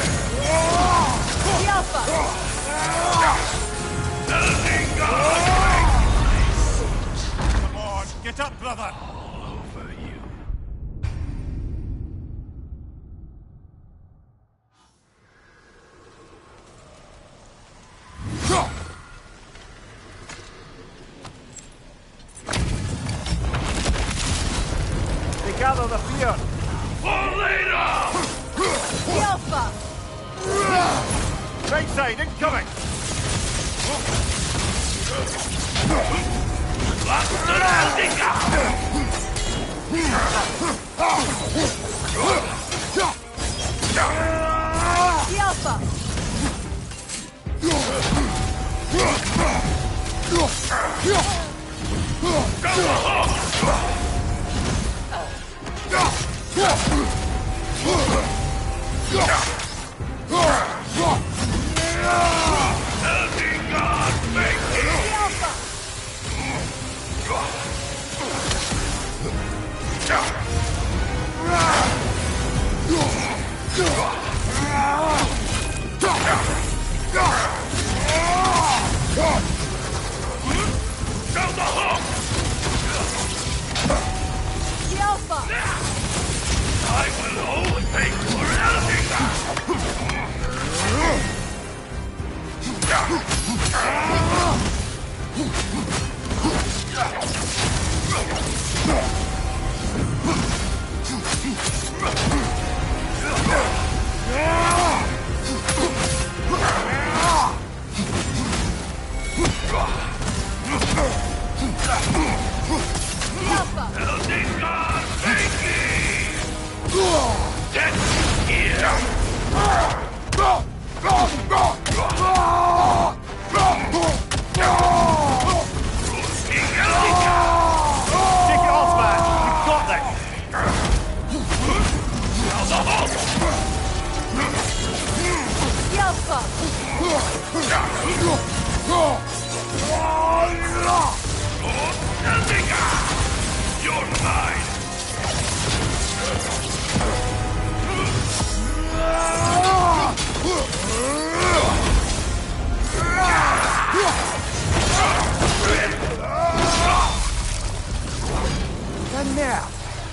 Come on, get up, brother! All over you. We gather the fear. For later! Right side, incoming! The Alpha!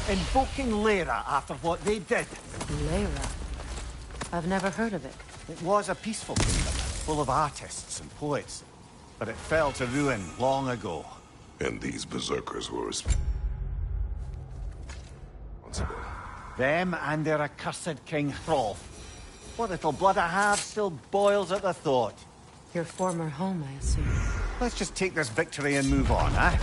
Invoking Lyra after what they did. Lyra? I've never heard of it. It was a peaceful kingdom, full of artists and poets. But it fell to ruin long ago. And these berserkers were responsible. Them and their accursed King Hrolf. What little blood I have still boils at the thought. Your former home, I assume. Let's just take this victory and move on, eh?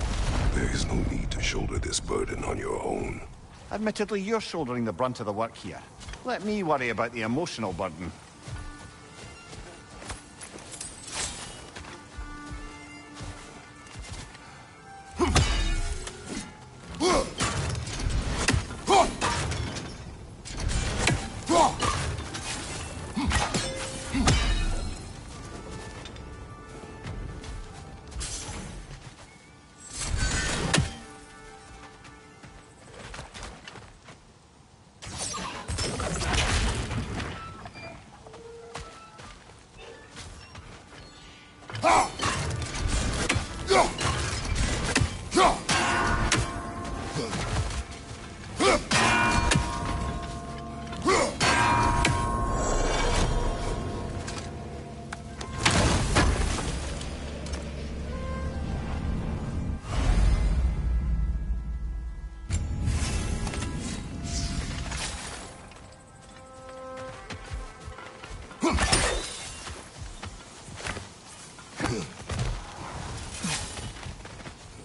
There is no need to shoulder this burden on your own. Admittedly, you're shouldering the brunt of the work here. Let me worry about the emotional burden.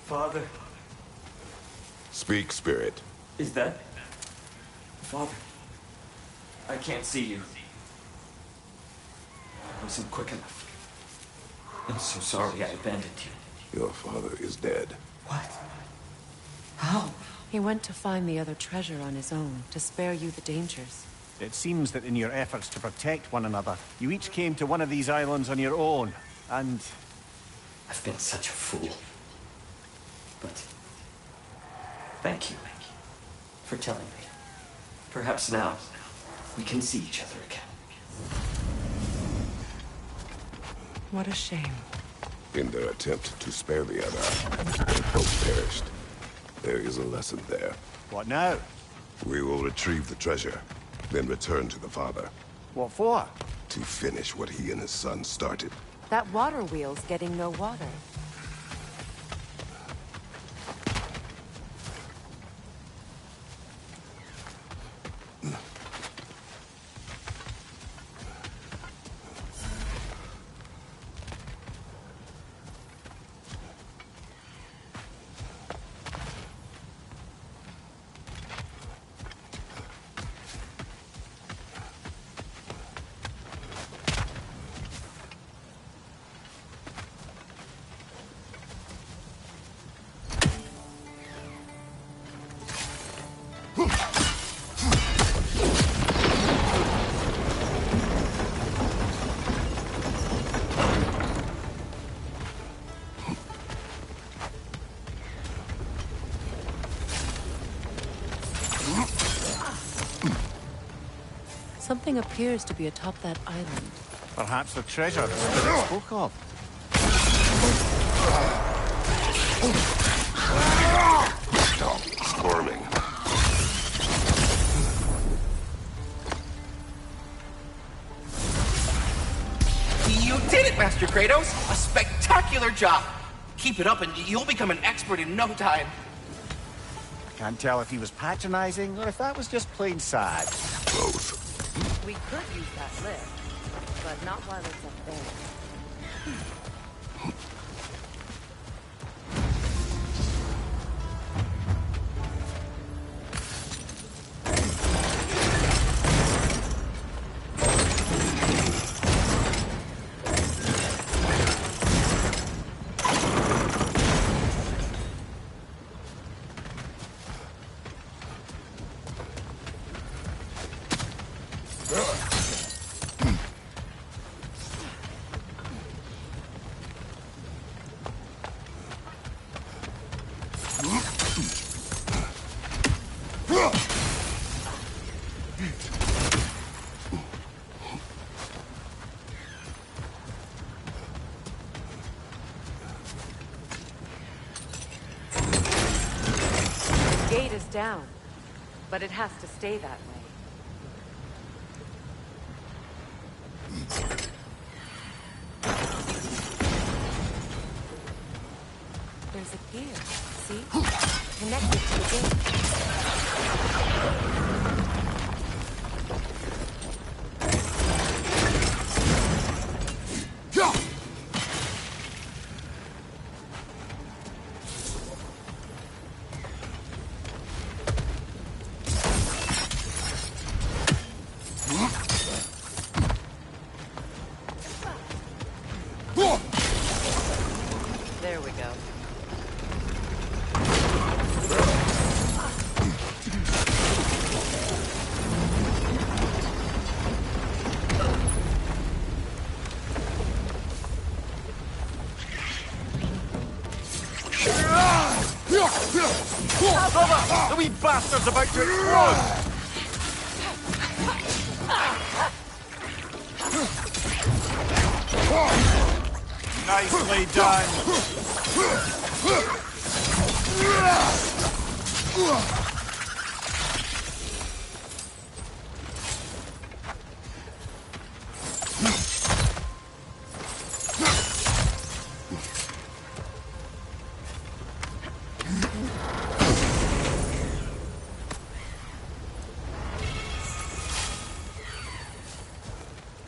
Father. Speak, Spirit. Is that... Father? I can't see you. I wasn't quick enough. I'm so sorry I abandoned you. Your father is dead. What? How? He went to find the other treasure on his own, to spare you the dangers. It seems that in your efforts to protect one another, you each came to one of these islands on your own, and... I've been such a fool. But... thank you for telling me. Perhaps now, we can see each other again. What a shame. In their attempt to spare the other, they both perished. There is a lesson there. What now? We will retrieve the treasure, then return to the father. What for? To finish what he and his son started. That water wheel's getting no water. Something appears to be atop that island. Perhaps the treasure the spirit spoke of. Stop squirming. You did it, Master Kratos! A spectacular job! Keep it up and you'll become an expert in no time. Can't tell if he was patronizing or if that was just plain sad. Both. We could use that lift, but not while it's up there. Gate is down, but it has to stay that way. There's a gear, see? Connected to the gate. There we go. Brother! The wee bastard's about to explode! Nicely done!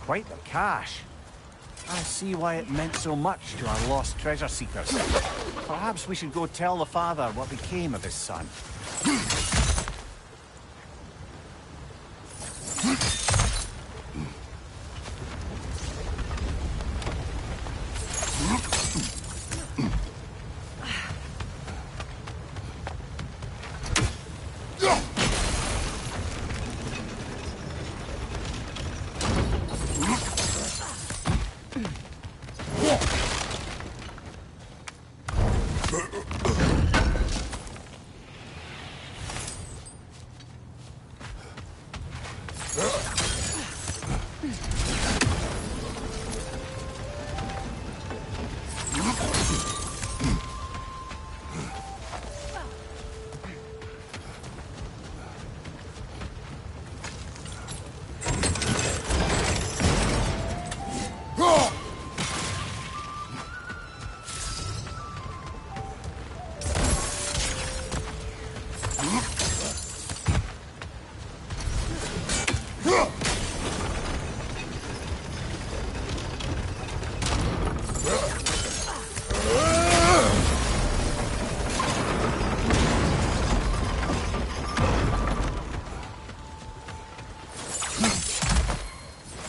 Quite the cache. I see why it meant so much to our lost treasure seekers. Perhaps we should go tell the father what became of his son.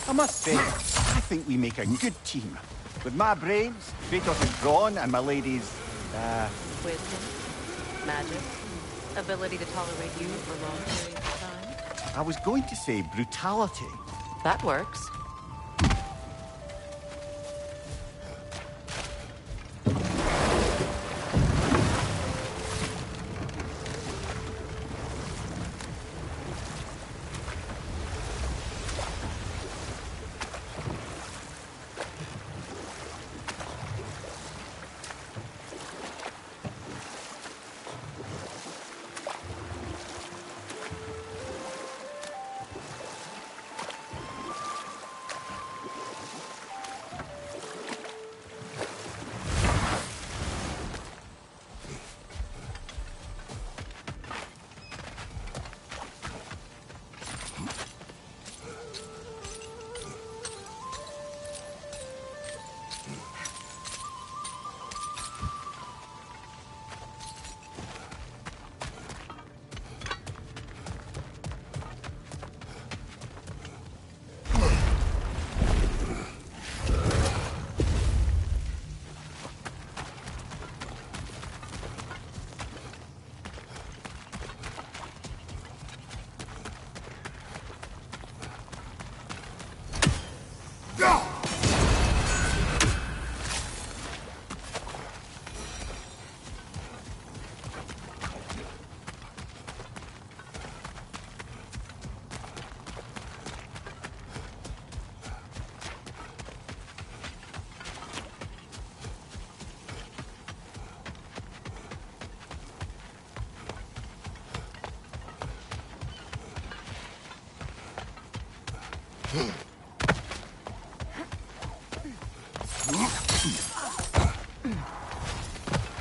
I must say, I think we make a good team. With my brains, Kratos' brawn, and my lady's, Wisdom, magic, ability to tolerate you for long periods of time? I was going to say brutality. That works.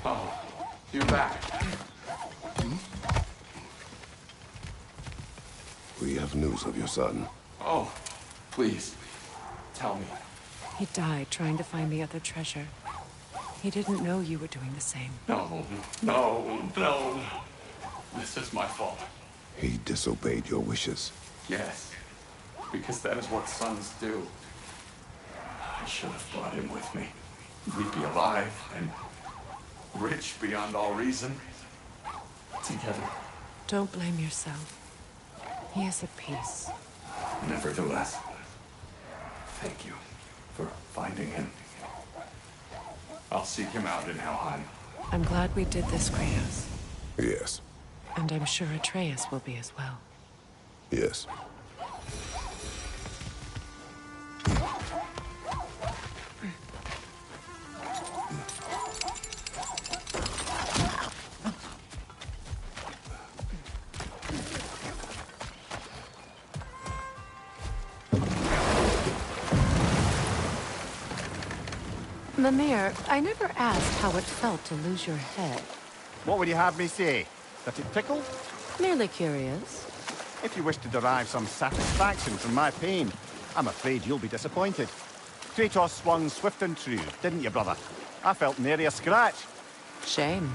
Oh, you're back. We have news of your son. Oh, please, tell me. He died trying to find the other treasure. He didn't know you were doing the same. No, no, no. This is my fault. He disobeyed your wishes. Yes, because that is what sons do. I should have brought him with me. We'd be alive and rich beyond all reason. Together. Don't blame yourself. He is at peace. Nevertheless, thank you for finding him. I'll seek him out in Helheim. I'm glad we did this, Kratos. Yes. And I'm sure Atreus will be as well. Yes. Mimir, I never asked how it felt to lose your head. What would you have me say? That it tickled? Merely curious. If you wish to derive some satisfaction from my pain, I'm afraid you'll be disappointed. Kratos swung swift and true, didn't you, brother? I felt nary a scratch. Shame.